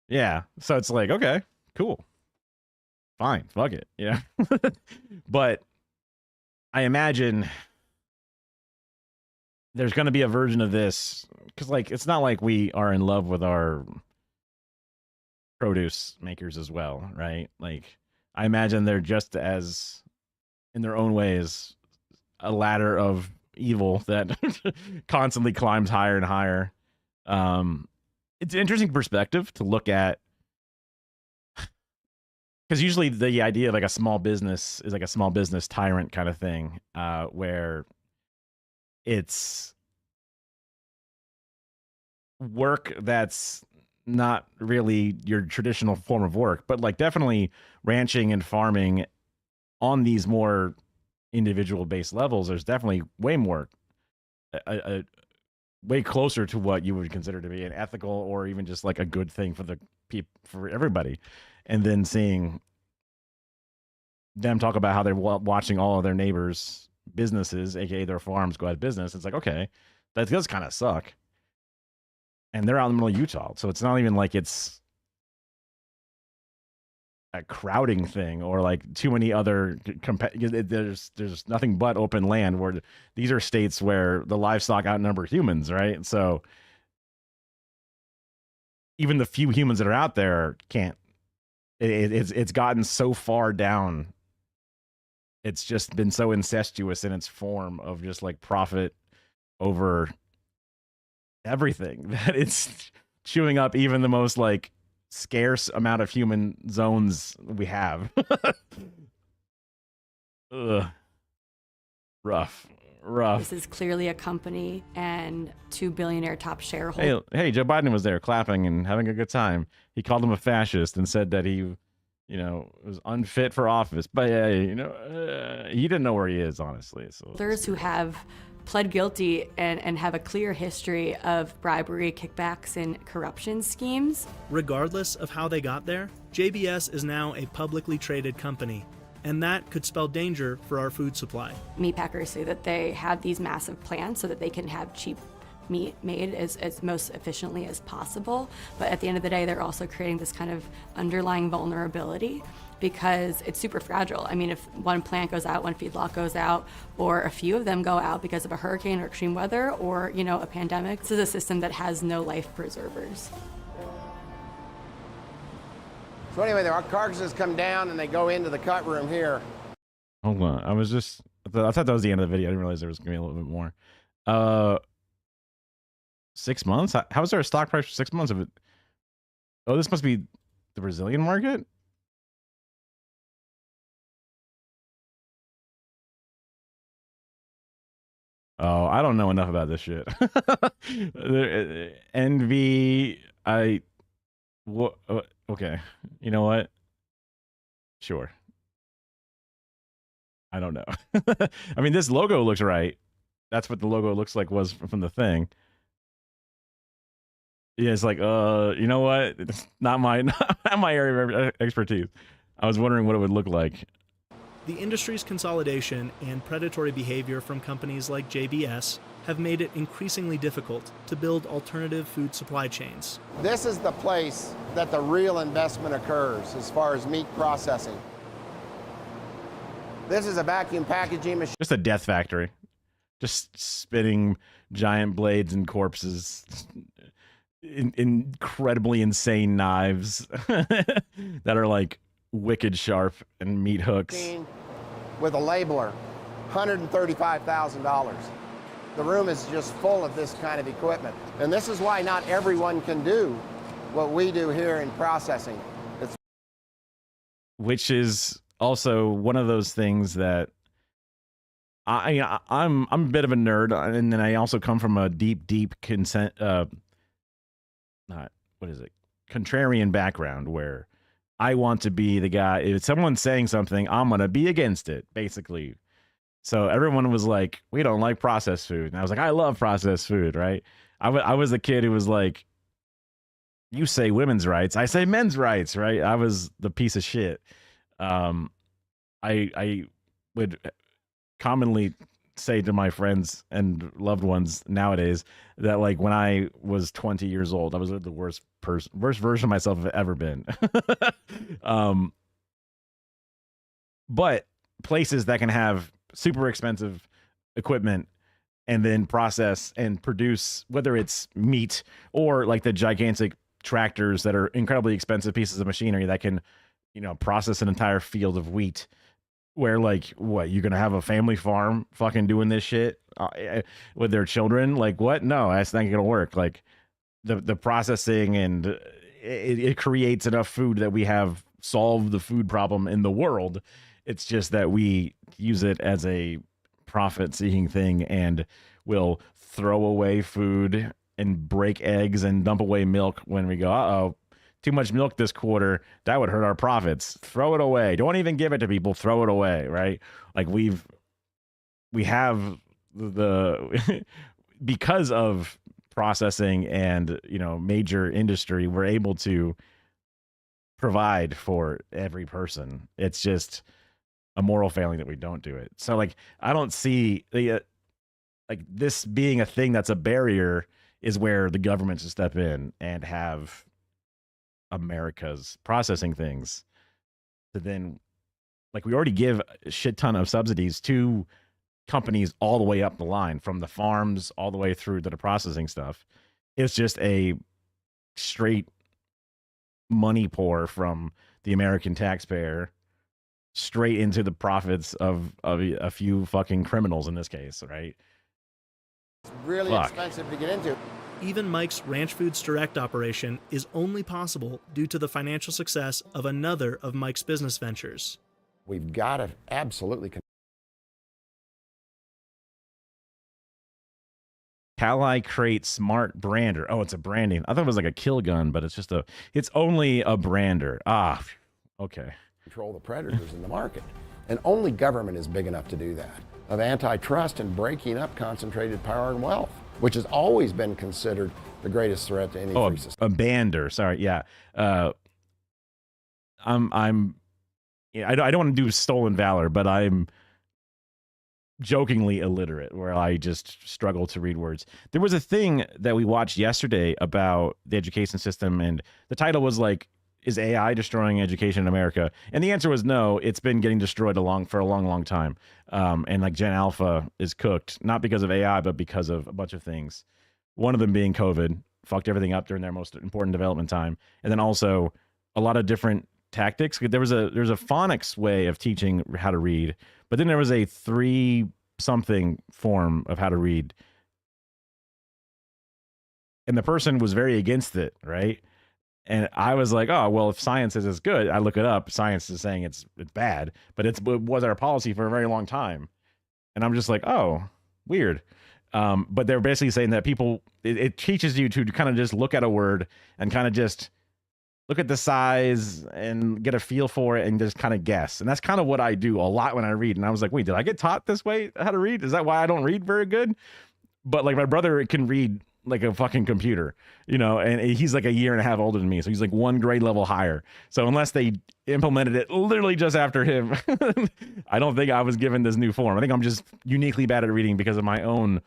Yeah, so it's like, okay, cool, fine, fuck it, But I imagine there's going to be a version of this, because, like, it's not like we are in love with our produce makers as well, right? Like, I imagine they're just as, in their own ways, a ladder of evil that constantly climbs higher and higher. It's an interesting perspective to look at, because usually the idea of like a small business is like a small business tyrant kind of thing, where it's work that's not really your traditional form of work, but like definitely ranching and farming on these more individual based levels, there's definitely way more, way closer to what you would consider to be an ethical or even just like a good thing for the for everybody. And then seeing them talk about how they're watching all of their neighbors' businesses, aka their farms, go out of business. It's like, okay, that does kind of suck. And they're out in the middle of Utah, so it's not even like it's a crowding thing or like too many other there's nothing but open land, where these are states where the livestock outnumber humans, right? So even the few humans that are out there can't. It's gotten so far down. It's just been so incestuous in its form of just like profit over everything that it's chewing up even the most like scarce amount of human zones we have. Ugh. Rough. This is clearly a company and 2 billionaire top shareholders. Hey, Joe Biden was there clapping and having a good time. He called him a fascist and said that he, was unfit for office. But he didn't know where he is, honestly. So Others who have pled guilty and have a clear history of bribery, kickbacks, and corruption schemes. Regardless of how they got there, JBS is now a publicly traded company, and that could spell danger for our food supply. Meat packers say that they have these massive plants so that they can have cheap meat made as most efficiently as possible. But at the end of the day, they're also creating this kind of underlying vulnerability because it's super fragile. I mean, if one plant goes out, one feedlot goes out, or a few of them go out because of a hurricane or extreme weather or, a pandemic, this is a system that has no life preservers. So anyway, the carcasses come down and they go into the cut room here. Hold on. I thought that was the end of the video. I didn't realize there was going to be a little bit more. 6 months? How is there a stock price for 6 months of it? Oh, this must be the Brazilian market? Oh, I don't know enough about this shit. Envy, okay. You know what? Sure. I don't know. I mean, this logo looks right. That's what the logo looks like was from the thing. Yeah, it's like, you know what? It's not my area of expertise. I was wondering what it would look like. The industry's consolidation and predatory behavior from companies like JBS have made it increasingly difficult to build alternative food supply chains. This is the place that the real investment occurs as far as meat processing. This is a vacuum packaging machine. Just a death factory. Just spitting giant blades and corpses. Incredibly insane knives that are like wicked sharp and meat hooks. With a labeler, $135,000. The room is just full of this kind of equipment. And this is why not everyone can do what we do here in processing. Which is also one of those things that I'm a bit of a nerd, and then I also come from a deep contrarian background where I want to be the guy. If someone's saying something, I'm going to be against it, basically. So everyone was like, we don't like processed food. And I was like, I love processed food, right? I was the kid who was like, you say women's rights, I say men's rights, right? I was the piece of shit. I would commonly say to my friends and loved ones nowadays that like when I was 20 years old, I was the worst version of myself I've ever been. But places that can have super expensive equipment and then process and produce, whether it's meat or like the gigantic tractors that are incredibly expensive pieces of machinery that can, process an entire field of wheat. Where like, what, you're going to have a family farm fucking doing this shit with their children? Like, what? No, that's not going to work. Like the processing and it creates enough food that we have solved the food problem in the world. It's just that we use it as a profit seeking thing and will throw away food and break eggs and dump away milk when we go, uh-oh, too much milk this quarter, that would hurt our profits. Throw it away. Don't even give it to people. Throw it away, right? Like we have the because of processing and major industry, we're able to provide for every person. It's just a moral failing that we don't do it. So like I don't see the like this being a thing that's a barrier is where the government should step in and have America's processing things to then like we already give a shit ton of subsidies to companies all the way up the line from the farms all the way through to the processing stuff. It's just a straight money pour from the American taxpayer straight into the profits of a few fucking criminals in this case, right? It's really expensive to get into. Even Mike's Ranch Foods Direct operation is only possible due to the financial success of another of Mike's business ventures. We've got to absolutely. Ally Crate Smart Brander. Oh, it's a branding. I thought it was like a kill gun, but it's only a brander. Ah, okay. Control the predators in the market. And only government is big enough to do that. Of antitrust and breaking up concentrated power and wealth, which has always been considered the greatest threat to any free system. A bander. Sorry, yeah. I don't want to do stolen valor, but I'm jokingly illiterate, where I just struggle to read words. There was a thing that we watched yesterday about the education system, and the title was like, is AI destroying education in America? And the answer was no. It's been getting destroyed for a long time. And like Gen Alpha is cooked, not because of AI, but because of a bunch of things. One of them being COVID, fucked everything up during their most important development time. And then also a lot of different tactics. There's a phonics way of teaching how to read, but then there was a 3-something form of how to read. And the person was very against it, right? And I was like, oh, well, if science is as good, I look it up. Science is saying it's bad, but it was our policy for a very long time. And I'm just like, oh, weird. But they're basically saying that it teaches you to kind of just look at a word and kind of just look at the size and get a feel for it and just kind of guess. And that's kind of what I do a lot when I read. And I was like, wait, did I get taught this way how to read? Is that why I don't read very good? But like my brother can read like a fucking computer, and he's like a year and a half older than me. So he's like 1 grade level higher. So unless they implemented it literally just after him, I don't think I was given this new form. I think I'm just uniquely bad at reading because of my own,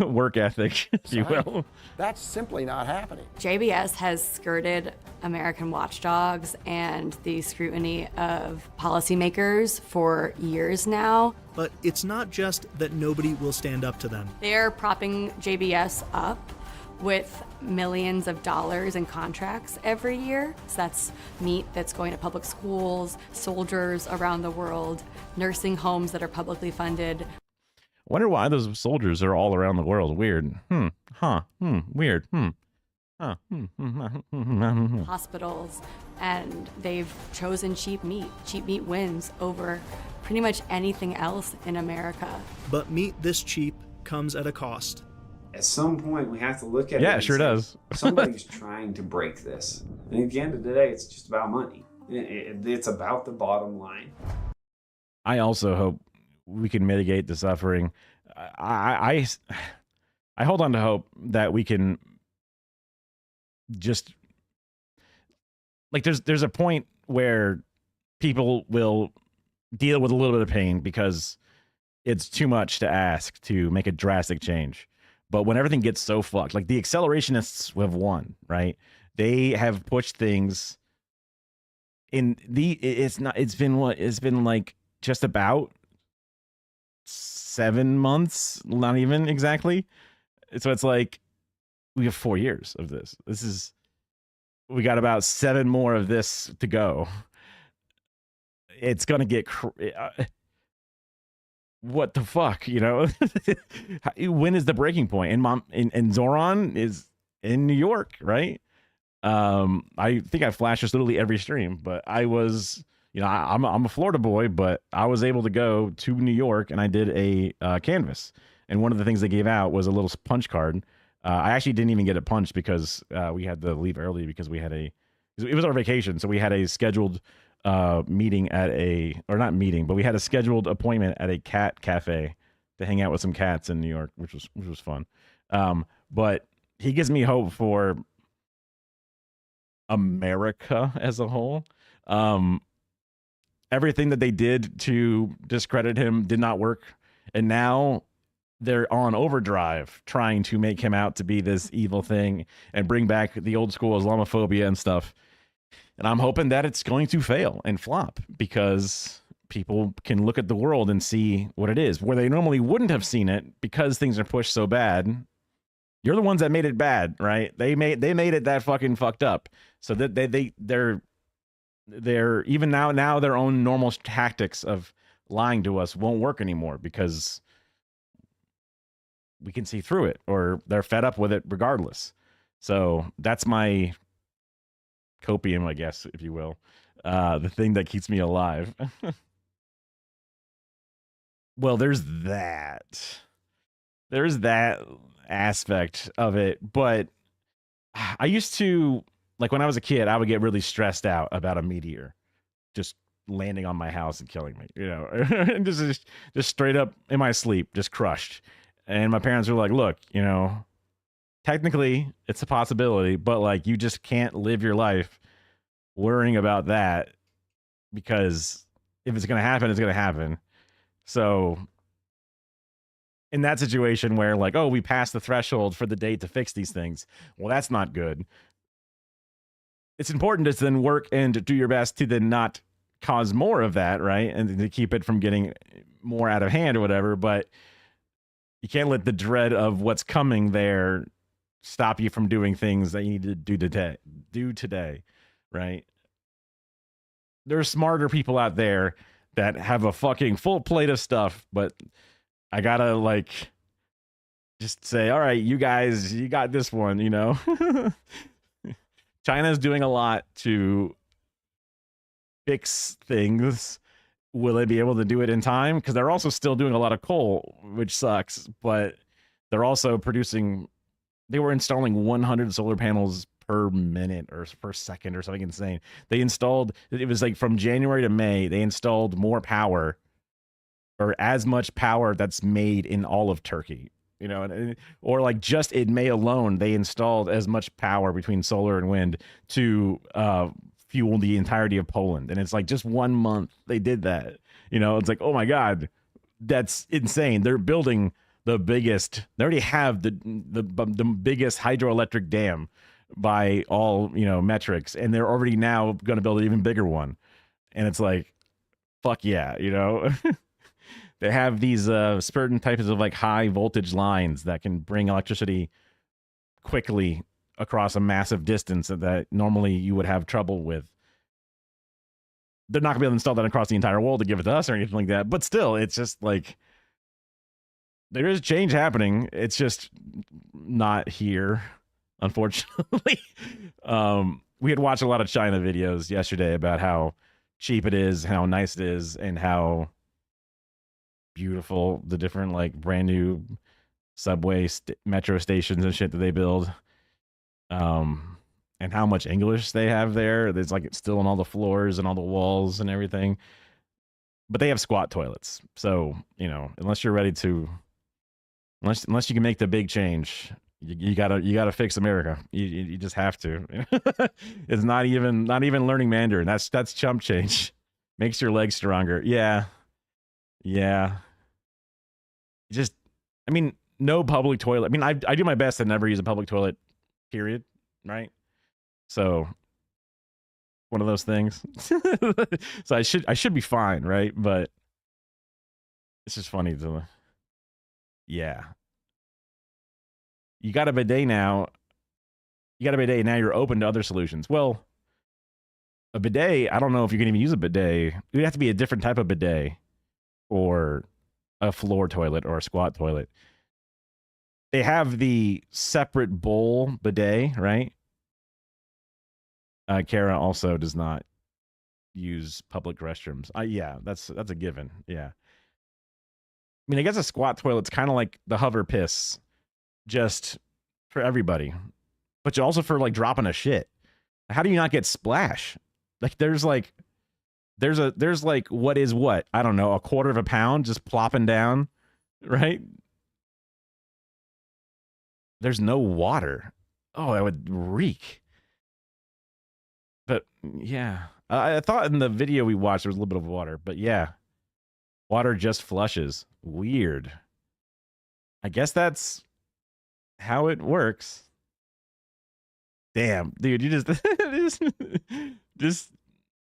work ethic, if you will. That's simply not happening. JBS has skirted American watchdogs and the scrutiny of policymakers for years now. But it's not just that nobody will stand up to them. They're propping JBS up with millions of dollars in contracts every year. So that's meat that's going to public schools, soldiers around the world, nursing homes that are publicly funded. Wonder why those soldiers are all around the world. Weird. Weird. Hospitals, and they've chosen cheap meat. Cheap meat wins over pretty much anything else in America. But meat this cheap comes at a cost. At some point, we have to look at it. Yeah, it sure does. Somebody's trying to break this. And at the end of the day, it's just about money. It's about the bottom line. I also hope we can mitigate the suffering. I hold on to hope that we can just, like, there's a point where people will deal with a little bit of pain because it's too much to ask to make a drastic change. But when everything gets so fucked, like the accelerationists have won, right? They have pushed things in it's been like just about 7 months, not even exactly. So it's like we have 4 years of this. We got about 7 more of this to go. It's gonna get what the fuck, when is the breaking point? And Zoran is in New York, right? I think I flash this literally every stream, but I was, I'm a Florida boy, but I was able to go to New York and I did a canvas. And one of the things they gave out was a little punch card. I actually didn't even get it punched because we had to leave early because it was our vacation. So we had a scheduled meeting not meeting, but we had a scheduled appointment at a cat cafe to hang out with some cats in New York, which was fun. But he gives me hope for America as a whole. Everything that they did to discredit him did not work. And now they're on overdrive trying to make him out to be this evil thing and bring back the old school Islamophobia and stuff. And I'm hoping that it's going to fail and flop because people can look at the world and see what it is, where they normally wouldn't have seen it because things are pushed so bad. You're the ones that made it bad, right? They made it that fucking fucked up. So that they're even now their own normal tactics of lying to us won't work anymore because we can see through it, or they're fed up with it regardless. So that's my copium, I guess, if you will. The thing that keeps me alive. Well, there's that. There's that aspect of it, but I used to, like when I was a kid, I would get really stressed out about a meteor just landing on my house and killing me, you know, and just straight up in my sleep, just crushed. And my parents were like, look, you know, technically it's a possibility, but like you just can't live your life worrying about that, because if it's going to happen, it's going to happen. So in that situation where like, oh, we passed the threshold for the date to fix these things, well, that's not good. It's important to then work and to do your best to then not cause more of that, right? And to keep it from getting more out of hand or whatever. But you can't let the dread of what's coming there stop you from doing things that you need to do today, right? There are smarter people out there that have a fucking full plate of stuff, but I gotta like just say, all right, you guys, you got this one, you know? China's doing a lot to fix things. Will they be able to do it in time? Because they're also still doing a lot of coal, which sucks, but they're also producing, they were installing 100 solar panels per minute or per second or something insane. They installed, it was like from January to May, they installed more power, or as much power that's made in all of Turkey, you know, or like just in May alone, they installed as much power between solar and wind to fuel the entirety of Poland. And it's like just 1 month they did that, you know. It's like, oh my God, that's insane. They're building the biggest, they already have the biggest hydroelectric dam by all, you know, metrics, and they're already now going to build an even bigger one. And it's like, fuck yeah, you know. They have these certain types of like high voltage lines that can bring electricity quickly across a massive distance that normally you would have trouble with. They're not gonna be able to install that across the entire world to give it to us or anything like that. But still, it's just like there is change happening. It's just not here, unfortunately. We had watched a lot of China videos yesterday about how cheap it is, how nice it is, and how beautiful the different like brand new subway metro stations and shit that they build, and how much English they have there. There's like it's still on all the floors and all the walls and everything, but they have squat toilets. So, you know, unless you're ready to, unless you can make the big change, you gotta fix America. You just have to. It's not even learning Mandarin. That's chump change. Makes your legs stronger. Yeah. Just, I mean, no public toilet. I mean, I do my best to never use a public toilet, period, right? So, one of those things. So I should be fine, right? But it's just funny to, yeah. You got a bidet now. Now you're open to other solutions. Well, a bidet, I don't know if you can even use a bidet. It would have to be a different type of bidet, or a floor toilet or a squat toilet. They have the separate bowl bidet, right? Kara also does not use public restrooms. Yeah, that's a given. Yeah. I mean, I guess a squat toilet's kind of like the hover piss, just for everybody, but also for like dropping a shit. How do you not get splash? Like there's like what is what? I don't know, a quarter of a pound just plopping down, right? There's no water. Oh, that would reek. But yeah, I thought in the video we watched there was a little bit of water, but yeah, water just flushes. Weird. I guess that's how it works. Damn, dude, you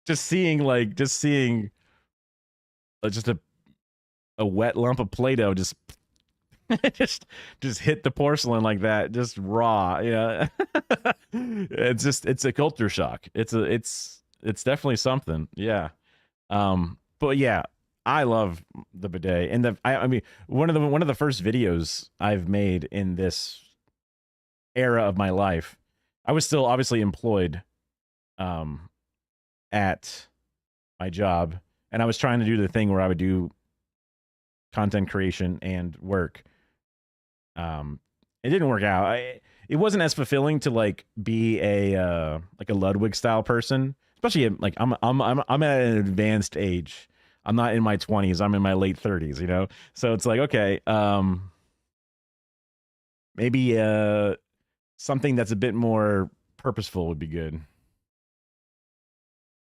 just seeing just a wet lump of Play-Doh just just hit the porcelain like that, just raw. Yeah. It's a culture shock. It's definitely something. Yeah. But yeah, I love the bidet. And I mean, one of the first videos I've made in this era of my life, I was still obviously employed at my job, and I was trying to do the thing where I would do content creation and work. It didn't work out. It wasn't as fulfilling to like be a like a Ludwig style person, especially like I'm at an advanced age. I'm not in my 20s. I'm in my late 30s. You know, so it's like okay, maybe something that's a bit more purposeful would be good.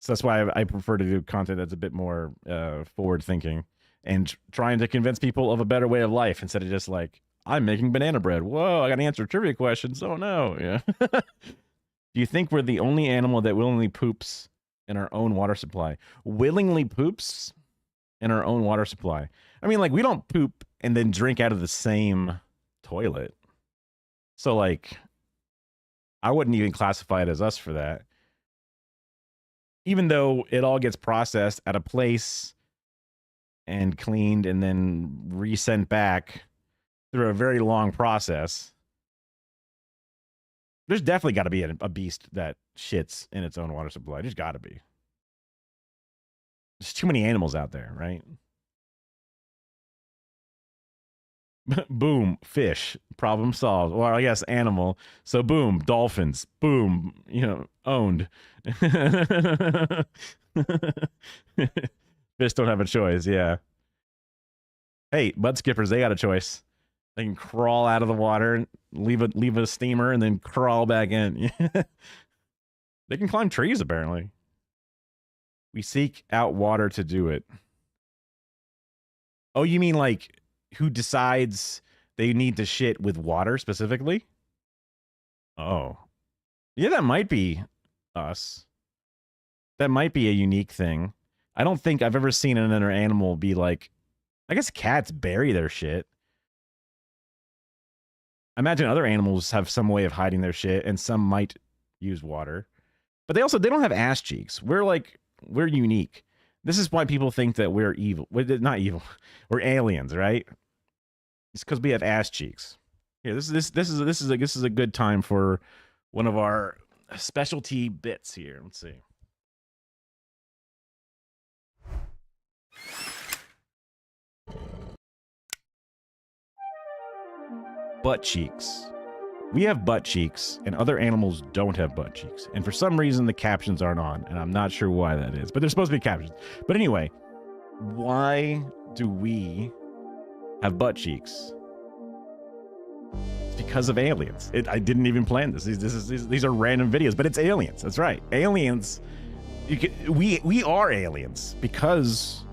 So that's why I prefer to do content that's a bit more forward thinking and trying to convince people of a better way of life instead of just like, I'm making banana bread. Whoa, I got to answer trivia questions. Oh no. Yeah. Do you think we're the only animal that willingly poops in our own water supply? Willingly poops in our own water supply? I mean, like, we don't poop and then drink out of the same toilet. So like, I wouldn't even classify it as us for that. Even though it all gets processed at a place and cleaned and then resent back through a very long process, there's definitely got to be a beast that shits in its own water supply. There's got to be. There's too many animals out there, right? Boom, fish, problem solved. Or I guess animal. So boom, dolphins. Boom, you know, owned. Fish don't have a choice, yeah. Hey, mud skippers, they got a choice. They can crawl out of the water, leave a steamer, and then crawl back in. They can climb trees, apparently. We seek out water to do it. Oh, you mean like who decides they need to shit with water specifically? Oh. Yeah, that might be us. That might be a unique thing. I don't think I've ever seen another animal be like, I guess cats bury their shit. I imagine other animals have some way of hiding their shit, and some might use water. But they don't have ass cheeks. We're unique. This is why people think that we're evil. We're not evil. We're aliens, right? It's because we have ass cheeks. Yeah, this is a good time for one of our specialty bits here. Let's see. Butt cheeks. We have butt cheeks, and other animals don't have butt cheeks. And for some reason, the captions aren't on, and I'm not sure why that is. But there's supposed to be captions. But anyway, why do we have butt cheeks? It's because of aliens. I didn't even plan this. These are random videos, but it's aliens. That's right. Aliens. We are aliens because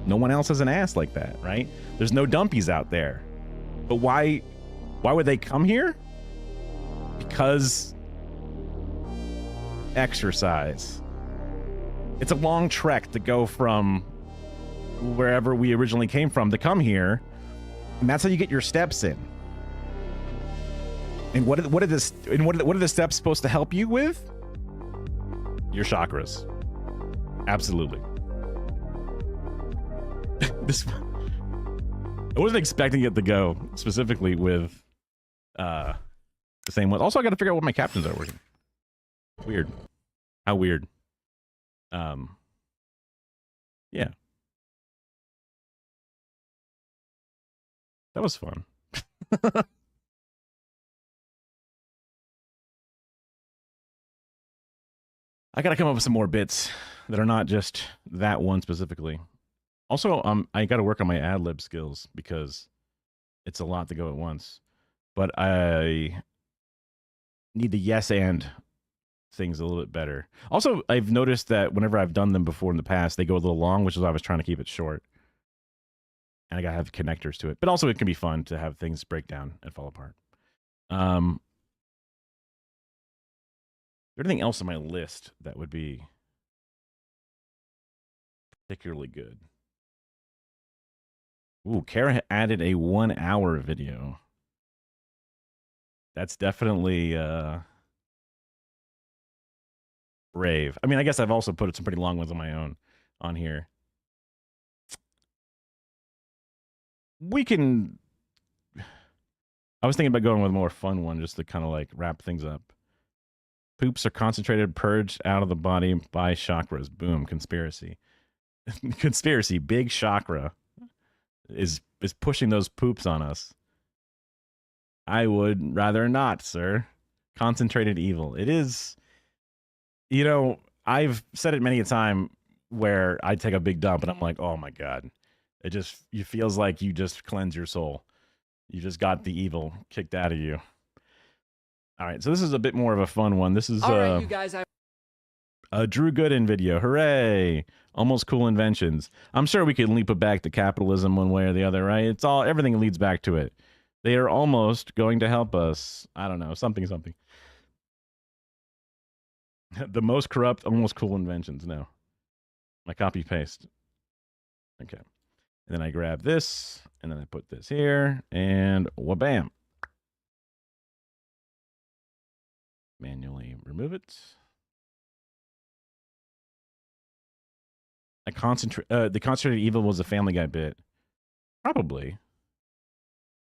no one else has an ass like that, right? There's no dumpies out there. But why would they come here? Because exercise. It's a long trek to go from wherever we originally came from to come here, and that's how you get your steps in. And what are the steps supposed to help you with? Your chakras. Absolutely. I wasn't expecting it to go specifically with the same one. Also, I got to figure out what my captions are working. Weird. How weird. Yeah. That was fun. I got to come up with some more bits that are not just that one specifically. Also, I got to work on my ad lib skills because it's a lot to go at once. But I need the yes and things a little bit better. Also, I've noticed that whenever I've done them before in the past, they go a little long, which is why I was trying to keep it short. And I got to have connectors to it. But also, it can be fun to have things break down and fall apart. Anything else on my list that would be particularly good? Ooh, Kara added a 1-hour video. That's definitely brave. I mean, I guess I've also put some pretty long ones on my own on here. We can... I was thinking about going with a more fun one just to kind of like wrap things up. Poops are concentrated, purged out of the body by chakras. Boom, conspiracy. Conspiracy, big chakra is pushing those poops on us. I would rather not, sir. Concentrated evil. It is, you know, I've said it many a time where I take a big dump and I'm like, oh my God. It feels like you just cleanse your soul. You just got the evil kicked out of you. All right, so this is a bit more of a fun one. This is all right, you guys. A Drew Gooden video. Hooray! Almost cool inventions. I'm sure we could leap it back to capitalism one way or the other, right? It's all, everything leads back to it. They are almost going to help us. I don't know, something. The most corrupt, almost cool inventions. No. I copy paste. Okay. And then I grab this, and then I put this here, and wha-bam. Manually remove it. The concentrated evil was a Family Guy bit. Probably.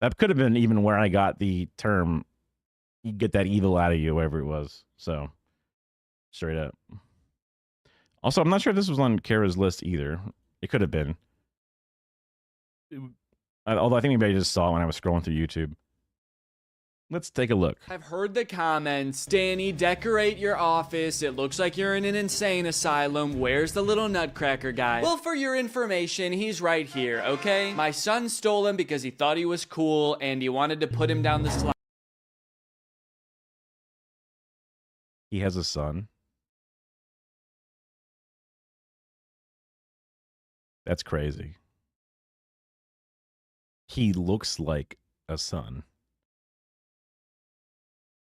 That could have been even where I got the term, you get that evil out of you, wherever it was. So, straight up. Also, I'm not sure if this was on Kara's list either. It could have been. Although I think maybe I just saw it when I was scrolling through YouTube. Let's take a look. I've heard the comments. Danny, decorate your office. It looks like you're in an insane asylum. Where's the little nutcracker guy? Well, for your information, he's right here, okay? My son stole him because he thought he was cool and he wanted to put him down the slide. He has a son. That's crazy. He looks like a son.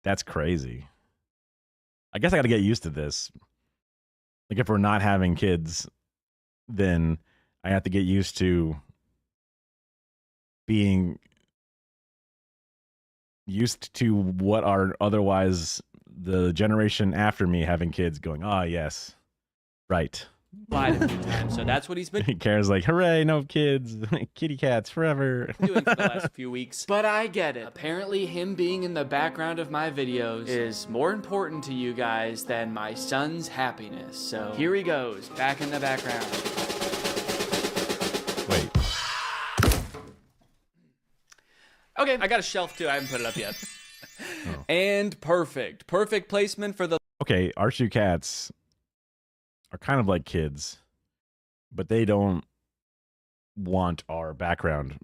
That's crazy. I guess I got to get used to this. Like, if we're not having kids, then I have to get used to being used to what are otherwise the generation after me having kids going, ah, yes, right. A few times, so that's what he's been Kara's like, hooray, no kids, kitty cats forever. doing for the last few weeks. But I get it. Apparently him being in the background of my videos is more important to you guys than my son's happiness. So here he goes, back in the background. Wait. Okay, I got a shelf too. I haven't put it up yet. Oh. And perfect. Perfect placement for the... Okay, our shoe cats are kind of like kids, but they don't want our background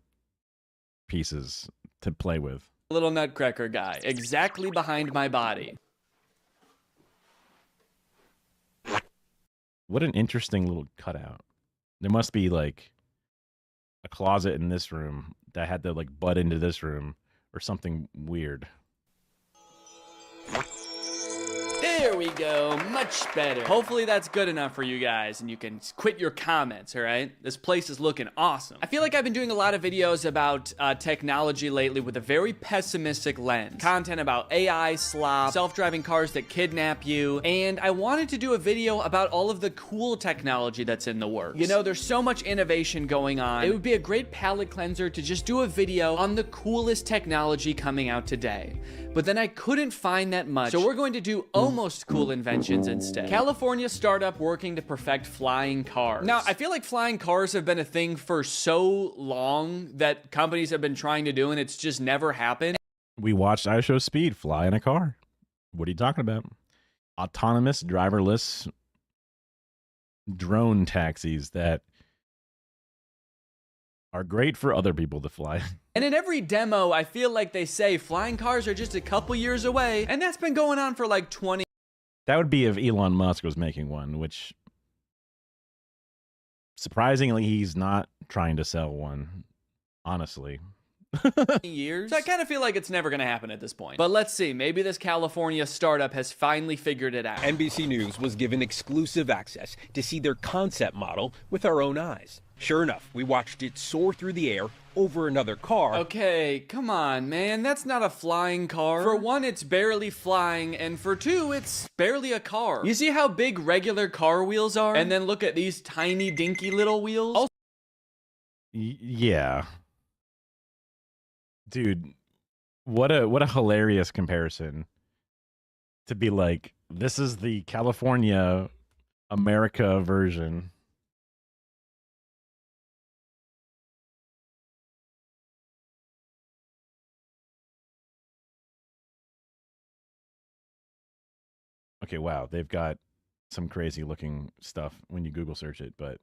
pieces to play with. Little nutcracker guy, exactly behind my body. What an interesting little cutout. There must be like a closet in this room that had to like butt into this room or something weird. There we go, much better. Hopefully that's good enough for you guys and you can quit your comments, all right? This place is looking awesome. I feel like I've been doing a lot of videos about technology lately with a very pessimistic lens. Content about AI slop, self-driving cars that kidnap you, and I wanted to do a video about all of the cool technology that's in the works. You know, there's so much innovation going on. It would be a great palate cleanser to just do a video on the coolest technology coming out today. But then I couldn't find that much, so we're going to do almost cool inventions instead. California startup working to perfect flying cars. Now, I feel like flying cars have been a thing for so long that companies have been trying to do, and it's just never happened. We watched iShow Speed fly in a car. What are you talking about? Autonomous, driverless drone taxis that are great for other people to fly. And in every demo, I feel like they say flying cars are just a couple years away, and that's been going on for like 20. That would be if Elon Musk was making one, which surprisingly, he's not trying to sell one, honestly. years. So I kind of feel like it's never going to happen at this point. But let's see, maybe this California startup has finally figured it out. NBC News was given exclusive access to see their concept model with our own eyes. Sure enough, we watched it soar through the air over another car. Okay, come on, man. That's not a flying car. For one, it's barely flying, and for two, it's barely a car. You see how big regular car wheels are? And then look at these tiny, dinky little wheels? Yeah. Dude, what a hilarious comparison to be like, this is the California America version. Okay, wow, they've got some crazy looking stuff when you Google search it, but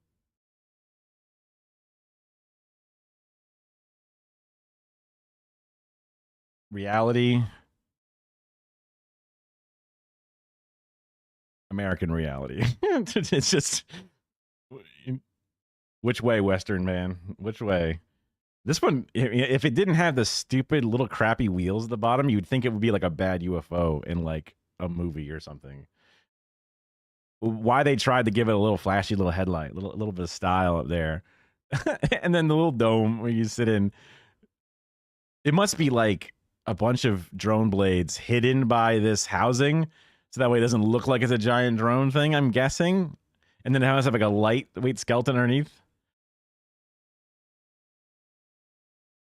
reality, American reality. It's just, which way, Western man? Which way? This one, if it didn't have the stupid little crappy wheels at the bottom, you'd think it would be like a bad UFO in like a movie or something. Why they tried to give it a little flashy little headlight, little bit of style up there. And then the little dome where you sit in. It must be like a bunch of drone blades hidden by this housing, so that way it doesn't look like it's a giant drone thing, I'm guessing. And then it has like a lightweight skeleton underneath.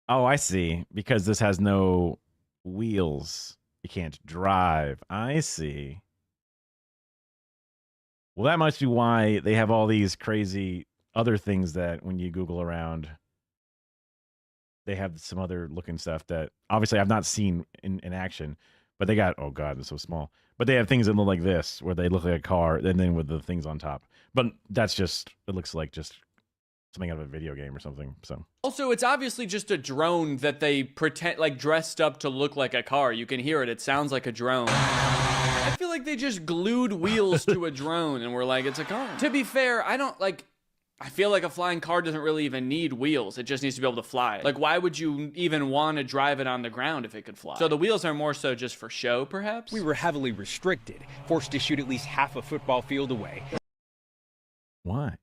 Oh, I see. Because this has no wheels. You can't drive. I see. Well, that must be why they have all these crazy other things that when you Google around, they have some other looking stuff that obviously I've not seen in action, but they got, oh God, it's so small. But they have things that look like this, where they look like a car, and then with the things on top. But that's just, it looks like just something out of a video game or something. So also, it's obviously just a drone that they pretend like dressed up to look like a car. You can hear it. It sounds like a drone. I feel like they just glued wheels to a drone and were like, it's a car. To be fair, I feel like a flying car doesn't really even need wheels. It just needs to be able to fly. Like, why would you even want to drive it on the ground if it could fly? So the wheels are more so just for show, perhaps? We were heavily restricted, forced to shoot at least half a football field away. Why?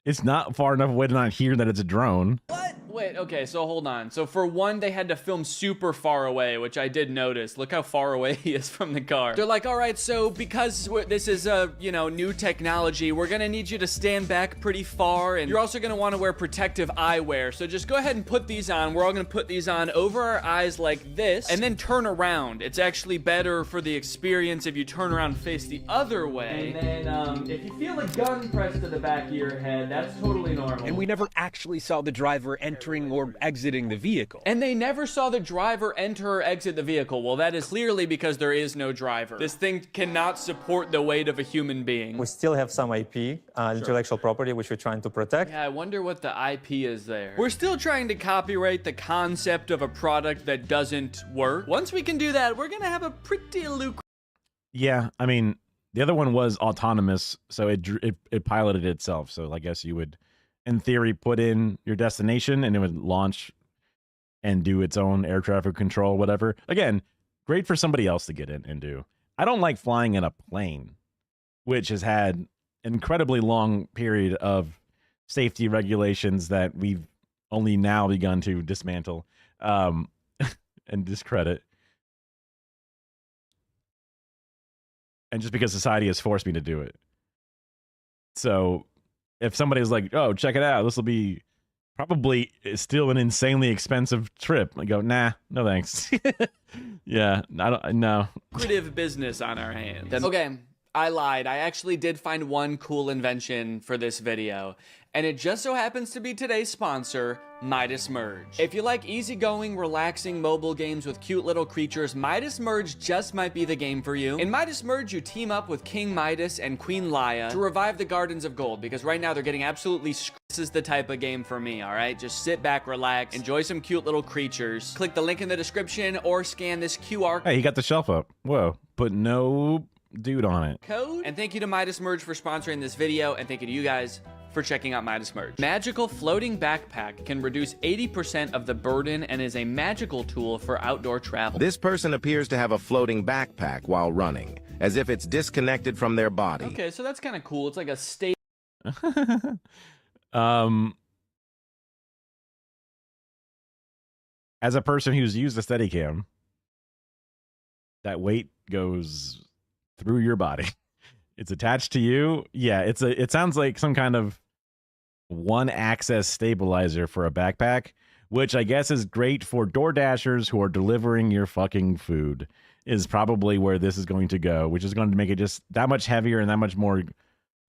It's not far enough away to not hear that it's a drone. What? Wait, okay, so hold on. So for one, they had to film super far away, which I did notice. Look how far away he is from the car. They're like, all right, so because this is a, new technology, we're gonna need you to stand back pretty far, and you're also gonna wanna wear protective eyewear. So just go ahead and put these on. We're all gonna put these on over our eyes like this, and then turn around. It's actually better for the experience if you turn around and face the other way. And then, if you feel a gun pressed to the back of your head, that's totally normal. And we never actually saw the driver entering or exiting the vehicle. And they never saw the driver enter or exit the vehicle. Well, that is clearly because there is no driver. This thing cannot support the weight of a human being. We still have some IP, intellectual property, which we're trying to protect. Yeah, I wonder what the IP is there. We're still trying to copyright the concept of a product that doesn't work. Once we can do that, we're gonna have a pretty lucrative... Yeah, I mean, the other one was autonomous, so it piloted itself. So I guess you would, in theory, put in your destination and it would launch and do its own air traffic control, whatever. Again, great for somebody else to get in and do. I don't like flying in a plane, which has had an incredibly long period of safety regulations that we've only now begun to dismantle and discredit. And just because society has forced me to do it. So if somebody's like, oh, check it out, this will be probably still an insanely expensive trip, I go, nah, no thanks. Yeah, no. Lucrative business on our hands. Okay, I lied. I actually did find one cool invention for this video, and it just so happens to be today's sponsor, Midas Merge. If you like easygoing, relaxing mobile games with cute little creatures, Midas Merge just might be the game for you. In Midas Merge, you team up with King Midas and Queen Laia to revive the Gardens of Gold, because right now they're getting absolutely this is the type of game for me, all right? Just sit back, relax, enjoy some cute little creatures. Click the link in the description or scan this QR Hey, he got the shelf up. Whoa, but no dude on it. code. And thank you to Midas Merge for sponsoring this video, and thank you to you guys for checking out Midas merch. Magical floating backpack can reduce 80% of the burden and is a magical tool for outdoor travel. This person appears to have a floating backpack while running, as if it's disconnected from their body. Okay, so that's kind of cool. It's like a state. As a person who's used a Steadicam, that weight goes through your body. It's attached to you. Yeah, it sounds like some kind of one-axis stabilizer for a backpack, which I guess is great for Door Dashers who are delivering your fucking food, is probably where this is going to go, which is going to make it just that much heavier and that much more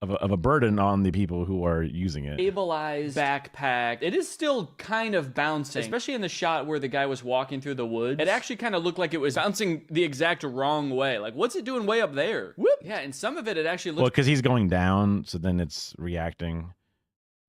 of a burden on the people who are using it. Stabilized backpack. It is still kind of bouncing, especially in the shot where the guy was walking through the woods. It actually kind of looked like it was bouncing the exact wrong way. Like, what's it doing way up there? Whoop. Yeah, and some of it actually looks... Well, because he's going down, so then it's reacting.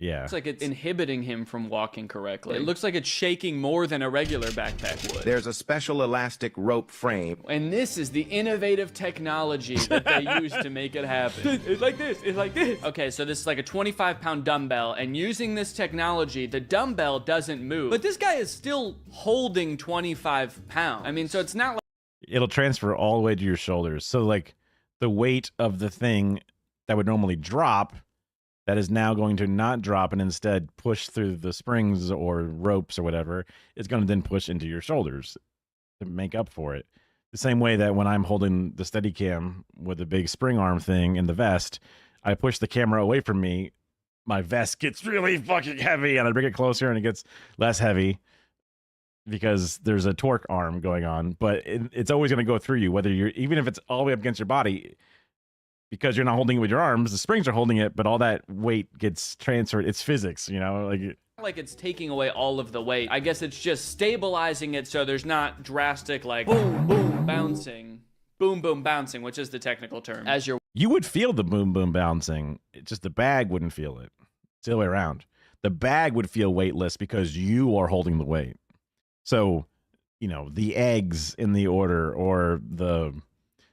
Yeah. It's like it's inhibiting him from walking correctly. It looks like it's shaking more than a regular backpack would. There's a special elastic rope frame. And this is the innovative technology that they use to make it happen. It's like this. It's like this. Okay, so this is like a 25-pound dumbbell, and using this technology, the dumbbell doesn't move. But this guy is still holding 25 pounds. I mean, so it's not like... It'll transfer all the way to your shoulders. So, like, the weight of the thing that would normally drop... that is now going to not drop and instead push through the springs or ropes or whatever, is going to then push into your shoulders to make up for it. The same way that when I'm holding the Steadicam with the big spring arm thing in the vest, I push the camera away from me, my vest gets really fucking heavy, and I bring it closer and it gets less heavy because there's a torque arm going on. But it's always going to go through you, whether you're, even if it's all the way up against your body. Because you're not holding it with your arms, the springs are holding it, but all that weight gets transferred. It's physics, you know? Like it's taking away all of the weight. I guess it's just stabilizing it so there's not drastic, like, boom, boom, bouncing. Boom, boom, bouncing, which is the technical term. As you're... You would feel the boom, boom bouncing. It's just the bag wouldn't feel it. It's the other way around. The bag would feel weightless because you are holding the weight. So, you know, the eggs in the order or the...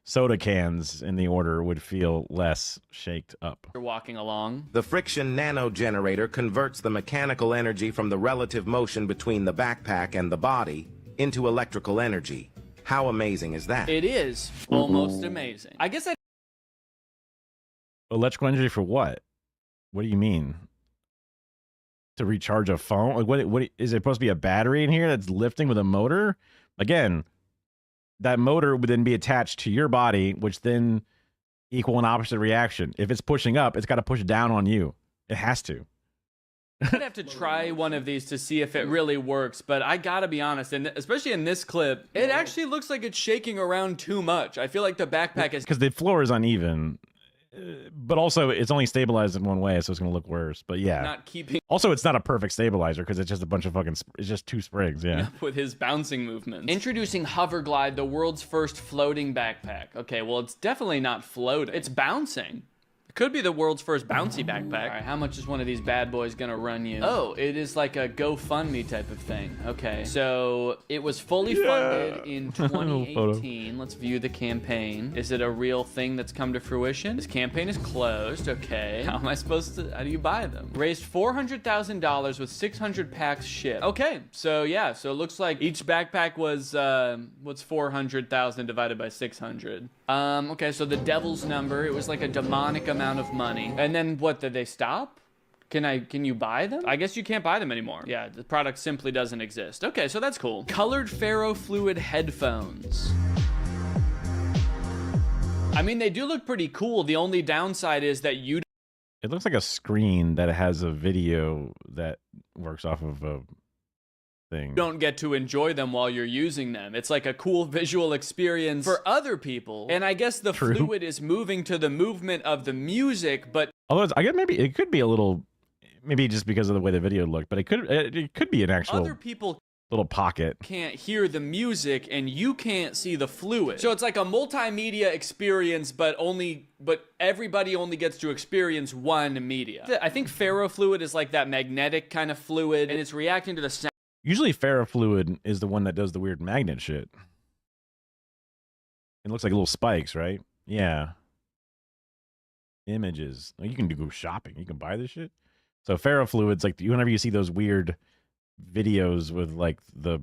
soda cans in the order would feel less shaked up. You're walking along. The friction nano generator converts the mechanical energy from the relative motion between the backpack and the body into electrical energy. How amazing is that? It is almost amazing. I guess Electrical energy for what? What do you mean? To recharge a phone? Like what is it supposed to be a battery in here that's lifting with a motor? Again, that motor would then be attached to your body, which then equal an opposite reaction. If it's pushing up, it's got to push down on you. It has to. I'd have to try one of these to see if it really works, but I gotta be honest, and especially in this clip, it actually looks like it's shaking around too much. I feel like the backpack is... Because the floor is uneven, but also it's only stabilized in one way, so it's going to look worse. But yeah. Not keeping... Also, it's not a perfect stabilizer because it's just a bunch of fucking... It's just two springs, yeah. With his bouncing movements. Introducing Hoverglide, the world's first floating backpack. Okay, well, it's definitely not floating. It's bouncing. Could be the world's first bouncy backpack. All right, how much is one of these bad boys gonna run you? Oh, it is like a GoFundMe type of thing. Okay, so it was fully funded in 2018. Let's view the campaign. Is it a real thing that's come to fruition? This campaign is closed. Okay, how am I supposed to, how do you buy them? Raised $400,000 with 600 packs shipped. Okay, so yeah, so it looks like each backpack was, what's 400,000 divided by 600? Okay, so the devil's number, it was like a demonic amount of money. And then what, did they stop? Can you buy them? I guess you can't buy them anymore. Yeah, the product simply doesn't exist. Okay, so that's cool. Colored ferrofluid headphones. I mean, they do look pretty cool. The only downside is that you... It looks like a screen that has a video that works off of a thing. Don't get to enjoy them while you're using them. It's like a cool visual experience for other people. And I guess the fluid is moving to the movement of the music, but... Although I guess maybe it could be a little... Maybe just because of the way the video looked, but it could be an actual... Other people little pocket. Can't hear the music and you can't see the fluid. So it's like a multimedia experience, but everybody only gets to experience one media. I think ferrofluid is like that magnetic kind of fluid, and it's reacting to the sound. Usually ferrofluid is the one that does the weird magnet shit. It looks like little spikes, right? Yeah. Images. You can go shopping. You can buy this shit. So ferrofluids, like whenever you see those weird videos with like the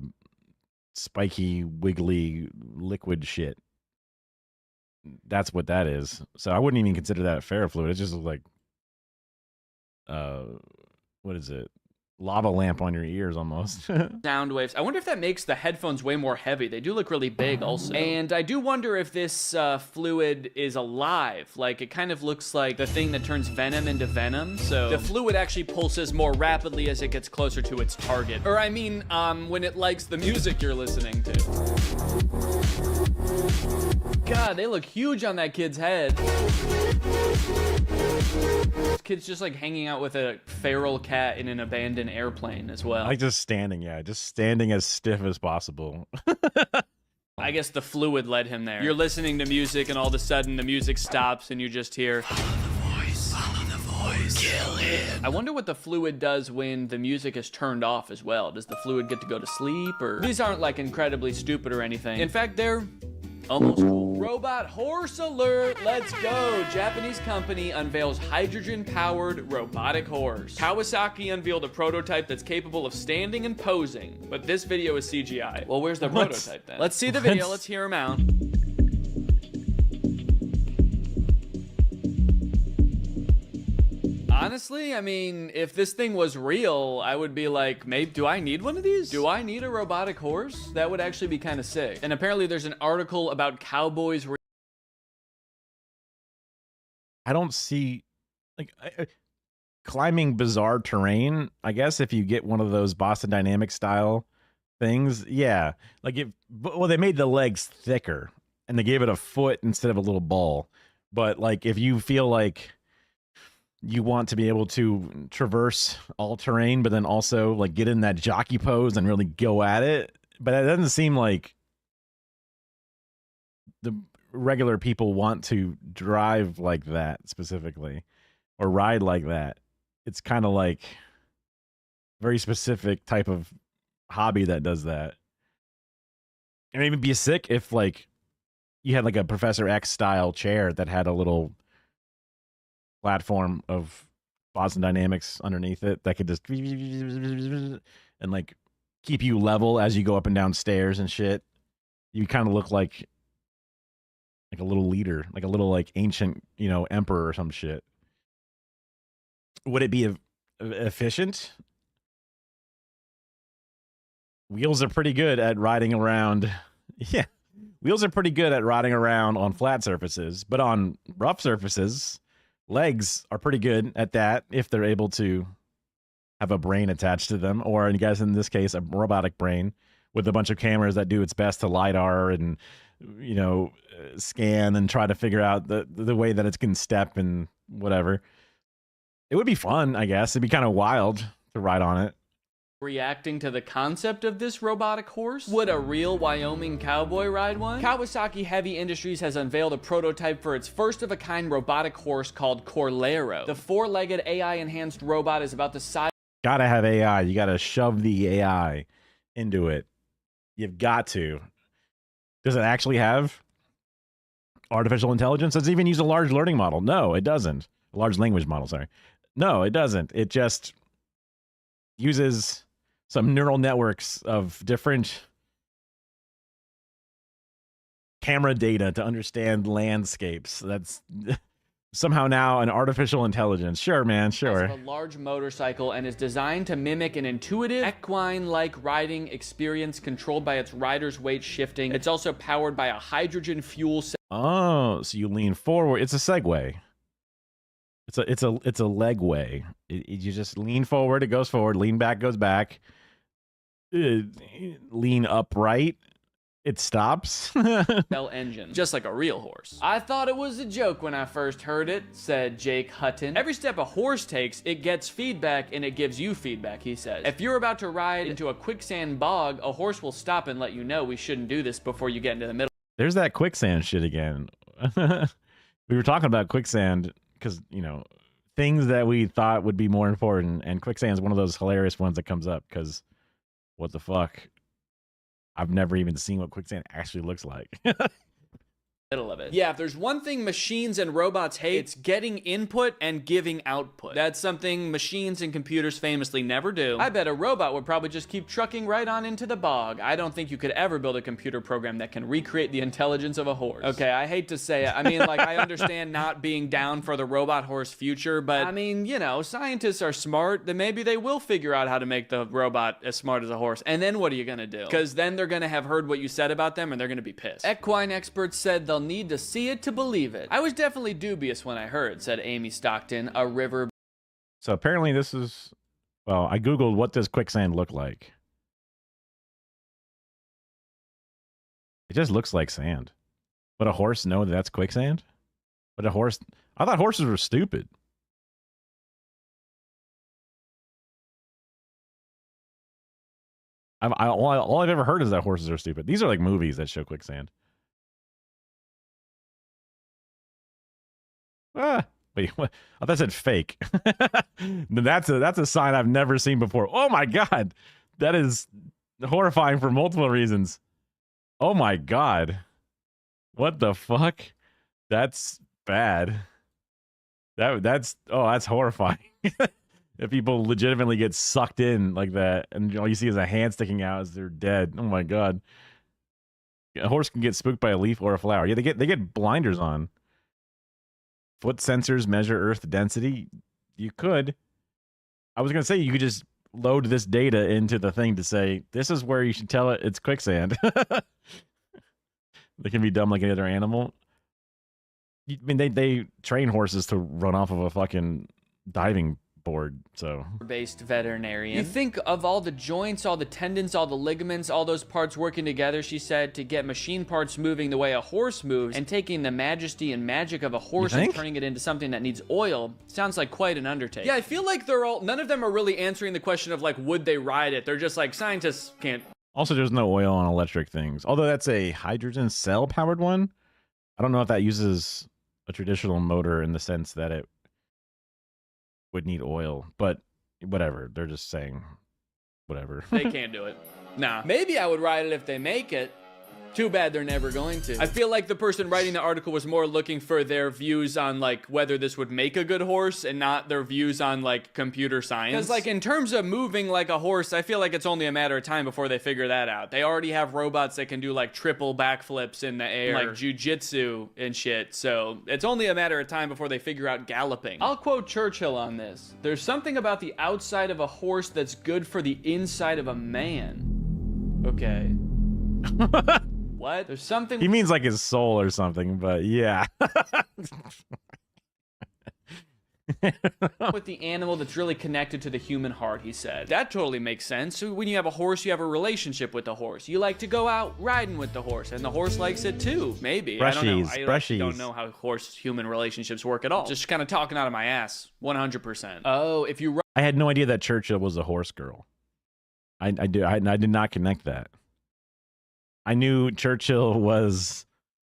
spiky, wiggly liquid shit, that's what that is. So I wouldn't even consider that ferrofluid. It's just like, what is it? Lava lamp on your ears almost. Sound waves. I wonder if that makes the headphones way more heavy. They do look really big also. And I do wonder if this fluid is alive. Like, it kind of looks like the thing that turns venom into venom. So the fluid actually pulses more rapidly as it gets closer to its target. Or I mean, when it likes the music you're listening to. God, they look huge on that kid's head. This kid's just like hanging out with a feral cat in an abandoned airplane as well. Like just standing as stiff as possible. I guess the fluid led him there. You're listening to music and all of a sudden the music stops and you just hear, follow the voice, kill him. I wonder what the fluid does when the music is turned off as well. Does the fluid get to go to sleep? Or these aren't like incredibly stupid or anything. In fact, they're almost cool. Robot horse alert, let's go. Japanese company unveils hydrogen-powered robotic horse. Kawasaki unveiled a prototype that's capable of standing and posing, but this video is CGI. Well, where's the prototype then? Let's see the video, let's hear him out. Honestly, I mean, if this thing was real, I would be like, maybe, do I need one of these? Do I need a robotic horse? That would actually be kind of sick. And apparently there's an article about cowboys. I don't see, like, climbing bizarre terrain. I guess if you get one of those Boston Dynamics style things, yeah. Like, well, they made the legs thicker and they gave it a foot instead of a little ball. But, like, if you feel like you want to be able to traverse all terrain, but then also like get in that jockey pose and really go at it. But it doesn't seem like the regular people want to drive like that specifically or ride like that. It's kind of like very specific type of hobby that does that. And it'd even be sick if like you had like a Professor X style chair that had a little platform of Boston Dynamics underneath it that could just and like keep you level as you go up and down stairs and shit. You kind of look like a little leader, like a little like ancient, you know, emperor or some shit. Would it be efficient? Wheels are pretty good at riding around. Yeah. Wheels are pretty good at riding around on flat surfaces, but on rough surfaces, legs are pretty good at that if they're able to have a brain attached to them, or I guess in this case, a robotic brain with a bunch of cameras that do its best to LiDAR and, you know, scan and try to figure out the way that it can step and whatever. It would be fun, I guess. It'd be kind of wild to ride on it. Reacting to the concept of this robotic horse? Would a real Wyoming cowboy ride one? Kawasaki Heavy Industries has unveiled a prototype for its first-of-a-kind robotic horse called Corlero. The four-legged AI-enhanced robot is about the size... Gotta have AI. You gotta shove the AI into it. You've got to. Does it actually have artificial intelligence? Does it even use a large learning model? No, it doesn't. A large language model, sorry. No, it doesn't. It just uses some neural networks of different camera data to understand landscapes. That's somehow now an artificial intelligence. Sure, man, sure. A large motorcycle and is designed to mimic an intuitive equine-like riding experience controlled by its rider's weight shifting. It's also powered by a hydrogen fuel cell. Oh, so you lean forward. It's a Segway. It's a leg way. You just lean forward, it goes forward. Lean back, goes back. Lean upright, it stops. Cell engine, just like a real horse. I thought it was a joke when I first heard it, said Jake Hutton. Every step a horse takes, it gets feedback and it gives you feedback, he says. If you're about to ride into a quicksand bog, a horse will stop and let you know we shouldn't do this before you get into the middle. There's that quicksand shit again. We were talking about quicksand because, you know, things that we thought would be more important, and quicksand is one of those hilarious ones that comes up because what the fuck? I've never even seen what quicksand actually looks like. middle of it. Yeah, if there's one thing machines and robots hate, it's getting input and giving output. That's something machines and computers famously never do. I bet a robot would probably just keep trucking right on into the bog. I don't think you could ever build a computer program that can recreate the intelligence of a horse. Okay, I hate to say it. I mean, like, I understand not being down for the robot horse future, but I mean, you know, scientists are smart, then maybe they will figure out how to make the robot as smart as a horse. And then what are you gonna do? Because then they're gonna have heard what you said about them and they're gonna be pissed. Equine experts said they'll need to see it to believe it. I was definitely dubious when I heard, said Amy Stockton, a river. So apparently this is, well, I Googled what does quicksand look like. It just looks like sand. But a horse know that that's quicksand? But a horse, I thought horses were stupid. All I've ever heard is that horses are stupid. These are like movies that show quicksand. Wait, what? Oh, that said fake. That's a sign I've never seen before. Oh my god, that is horrifying for multiple reasons. Oh my god, what the fuck? That's bad. That's horrifying. If people legitimately get sucked in like that, and all you see is a hand sticking out as they're dead. Oh my god, a horse can get spooked by a leaf or a flower. Yeah, they get blinders on. Foot sensors measure earth density. You could. I was going to say you could just load this data into the thing to say, this is where you should tell it it's quicksand. They can be dumb like any other animal. I mean, they train horses to run off of a fucking diving board, so. Based veterinarian. You think of all the joints, all the tendons, all the ligaments, all those parts working together, she said, to get machine parts moving the way a horse moves, and taking the majesty and magic of a horse and turning it into something that needs oil, sounds like quite an undertaking. Yeah, I feel like none of them are really answering the question of like, would they ride it? They're just like, scientists can't. Also, there's no oil on electric things. Although that's a hydrogen cell powered one. I don't know if that uses a traditional motor in the sense that it would need oil, but whatever. They're just saying whatever. They can't do it. Nah. Maybe I would ride it if they make it. Too bad they're never going to. I feel like the person writing the article was more looking for their views on like whether this would make a good horse and not their views on like computer science. Because like in terms of moving like a horse, I feel like it's only a matter of time before they figure that out. They already have robots that can do like triple backflips in the air, like jujitsu and shit. So it's only a matter of time before they figure out galloping. I'll quote Churchill on this. There's something about the outside of a horse that's good for the inside of a man. Okay. What? There's something. He means like his soul or something, but yeah. With the animal that's really connected to the human heart, he said. That totally makes sense. So when you have a horse, you have a relationship with the horse. You like to go out riding with the horse, and the horse likes it too. Maybe. I don't know. I don't know how horse-human relationships work at all. Just kind of talking out of my ass. 100%. Oh, if you. I had no idea that Churchill was a horse girl. I did not connect that. I knew Churchill was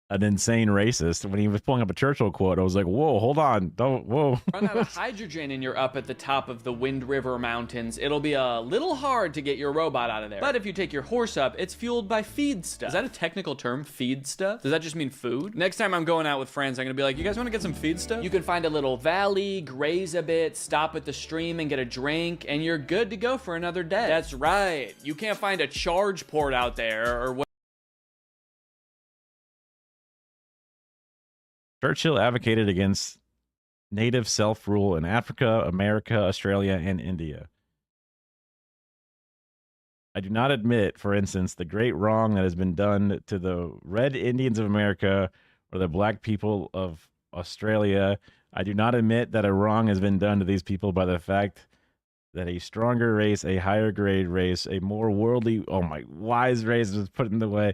an insane racist. When he was pulling up a Churchill quote, I was like, whoa, hold on. Whoa. Run out of hydrogen and you're up at the top of the Wind River Mountains. It'll be a little hard to get your robot out of there. But if you take your horse up, it's fueled by feed stuff. Is that a technical term, feed stuff? Does that just mean food? Next time I'm going out with friends, I'm gonna be like, you guys wanna get some feed stuff? You can find a little valley, graze a bit, stop at the stream and get a drink, and you're good to go for another day. That's right. You can't find a charge port out there or what. Churchill advocated against native self-rule in Africa, America, Australia, and India. I do not admit, for instance, the great wrong that has been done to the Red Indians of America or the black people of Australia. I do not admit that a wrong has been done to these people by the fact that a stronger race, a higher grade race, a more worldly, wise race, was put in the way.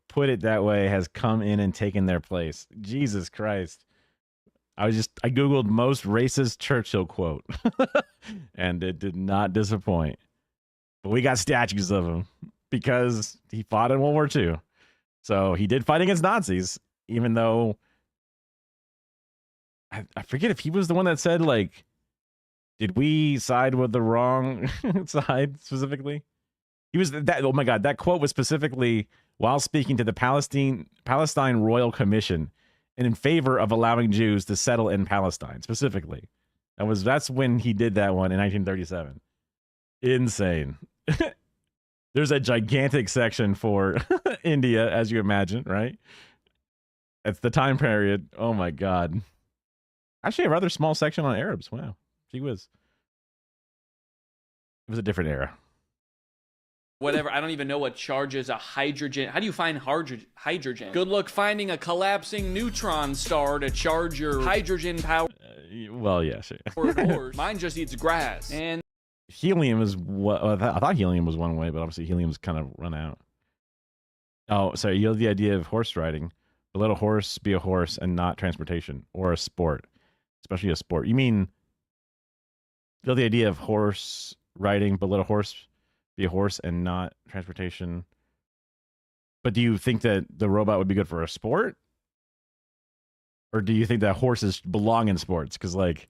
Put it that way, has come in and taken their place. Jesus Christ. I Googled most racist Churchill quote and it did not disappoint. But we got statues of him because he fought in World War II. So he did fight against Nazis, even though I forget if he was the one that said, like, did we side with the wrong side specifically? He was that. Oh my God, that quote was specifically while speaking to the Palestine Royal Commission and in favor of allowing Jews to settle in Palestine specifically. That's when he did that one in 1937. Insane. There's a gigantic section for India, as you imagine, right? It's the time period. Oh my God. Actually, a rather small section on Arabs. Wow. Gee whiz. It was a different era. Whatever. I don't even know what charges a hydrogen. How do you find hydrogen? Good luck finding a collapsing neutron star to charge your hydrogen power. Well, yeah, sure. Mine just eats grass. And helium is what I thought helium was one way, but obviously helium's kind of run out. Oh, sorry. You know the idea of horse riding. But let a horse be a horse and not transportation or a sport, especially a sport. You mean you know the idea of horse riding, but let a horse be a horse and not transportation. But do you think that the robot would be good for a sport? Or do you think that horses belong in sports? Because, like,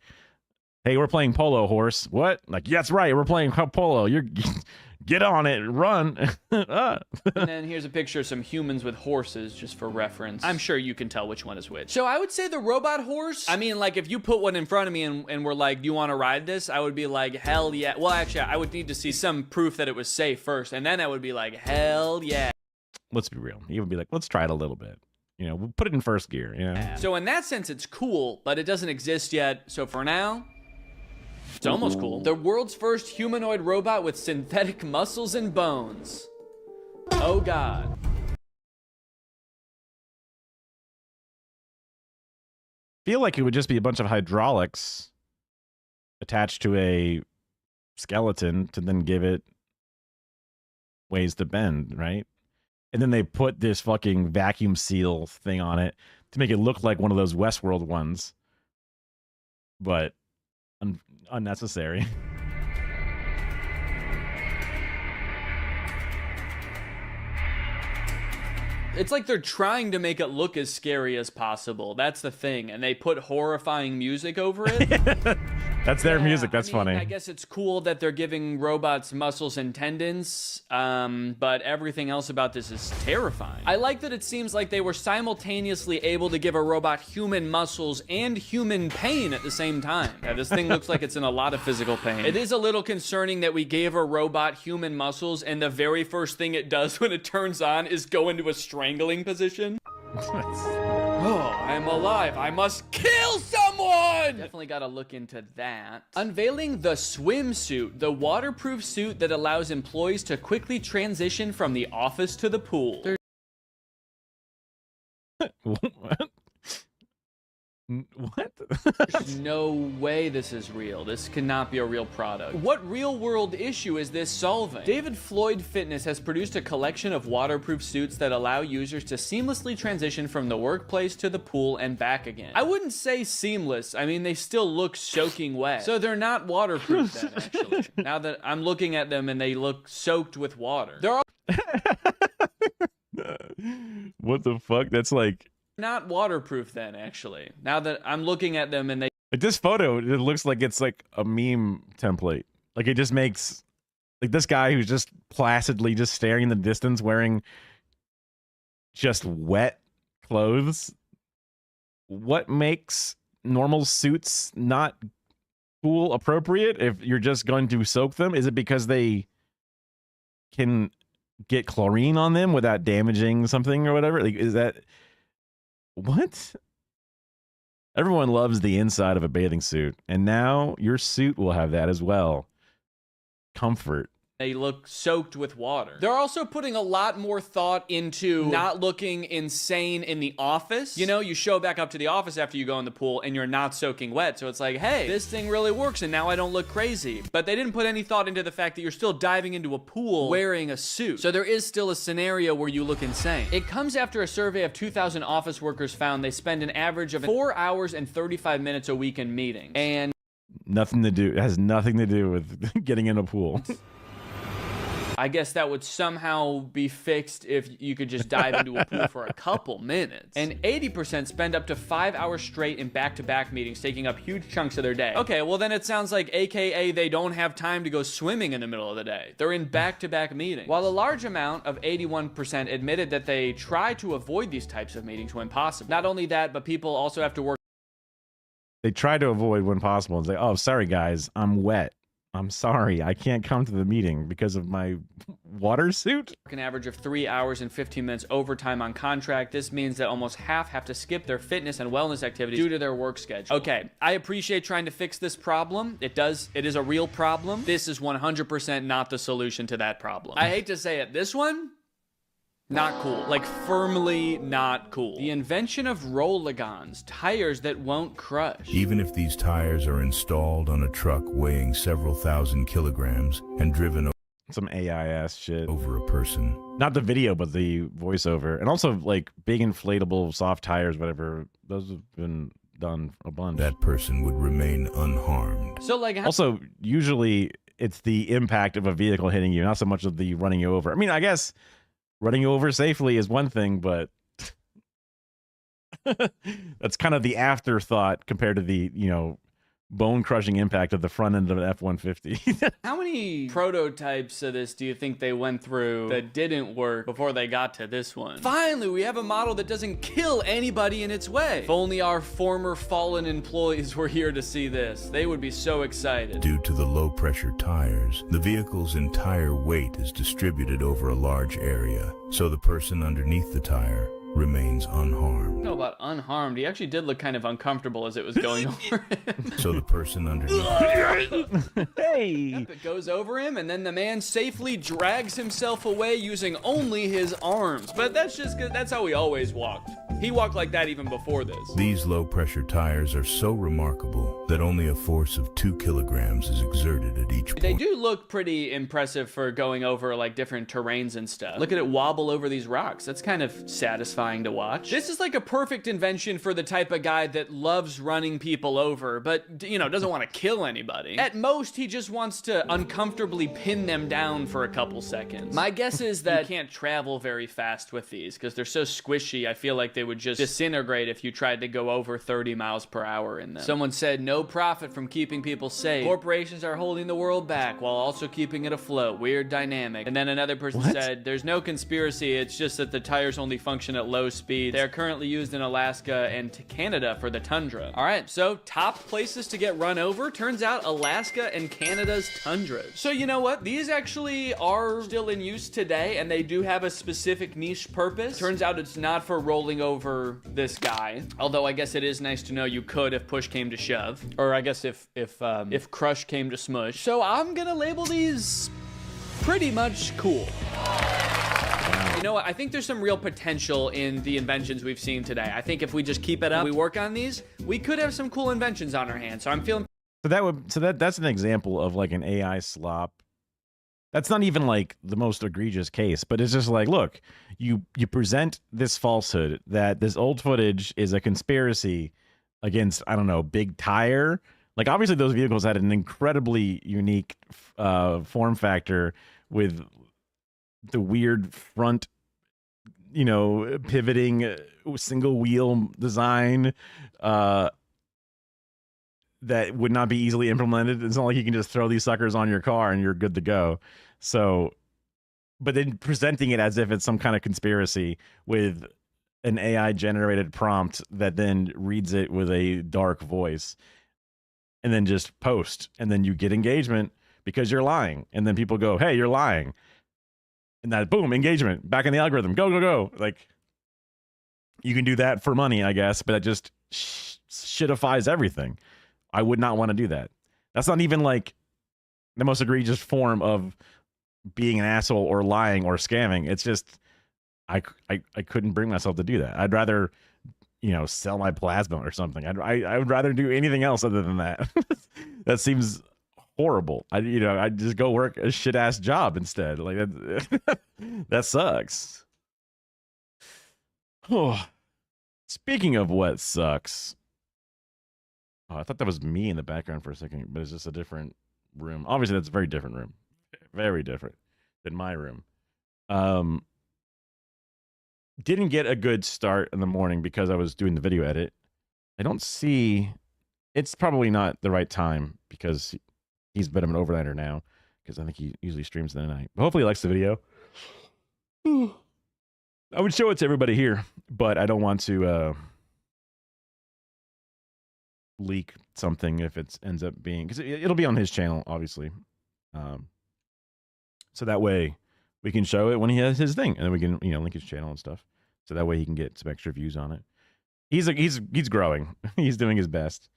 hey, we're playing polo, horse. What? Like, yeah, that's right. We're playing polo. You're get on it, run. And then here's a picture of some humans with horses, just for reference. I'm sure you can tell which one is which. So I would say the robot horse. I mean, like, if you put one in front of me and were like, do you want to ride this? I would be like, hell yeah. Well, actually, I would need to see some proof that it was safe first. And then I would be like, hell yeah. Let's be real. You would be like, let's try it a little bit. You know, we'll put it in first gear, you know? So in that sense, it's cool, but it doesn't exist yet. So for now, it's almost cool. The world's first humanoid robot with synthetic muscles and bones. Oh God. Feel like it would just be a bunch of hydraulics attached to a skeleton to then give it ways to bend, right? And then they put this fucking vacuum seal thing on it to make it look like one of those Westworld ones. But unnecessary. It's like they're trying to make it look as scary as possible. That's the thing. And they put horrifying music over it. That's their music. That's funny. I guess it's cool that they're giving robots muscles and tendons, but everything else about this is terrifying. I like that it seems like they were simultaneously able to give a robot human muscles and human pain at the same time. Yeah, this thing looks like it's in a lot of physical pain. It is a little concerning that we gave a robot human muscles and the very first thing it does when it turns on is go into a strangling position. Oh, I'm alive. I must kill someone! Definitely gotta look into that. Unveiling the swimsuit, the waterproof suit that allows employees to quickly transition from the office to the pool. What? What? There's no way this is real. This cannot be a real product. What real-world issue is this solving? David Floyd Fitness has produced a collection of waterproof suits that allow users to seamlessly transition from the workplace to the pool and back again. I wouldn't say seamless. I mean, they still look soaking wet. So they're not waterproof then, actually. Now that I'm looking at them and they look soaked with water. They're all What the fuck? That's like... not waterproof then, actually. Now that I'm looking at them and they... like this photo, it looks like it's like a meme template. Like it just makes... like this guy who's just placidly just staring in the distance wearing just wet clothes. What makes normal suits not pool appropriate if you're just going to soak them? Is it because they can get chlorine on them without damaging something or whatever? Like, is that... what? Everyone loves the inside of a bathing suit, and now your suit will have that as well. Comfort. They look soaked with water. They're also putting a lot more thought into not looking insane in the office. You know, you show back up to the office after you go in the pool and you're not soaking wet. So it's like, hey, this thing really works and now I don't look crazy. But they didn't put any thought into the fact that you're still diving into a pool wearing a suit. So there is still a scenario where you look insane. It comes after a survey of 2,000 office workers found they spend an average of 4 hours and 35 minutes a week in meetings. And nothing to do. It has nothing to do with getting in a pool. I guess that would somehow be fixed if you could just dive into a pool for a couple minutes. And 80% spend up to 5 hours straight in back-to-back meetings, taking up huge chunks of their day. Okay, well then it sounds like AKA they don't have time to go swimming in the middle of the day. They're in back-to-back meetings. While a large amount of 81% admitted that they try to avoid these types of meetings when possible. Not only that, but people also have to work. They try to avoid when possible and say, oh, sorry guys, I'm wet. I'm sorry, I can't come to the meeting because of my water suit. An average of 3 hours and 15 minutes overtime on contract. This means that almost half have to skip their fitness and wellness activities due to their work schedule. Okay, I appreciate trying to fix this problem. It is a real problem. This is 100% not the solution to that problem. I hate to say it, this one, not cool. Like, firmly not cool. The invention of Rolligons, tires that won't crush. Even if these tires are installed on a truck weighing several thousand kilograms and driven some AI ass shit over a person. Not the video, but the voiceover. And also like big inflatable soft tires, whatever. Those have been done a bunch. That person would remain unharmed. So like, also usually it's the impact of a vehicle hitting you, not so much of the running you over. I mean, I guess running you over safely is one thing, but that's kind of the afterthought compared to the, you know, bone-crushing impact of the front end of an F-150. How many prototypes of this do you think they went through that didn't work before they got to this one? Finally, we have a model that doesn't kill anybody in its way. If only our former fallen employees were here to see this. They would be so excited. Due to the low-pressure tires, the vehicle's entire weight is distributed over a large area, so the person underneath the tire remains unharmed. I don't know about unharmed. He actually did look kind of uncomfortable as it was going over him. So the person underneath hey! Yep, it goes over him, and then the man safely drags himself away using only his arms. But that's just good. That's how he always walked. He walked like that even before this. These low-pressure tires are so remarkable that only a force of 2 kilograms is exerted at each point. They do look pretty impressive for going over like different terrains and stuff. Look at it wobble over these rocks. That's kind of satisfying to watch. This is like a perfect invention for the type of guy that loves running people over, but, you know, doesn't want to kill anybody. At most, he just wants to uncomfortably pin them down for a couple seconds. My guess is that you can't travel very fast with these because they're so squishy. I feel like they would just disintegrate if you tried to go over 30 miles per hour in them. Someone said no profit from keeping people safe. Corporations are holding the world back while also keeping it afloat. Weird dynamic. And then another person said there's no conspiracy. It's just that the tires only function at low speeds. They're currently used in Alaska and Canada for the tundra. All right, so top places to get run over. Turns out Alaska and Canada's tundras. So you know what? These actually are still in use today, and they do have a specific niche purpose. Turns out it's not for rolling over this guy. Although I guess it is nice to know you could if push came to shove. Or I guess if crush came to smush. So I'm gonna label these pretty much cool. You know what? I think there's some real potential in the inventions we've seen today. I think if we just keep it up, we work on these, we could have some cool inventions on our hands. So I'm feeling. That's an example of like an AI slop. That's not even like the most egregious case, but it's just like, look, you present this falsehood that this old footage is a conspiracy against, I don't know, big tire. Like obviously those vehicles had an incredibly unique form factor with the weird front, you know, pivoting single wheel design that would not be easily implemented. It's not like you can just throw these suckers on your car and you're good to go. So, but then presenting it as if it's some kind of conspiracy with an AI generated prompt that then reads it with a dark voice and then just post, and then you get engagement because you're lying. And then people go, hey, you're lying. And that, boom, engagement, back in the algorithm, go, go, go. Like, you can do that for money, I guess, but that just shitifies everything. I would not want to do that. That's not even like the most egregious form of being an asshole or lying or scamming. It's just, I couldn't bring myself to do that. I'd rather, you know, sell my plasma or something. I would rather do anything else other than that. That seems horrible. I'd just go work a shit ass job instead. Like that, that sucks. Oh, speaking of what sucks. Oh, I thought that was me in the background for a second, but it's just a different room. Obviously, that's a very different room. Very different. than my room. Didn't get a good start in the morning because I was doing the video edit. I don't see... It's probably not the right time because he's a bit of an overnighter now because I think he usually streams in the night. But hopefully he likes the video. I would show it to everybody here, but I don't want to leak something if it ends up being... Because it'll be on his channel, obviously. So that way we can show it when he has his thing. And then we can, link his channel and stuff. So that way he can get some extra views on it. He's growing. He's doing his best.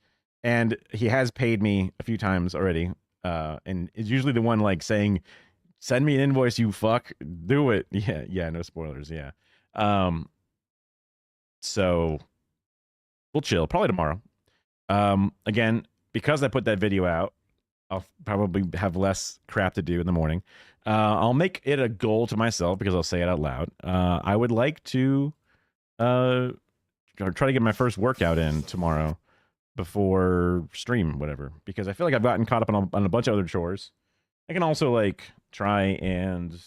And he has paid me a few times already. And it's usually the one like saying, send me an invoice, you fuck. Do it. Yeah, no spoilers, yeah. So we'll chill. Probably tomorrow. Again, because I put that video out, I'll probably have less crap to do in the morning. I'll make it a goal to myself because I'll say it out loud. I would like to try to get my first workout in tomorrow before stream, whatever, because I feel like I've gotten caught up on a bunch of other chores. I can also like try and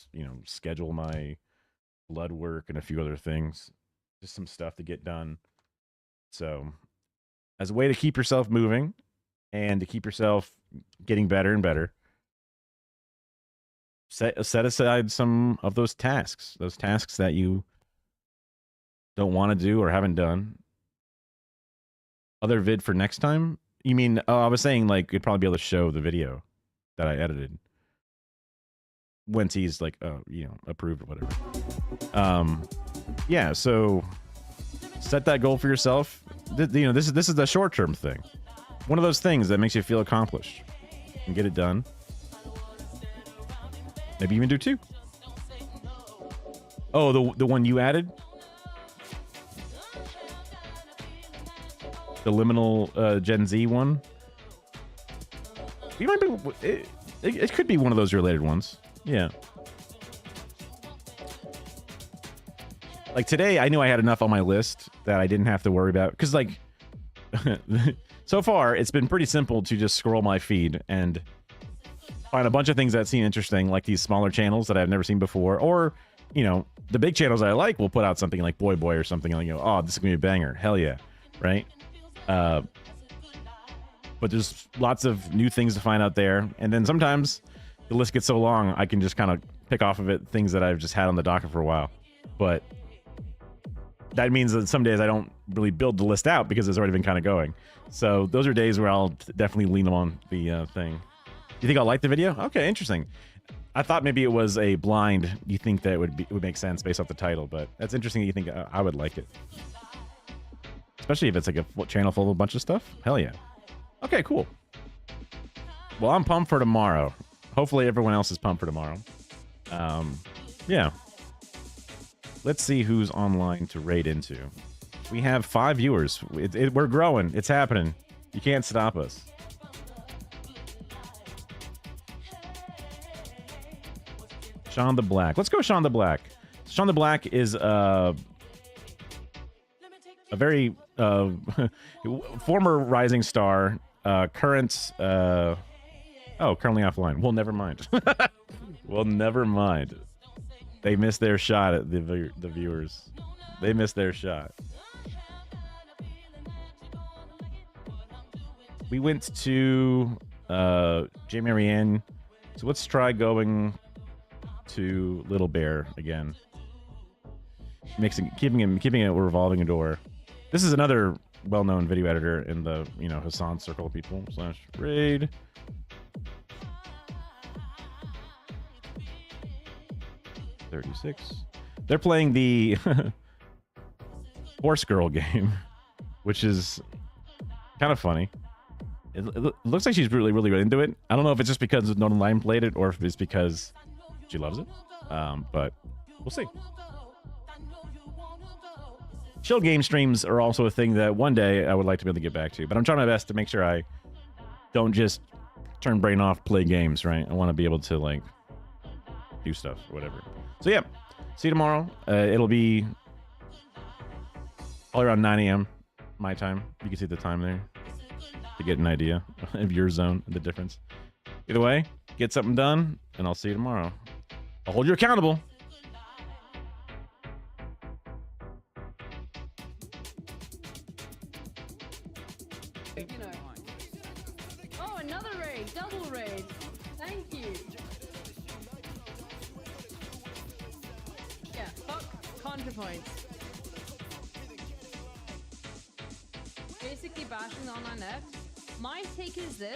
schedule my blood work and a few other things, just some stuff to get done. So as a way to keep yourself moving and to keep yourself getting better and better, set aside some of those tasks that you don't want to do or haven't done. Other vid for next time? You mean, I was saying like you'd probably be able to show the video that I edited once he's like, approved or whatever. Yeah, so set that goal for yourself. This is the short-term thing. One of those things that makes you feel accomplished and get it done. Maybe even do 2. Oh, the one you added? The liminal Gen Z one? You might be... It could be one of those related ones. Yeah. Like today, I knew I had enough on my list that I didn't have to worry about. Because like... so far, it's been pretty simple to just scroll my feed and find a bunch of things that seem interesting, like these smaller channels that I've never seen before. Or, the big channels I like will put out something like Boy or something like, oh, this is going to be a banger. Hell yeah. Right? But there's lots of new things to find out there. And then sometimes the list gets so long, I can just kind of pick off of it things that I've just had on the docket for a while. But that means that some days I don't really build the list out because it's already been kind of going. So those are days where I'll definitely lean on the thing. You think I'll like the video? Okay, interesting. I thought maybe it was a blind. You think that would make sense based off the title, but that's interesting that you think I would like it. Especially if it's like a channel full of a bunch of stuff. Hell yeah. Okay, cool. Well, I'm pumped for tomorrow. Hopefully everyone else is pumped for tomorrow. Yeah. Let's see who's online to raid into. We have 5 viewers. We're growing. It's happening. You can't stop us. Sean the Black. Let's go Sean the Black. Sean the Black is a very former rising star, current currently offline. Well, never mind. Well, never mind. They missed their shot at the viewers. They missed their shot. We went to J. Marianne. So let's try going to Little Bear again. Keeping it a revolving door. This is another well-known video editor in the Hassan circle of people / raid. $36. They're playing the Horse Girl game, which is kind of funny. It looks like she's really, really, really into it. I don't know if it's just because Nolan Lime played it or if it's because she loves it. But we'll see. Chill game streams are also a thing that one day I would like to be able to get back to. But I'm trying my best to make sure I don't just turn brain off, play games, right? I want to be able to, like, do stuff or whatever. So, yeah. See you tomorrow. It'll be all around 9 a.m. my time. You can see the time there to get an idea of your zone and the difference. Either way, get something done, and I'll see you tomorrow. I'll hold you accountable. Oh, another raid, double raid. Thank you. Yeah, fuck ContraPoints. Basically bashing the online left. My take is this.